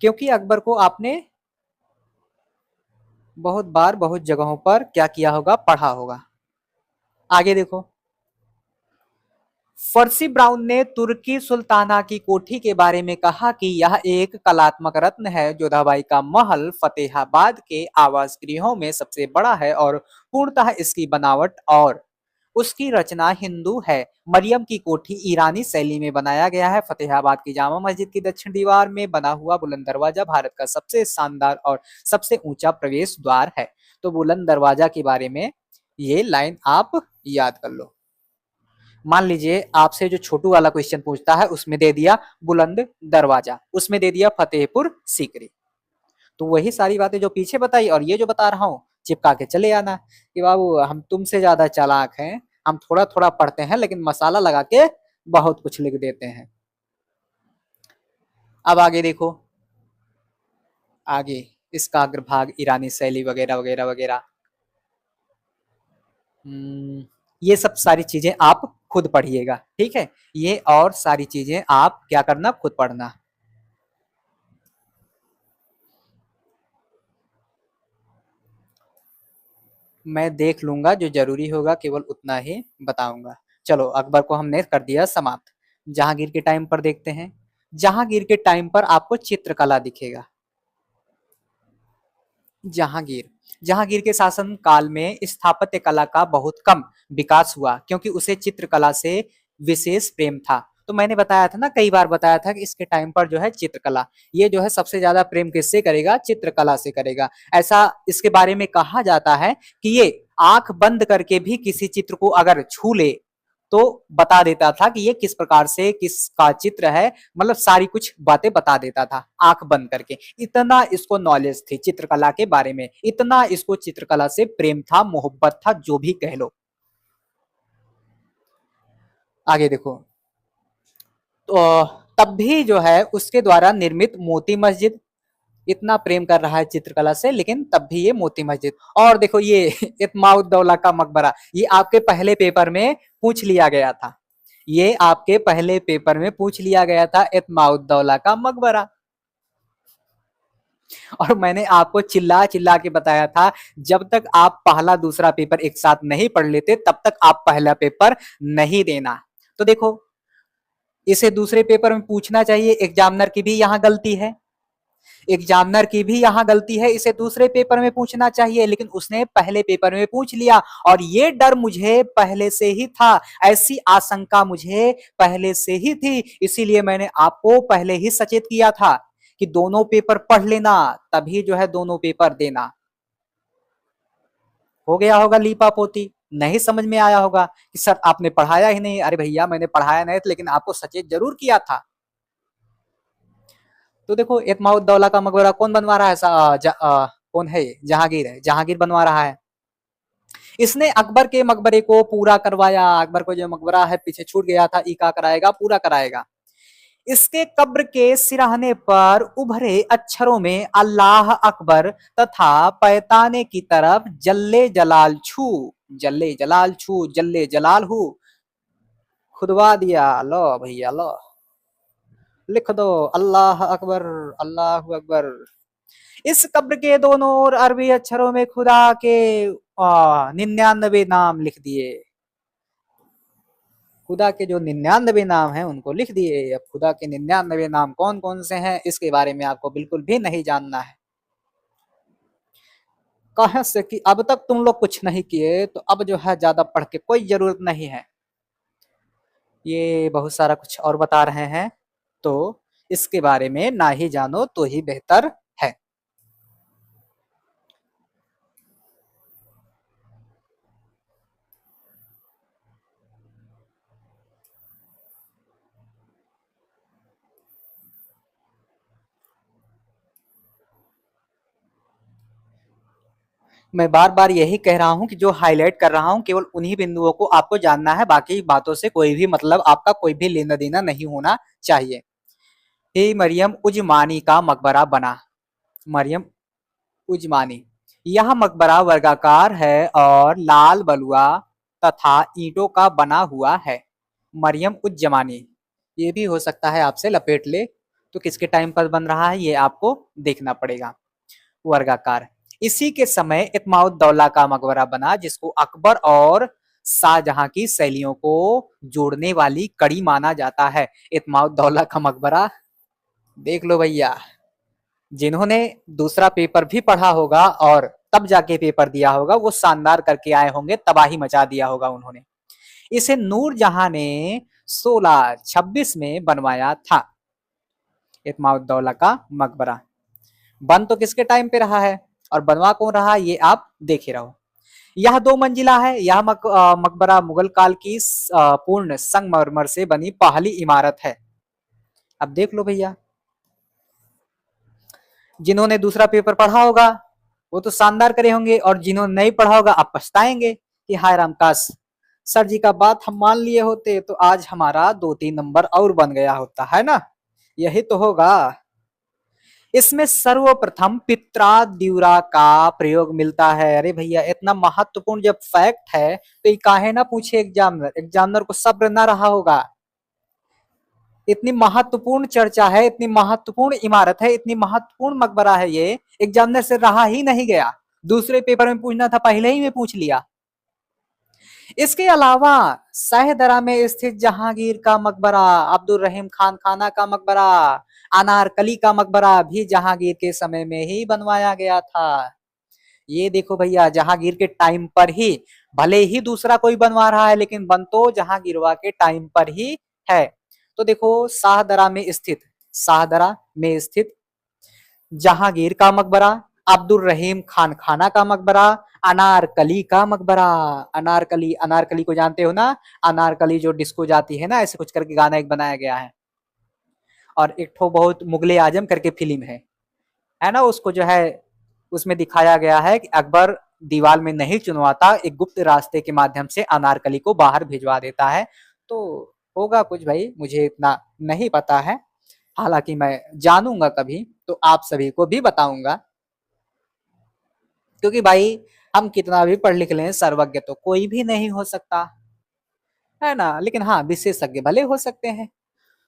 क्योंकि अकबर को आपने बहुत बार बहुत जगहों पर क्या किया होगा, पढ़ा होगा। आगे देखो, फर्सी ब्राउन ने तुर्की सुल्ताना की कोठी के बारे में कहा कि यह एक कलात्मक रत्न है। जोधाबाई का महल फतेहाबाद के आवास गृहों में सबसे बड़ा है और पूर्णतः इसकी बनावट और उसकी रचना हिंदू है। मरियम की कोठी ईरानी शैली में बनाया गया है। फतेहाबाद की जामा मस्जिद की दक्षिण दीवार में बना हुआ बुलंद दरवाजा भारत का सबसे शानदार और सबसे ऊंचा प्रवेश द्वार है। तो बुलंद दरवाजा के बारे में ये लाइन आप याद कर लो। मान लीजिए आपसे जो छोटू वाला क्वेश्चन पूछता है उसमें दे दिया बुलंद दरवाजा, उसमें दे दिया फतेहपुर सीकरी, तो वही सारी बातें जो पीछे बताई और ये जो बता रहा हूँ चिपका के चले आना कि बाबू हम तुमसे ज्यादा चालाक हैं, हम थोड़ा थोड़ा पढ़ते हैं लेकिन मसाला लगा के बहुत कुछ लिख देते हैं। अब आगे देखो, आगे इसका अग्रभाग ईरानी शैली वगैरह वगैरह वगैरह, ये सब सारी चीजें आप खुद पढ़िएगा, ठीक है। ये और सारी चीजें आप क्या करना, खुद पढ़ना। मैं देख लूंगा, जो जरूरी होगा केवल उतना ही बताऊंगा। चलो अकबर को हमने कर दिया समाप्त। जहांगीर के टाइम पर देखते हैं। जहांगीर के टाइम पर आपको चित्रकला दिखेगा। जहांगीर, जहांगीर के शासन काल में स्थापत्य कला का बहुत कम विकास हुआ क्योंकि उसे चित्रकला से विशेष प्रेम था। तो मैंने बताया था ना, कई बार बताया था कि इसके टाइम पर जो है चित्रकला, ये जो है सबसे ज्यादा प्रेम किससे करेगा, चित्रकला से करेगा। ऐसा इसके बारे में कहा जाता है कि ये आंख बंद करके भी किसी चित्र को अगर छू ले तो बता देता था कि ये किस प्रकार से किसका चित्र है, मतलब सारी कुछ बातें बता देता था आंख बंद करके। इतना इसको नॉलेज थी चित्रकला के बारे में, इतना इसको चित्रकला से प्रेम था, मोहब्बत था, जो भी कह लो। आगे देखो, तो तब भी जो है उसके द्वारा निर्मित मोती मस्जिद, इतना प्रेम कर रहा है चित्रकला से लेकिन तब भी ये मोती मस्जिद। और देखो ये इत्माउद्दौला का मकबरा, ये आपके पहले पेपर में पूछ लिया गया था, ये आपके पहले पेपर में पूछ लिया गया था, इत्माउद्दौला का मकबरा। और मैंने आपको चिल्ला चिल्ला के बताया था, जब तक आप पहला दूसरा पेपर एक साथ नहीं पढ़ लेते तब तक आप पहला पेपर नहीं देना। तो देखो इसे दूसरे पेपर में पूछना चाहिए, एग्जामिनर की भी यहाँ गलती है, एग्जामिनर की भी यहाँ गलती है, इसे दूसरे पेपर में पूछना चाहिए लेकिन उसने पहले पेपर में पूछ लिया। और ये डर मुझे पहले से ही था, ऐसी आशंका मुझे पहले से ही थी, इसीलिए मैंने आपको पहले ही सचेत किया था कि दोनों पेपर पढ़ लेना, तभी जो है दोनों पेपर देना। हो गया होगा लीपा पोती, नहीं समझ में आया होगा कि सर आपने पढ़ाया ही नहीं। अरे भैया मैंने पढ़ाया नहीं लेकिन आपको सचेत जरूर किया था। तो देखो इत्माउद्दौला का मकबरा कौन बनवा रहा है? कौन है ये? जहांगीर है, जहांगीर बनवा रहा है। इसने अकबर के मकबरे को पूरा करवाया। अकबर को जो मकबरा है पीछे छूट गया था, इका कराएगा, पूरा कराएगा। इसके कब्र के सिरहाने पर उभरे अक्षरों में अल्लाह अकबर तथा पैताने की तरफ जल्ले जलाल छू, जल्ले जलाल छू, जल्ले जलाल हूँ खुदवा दिया। लो भैया लो, लिख दो अल्लाह अकबर, अल्लाह अकबर। इस कब्र के दोनों ओर अरबी अक्षरों में खुदा के 99 नाम लिख दिए। खुदा के जो 99 नाम हैं उनको लिख दिए। अब खुदा के 99 नाम कौन कौन से हैं इसके बारे में आपको बिल्कुल भी नहीं जानना है। कहा से कि अब तक तुम लोग कुछ नहीं किए तो अब जो है ज्यादा पढ़ के कोई जरूरत नहीं है। ये बहुत सारा कुछ और बता रहे हैं, तो इसके बारे में ना ही जानो तो ही बेहतर है। मैं बार बार यही कह रहा हूं कि जो हाईलाइट कर रहा हूं केवल उन्हीं बिंदुओं को आपको जानना है, बाकी बातों से कोई भी मतलब आपका कोई भी लेना देना नहीं होना चाहिए। हे मरियम उजमानी का मकबरा बना। मरियम उजमानी, यह मकबरा वर्गाकार है और लाल बलुआ तथा ईंटों का बना हुआ है। मरियम उज-जमानी, ये भी हो सकता है आपसे लपेट ले, तो किसके टाइम पर बन रहा है ये आपको देखना पड़ेगा। वर्गाकार, इसी के समय इत्माउद्दौला का मकबरा बना, जिसको अकबर और शाहजहां की शैलियों को जोड़ने वाली कड़ी माना जाता है। इत्माउद्दौला का मकबरा देख लो भैया, जिन्होंने दूसरा पेपर भी पढ़ा होगा और तब जाके पेपर दिया होगा वो शानदार करके आए होंगे, तबाही मचा दिया होगा उन्होंने। इसे नूरजहां ने 1626 में बनवाया था। इत्माउद्दौला का मकबरा बन तो किसके टाइम पे रहा है और बनवा कौन रहा ये आप देख ही रहो। यह 2 मंजिला है। यह मकबरा मुगल काल की पूर्ण संगमरमर से बनी पहली इमारत है। अब देख लो भैया, जिन्होंने दूसरा पेपर पढ़ा होगा वो तो शानदार करे होंगे, और जिन्होंने नहीं पढ़ा होगा आप पछताएंगे कि हाय राम, काश सर जी का बात हम मान लिए होते तो आज हमारा 2-3 नंबर और बन गया होता, है ना? यही तो होगा। इसमें सर्वप्रथम पित्रा द्यूरा का प्रयोग मिलता है। अरे भैया, इतना महत्वपूर्ण जब फैक्ट है तो ये काहे ना पूछे एग्जामिनर, एग्जामिनर को सब्र ना रहा होगा। इतनी महत्वपूर्ण चर्चा है, इतनी महत्वपूर्ण इमारत है, इतनी महत्वपूर्ण मकबरा है, ये एग्जामिनर से रहा ही नहीं गया। दूसरे पेपर में पूछना था, पहले ही में पूछ लिया। इसके अलावा शाहदरा में स्थित जहांगीर का मकबरा, अब्दुल रहीम खान खाना का मकबरा, अनारकली का मकबरा भी जहांगीर के समय में ही बनवाया गया था। ये देखो भैया, जहांगीर के टाइम पर ही, भले ही दूसरा कोई बनवा रहा है लेकिन बन तो जहांगीरवा के टाइम पर ही है। तो देखो, शाहदरा में स्थित जहांगीर का मकबरा, अब्दुल रहीम खान खाना का मकबरा, अनारकली का मकबरा। अनारकली, अनारकली को जानते हो ना? अनारकली जो डिस्को जाती है ना, ऐसे कुछ करके गाना एक बनाया गया है। और एक ठो बहुत मुगले आजम करके फिल्म है ना, उसको जो है उसमें दिखाया गया है कि अकबर दीवार में नहीं चुनवाता, एक गुप्त रास्ते के माध्यम से अनारकली को बाहर भिजवा देता है। तो होगा कुछ भाई, मुझे इतना नहीं पता है, हालांकि मैं जानूंगा कभी तो आप सभी को भी बताऊंगा, क्योंकि भाई हम कितना भी पढ़ लिख लें, सर्वज्ञ तो कोई भी नहीं हो सकता, है ना? लेकिन हाँ, विशेषज्ञ भले हो सकते हैं।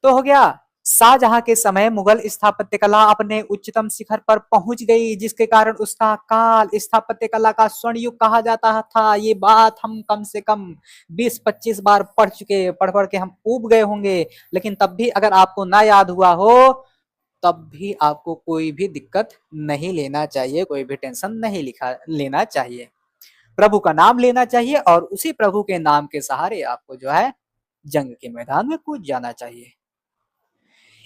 तो हो गया, शाहजहां के समय मुगल स्थापत्य कला अपने उच्चतम शिखर पर पहुंच गई, जिसके कारण उसका काल स्थापत्य कला का स्वर्ण युग कहा जाता था। ये बात हम कम से कम 20-25 बार पढ़ पढ़ के हम ऊब गए होंगे, लेकिन तब भी अगर आपको ना याद हुआ हो तब भी आपको कोई भी दिक्कत नहीं लेना चाहिए, कोई भी टेंशन नहीं लेना चाहिए। प्रभु का नाम लेना चाहिए और उसी प्रभु के नाम के सहारे आपको जो है जंग के मैदान में कूद जाना चाहिए।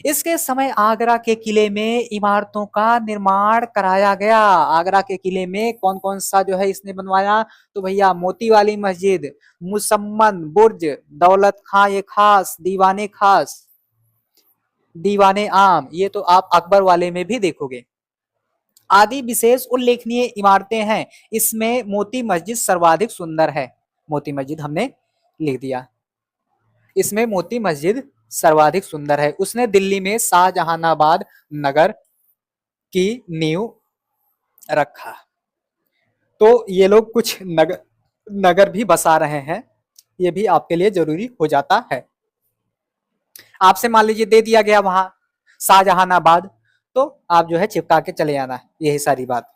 इसके समय आगरा के किले में इमारतों का निर्माण कराया गया। आगरा के किले में कौन कौन सा जो है इसने बनवाया? तो भैया, मोती वाली मस्जिद, मुसम्मन बुर्ज, दौलत खां ये खास, दीवाने खास, दीवाने आम, ये तो आप अकबर वाले में भी देखोगे। आदि विशेष उल्लेखनीय इमारतें हैं, इसमें मोती मस्जिद सर्वाधिक सुंदर है। मोती मस्जिद हमने लिख दिया। इसमें मोती मस्जिद सर्वाधिक सुंदर है। उसने दिल्ली में शाहजहानाबाद नगर की नींव रखा। तो ये लोग कुछ नगर नगर भी बसा रहे हैं, ये भी आपके लिए जरूरी हो जाता है। आपसे मान लीजिए दे दिया गया वहां शाहजहानाबाद, तो आप जो है चिपका के चले आना, यही सारी बात।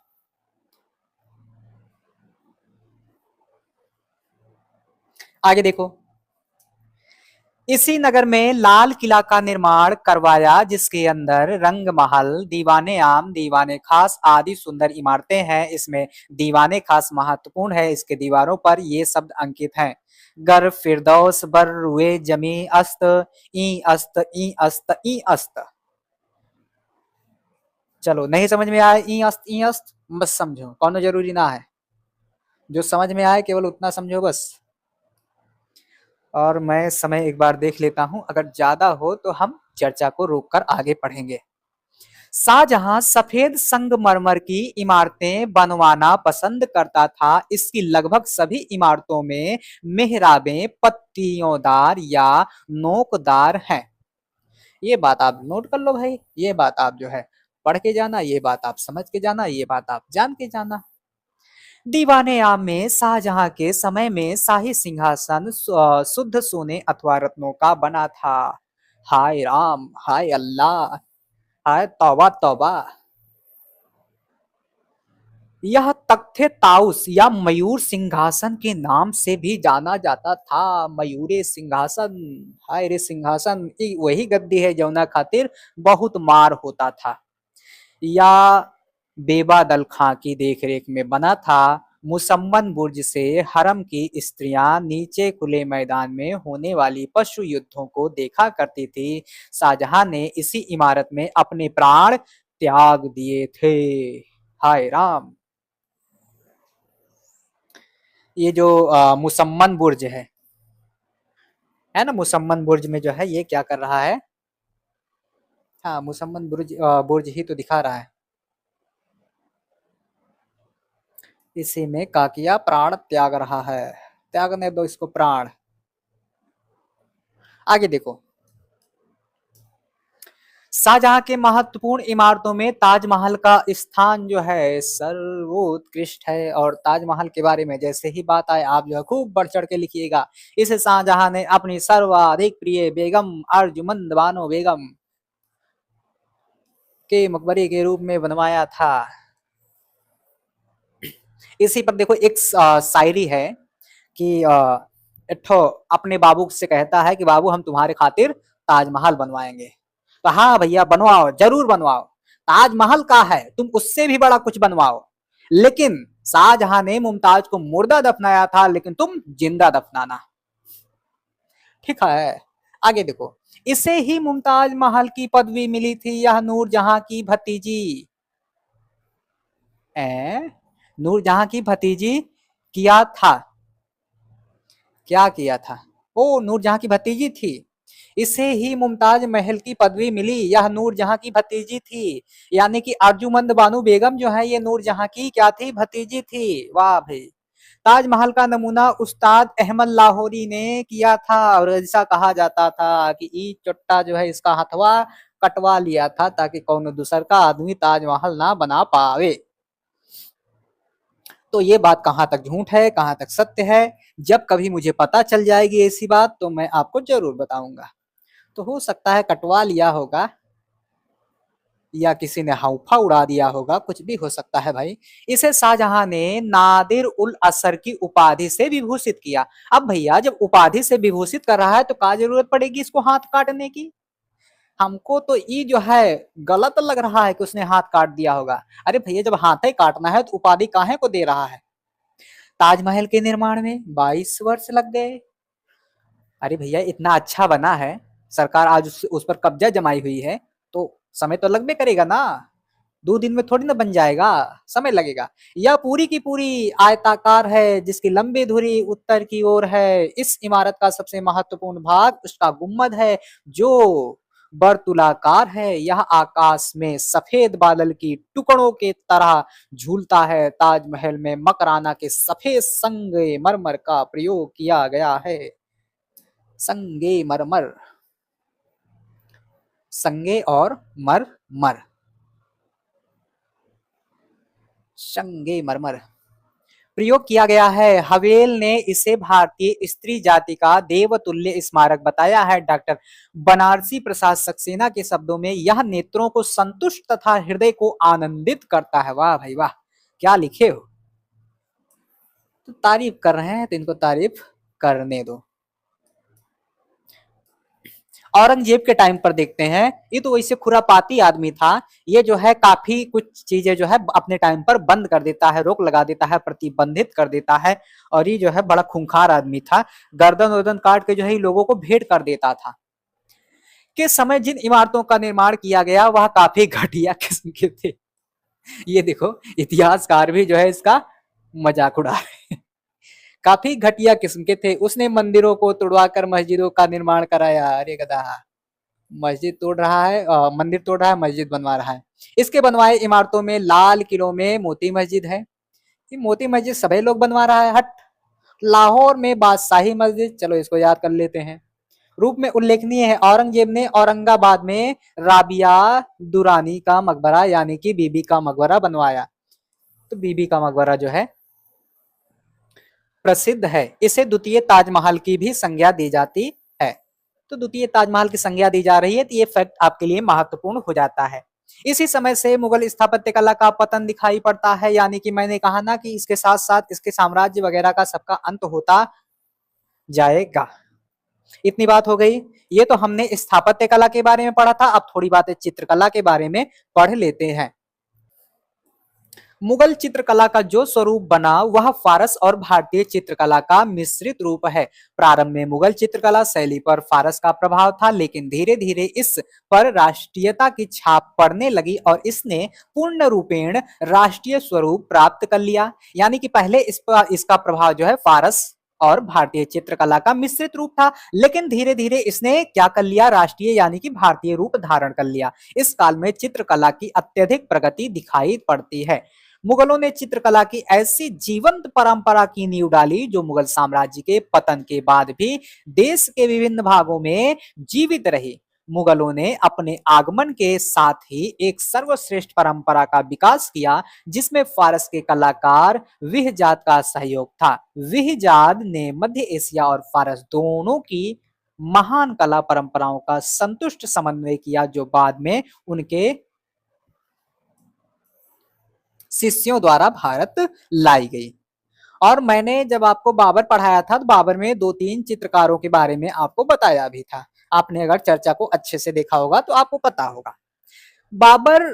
आगे देखो, इसी नगर में लाल किला का निर्माण करवाया, जिसके अंदर रंग महल, दीवाने आम, दीवाने खास आदि सुंदर इमारतें हैं। इसमें दीवाने खास महत्वपूर्ण है, इसके दीवारों पर ये शब्द अंकित हैं: गर फिरदौस बर रुए जमी अस्त ई अस्त ई अस्त ई अस्त। चलो नहीं समझ में आया ई अस्त, बस समझो, कौन जरूरी ना है, जो समझ में आए केवल उतना समझो बस। और मैं समय एक बार देख लेता हूं, अगर ज्यादा हो तो हम चर्चा को रोककर आगे पढ़ेंगे। शाहजहां सफेद संगमरमर की इमारतें बनवाना पसंद करता था। इसकी लगभग सभी इमारतों में मेहराबें पत्तियोंदार या नोकदार हैं। ये बात आप नोट कर लो भाई, ये बात आप जो है पढ़ के जाना, ये बात आप समझ के जाना, ये बात आप जान के जाना। दीवाने आम में शाहजहां के समय में शाही सिंहासन शुद्ध सोने अथवा रत्नों का बना था। हाय राम, हाय अल्लाह, हाय तौबा तौबा। यह तख्ते ताउस या मयूर सिंहासन के नाम से भी जाना जाता था। मयूरे सिंहासन, हाय रे सिंहासन, वही गद्दी है जौना खातिर बहुत मार होता था। या बेबा दल खां की देखरेख में बना था। मुसम्मन बुर्ज से हरम की स्त्रियां नीचे खुले मैदान में होने वाली पशु युद्धों को देखा करती थी। शाहजहां ने इसी इमारत में अपने प्राण त्याग दिए थे। हाय राम। ये जो मुसम्मन बुर्ज है ना, मुसम्मन बुर्ज में जो है ये क्या कर रहा है, हाँ मुसम्मन बुर्ज बुर्ज ही तो दिखा रहा है। इसी में काकिया प्राण त्याग रहा है, त्यागने दो इसको प्राण। आगे देखो, शाहजहां के महत्वपूर्ण इमारतों में ताजमहल का स्थान जो है सर्वोत्कृष्ट है। और ताजमहल के बारे में जैसे ही बात आए आप जो है खूब बढ़ चढ़ के लिखिएगा। इसे शाहजहां ने अपनी सर्वाधिक प्रिय बेगम अर्जुमंद बानो बेगम के मकबरे के रूप में बनवाया था। इसी पर देखो एक शायरी है कि एठो अपने बाबू से कहता है कि बाबू हम तुम्हारे खातिर ताजमहल बनवाएंगे। तो हाँ भैया बनवाओ, जरूर बनवाओ, ताजमहल का है, तुम उससे भी बड़ा कुछ बनवाओ। लेकिन शाहजहां ने मुमताज को मुर्दा दफनाया था, लेकिन तुम जिंदा दफनाना। ठीक है। आगे देखो, इसे ही मुमताज महल की पदवी मिली थी। यह नूरजहां की भतीजी नूरजहां की भतीजी किया था, क्या किया था, ओ नूरजहां की भतीजी थी। इसे ही मुमताज महल की पदवी मिली। यह नूरजहां की भतीजी थी, यानी कि अर्जुमंद बानो बेगम जो है ये नूरजहां की क्या थी, भतीजी थी। वाह भाई। ताजमहल का नमूना उस्ताद अहमद लाहौरी ने किया था, और ऐसा कहा जाता था कि ई चोट्टा जो है इसका हथवा कटवा लिया था ताकि कौन दूसर का आदमी ताजमहल ना बना पावे। तो ये बात कहाँ तक झूठ है कहाँ तक सत्य है, जब कभी मुझे पता चल जाएगी ऐसी बात तो मैं आपको जरूर बताऊंगा। तो हो सकता है कटवा लिया होगा या किसी ने हौफा उड़ा दिया होगा, कुछ भी हो सकता है भाई। इसे शाहजहां ने नादिर उल असर की उपाधि से विभूषित किया। अब भैया जब उपाधि से विभूषित कर रहा है तो क्या जरूरत पड़ेगी इसको हाथ काटने की। हमको तो ये जो है गलत लग रहा है कि उसने हाथ काट दिया होगा। अरे भैया जब हाथ ही काटना है तो उपाधि काहे को दे रहा है। ताजमहल के निर्माण में 22 वर्ष लग गए। अरे भैया इतना अच्छा बना है, सरकार आज उस पर कब्जा जमाई हुई है, तो समय तो लगभग करेगा ना, 2 दिन में थोड़ी ना बन जाएगा, समय लगेगा। यह पूरी की पूरी आयताकार है, जिसकी लंबी धुरी उत्तर की ओर है। इस इमारत का सबसे महत्वपूर्ण भाग उसका गुम्बद है, जो वर्तुलाकार है, यह आकाश में सफेद बादल की टुकड़ों के तरह झूलता है। ताजमहल में मकराना के सफेद संगमरमर का प्रयोग किया गया है। संगमरमर, संगे और मर मर, संगमरमर प्रयोग किया गया है। हवेल ने इसे भारतीय स्त्री जाति का देवतुल्य स्मारक बताया है। डॉक्टर बनारसी प्रसाद सक्सेना के शब्दों में, यह नेत्रों को संतुष्ट तथा हृदय को आनंदित करता है। वाह भाई वाह, क्या लिखे हो। तो तारीफ कर रहे हैं तो इनको तारीफ करने दो। औरंगजेब के टाइम पर देखते हैं, ये तो वैसे खुरापाती आदमी था। ये जो है काफी कुछ चीजें जो है अपने टाइम पर बंद कर देता है, रोक लगा देता है, प्रतिबंधित कर देता है। और ये जो है बड़ा खूंखार आदमी था। गर्दन वर्दन काट के जो है लोगों को भेंट कर देता था। के समय जिन इमारतों का निर्माण किया गया वह काफी घटिया किस्म के थे। ये देखो, इतिहासकार भी जो है इसका मजाक उड़ा रहे हैं। काफी घटिया किस्म के थे। उसने मंदिरों को तुड़वाकर मस्जिदों का निर्माण कराया। अरे गधा, मस्जिद तोड़ रहा है, मंदिर तोड़ रहा है, मस्जिद बनवा रहा है। इसके बनवाए इमारतों में लाल किलों में मोती मस्जिद है। ये मोती मस्जिद सभी लोग बनवा रहा है। हट। लाहौर में बादशाही मस्जिद, चलो इसको याद कर लेते हैं। रूप में उल्लेखनीय है, औरंगजेब ने औरंगाबाद में राबिया दुरानी का मकबरा यानी कि बीबी का मकबरा बनवाया। तो बीबी का मकबरा जो है प्रसिद्ध है। इसे द्वितीय ताजमहल की भी संज्ञा दी जाती है। तो द्वितीय ताजमहल की संज्ञा दी जा रही है, तो ये फैक्ट आपके लिए महत्वपूर्ण हो जाता है। इसी समय से मुगल स्थापत्य कला का पतन दिखाई पड़ता है, यानी कि मैंने कहा ना कि इसके साथ साथ इसके साम्राज्य वगैरह का सबका अंत होता जाएगा। इतनी बात हो गई। ये तो हमने स्थापत्य कला के बारे में पढ़ा था। अब थोड़ी बातें चित्रकला के बारे में पढ़ लेते हैं। मुगल चित्रकला का जो स्वरूप बना वह फारस और भारतीय चित्रकला का मिश्रित रूप है। प्रारंभ में मुगल चित्रकला शैली पर फारस का प्रभाव था, लेकिन धीरे धीरे इस पर राष्ट्रीयता की छाप पड़ने लगी और इसने पूर्ण रूपेण राष्ट्रीय स्वरूप प्राप्त कर लिया। यानी कि पहले इसका प्रभाव जो है फारस और भारतीय चित्रकला का मिश्रित रूप था, लेकिन धीरे धीरे इसने क्या कर लिया, राष्ट्रीय यानी कि भारतीय रूप धारण कर लिया। इस काल में चित्रकला की अत्यधिक प्रगति दिखाई पड़ती है। मुगलों ने चित्रकला की ऐसी जीवंत परंपरा की नींव डाली जो मुगल साम्राज्य के पतन के बाद भी देश के विभिन्न भागों में जीवित रही। मुगलों ने अपने आगमन के साथ ही एक सर्वश्रेष्ठ परंपरा का विकास किया, जिसमें फारस के कलाकार विहजाद का सहयोग था। विहजाद ने मध्य एशिया और फारस दोनों की महान कला परंपराओं का संतुष्ट समन्वय किया, जो बाद में उनके शिष्यों द्वारा भारत लाई गई। और मैंने जब आपको बाबर पढ़ाया था तो बाबर में 2-3 चित्रकारों के बारे में आपको बताया भी था। आपने अगर चर्चा को अच्छे से देखा होगा तो आपको पता होगा। बाबर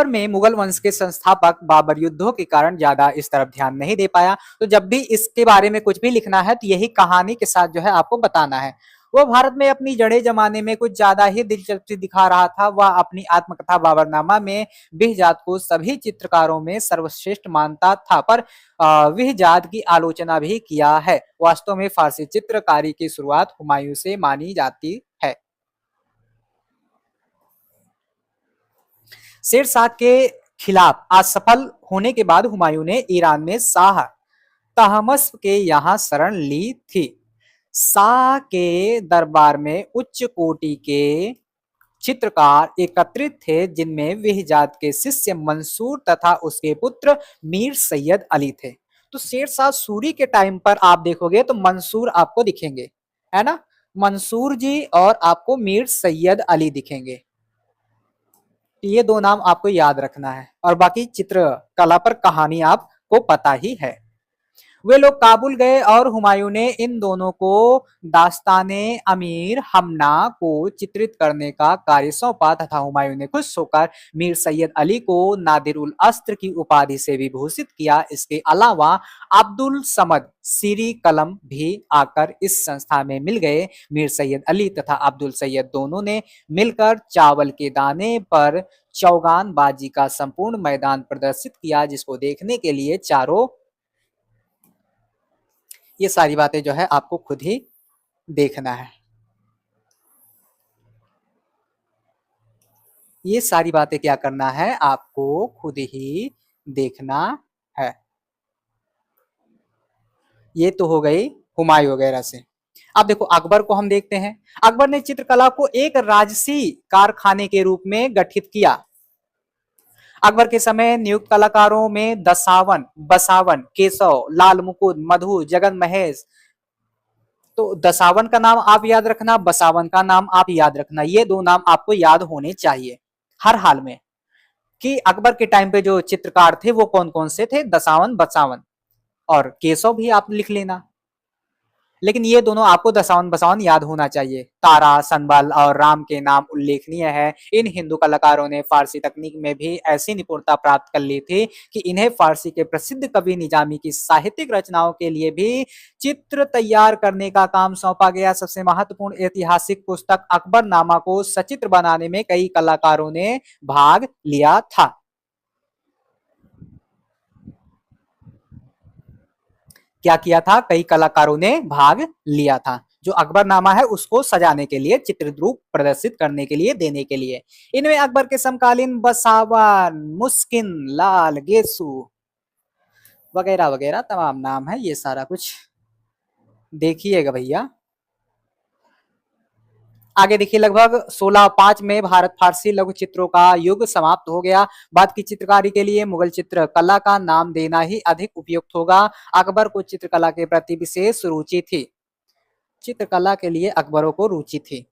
में मुगल वंश के संस्थापक बाबर युद्धों के कारण ज्यादा इस तरफ ध्यान नहीं दे पाया। तो जब भी इसके बारे में कुछ भी लिखना है तो यही कहानी के साथ जो है आपको बताना है। वो भारत में अपनी जड़ें जमाने में कुछ ज्यादा ही दिलचस्पी दिखा रहा था। वह अपनी आत्मकथा बाबरनामा में विहजाद को सभी चित्रकारों में सर्वश्रेष्ठ मानता था, पर विहजाद की आलोचना भी किया है। वास्तव में फारसी चित्रकारी की शुरुआत हुमायूं से मानी जाती है। शेर शाह के खिलाफ असफल होने के बाद हुमायूं ने ईरान में शाह तहमस्प के यहाँ शरण ली थी। शाह के दरबार में उच्च कोटि के चित्रकार एकत्रित थे, जिनमें विहजाद के शिष्य मंसूर तथा उसके पुत्र मीर सैयद अली थे। तो शेर शाह सूरी के टाइम पर आप देखोगे तो मंसूर आपको दिखेंगे, है ना, मंसूर जी, और आपको मीर सैयद अली दिखेंगे। ये 2 नाम आपको याद रखना है। और बाकी चित्रकला पर कहानी आपको पता ही है। वे लोग काबुल गए और हुमायूं ने इन दोनों को दास्ताने अमीर हमना को चित्रित करने का कार्य सौंपा, तथा हुमायूं ने खुश होकर मीर सैयद अली को नादिर उल अस्त्र की उपाधि से विभूषित किया। इसके अलावा अब्दुल समद सीरी कलम भी आकर इस संस्था में मिल गए। मीर सैयद अली तथा अब्दुल सैयद दोनों ने मिलकर चावल के दाने पर चौगान बाजी का संपूर्ण मैदान प्रदर्शित किया, जिसको देखने के लिए चारों ये सारी बातें जो है आपको खुद ही देखना है। ये सारी बातें क्या करना है, आपको खुद ही देखना है। ये तो हो गई हुमायूं वगैरह से। अब देखो अकबर को हम देखते हैं। अकबर ने चित्रकला को एक राजसी कारखाने के रूप में गठित किया। अकबर के समय नियुक्त कलाकारों में दसावन, बसावन, केशव, लाल मुकुंद, मधु, जगन महेश। तो दसावन का नाम आप याद रखना, बसावन का नाम आप याद रखना, ये दो नाम आपको याद होने चाहिए हर हाल में, कि अकबर के टाइम पे जो चित्रकार थे वो कौन कौन से थे, दसावन, बसावन, और केशव भी आप लिख लेना। लेकिन ये दोनों आपको दसावन बसावन याद होना चाहिए। तारा, संबल और राम के नाम उल्लेखनीय है। इन हिंदू कलाकारों ने फारसी तकनीक में भी ऐसी निपुणता प्राप्त कर ली थी कि इन्हें फारसी के प्रसिद्ध कवि निजामी की साहित्यिक रचनाओं के लिए भी चित्र तैयार करने का काम सौंपा गया। सबसे महत्वपूर्ण ऐतिहासिक पुस्तक अकबरनामा को सचित्र बनाने में कई कलाकारों ने भाग लिया था। क्या किया था, कई कलाकारों ने भाग लिया था जो अकबरनामा है उसको सजाने के लिए, चित्रित रूप प्रदर्शित करने के लिए, देने के लिए। इनमें अकबर के समकालीन बसावन, मुस्किन, लाल, गेसु वगैरह वगैरह तमाम नाम है। ये सारा कुछ देखिएगा भैया। आगे देखिए, लगभग 1605 में भारत फारसी लघु चित्रों का युग समाप्त हो गया। बाद की चित्रकारी के लिए मुगल चित्रकला का नाम देना ही अधिक उपयुक्त होगा। अकबर को चित्रकला के प्रति विशेष रुचि थी। चित्रकला के लिए अकबरों को रुचि थी।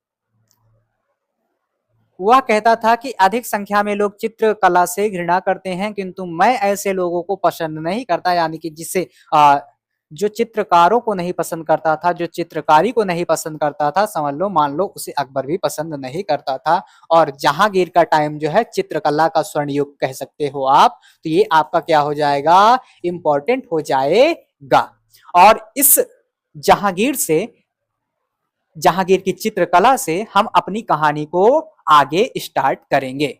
वह कहता था कि अधिक संख्या में लोग चित्रकला से घृणा करते हैं, किंतु मैं ऐसे लोगों को पसंद नहीं करता, यानी कि जिसे जो चित्रकारों को नहीं पसंद करता था, जो चित्रकारी को नहीं पसंद करता था, समझ लो मान लो उसे अकबर भी पसंद नहीं करता था। और जहांगीर का टाइम जो है चित्रकला का स्वर्ण युग कह सकते हो आप। तो ये आपका क्या हो जाएगा, इंपॉर्टेंट हो जाएगा। और इस जहांगीर से, जहांगीर की चित्रकला से हम अपनी कहानी को आगे स्टार्ट करेंगे।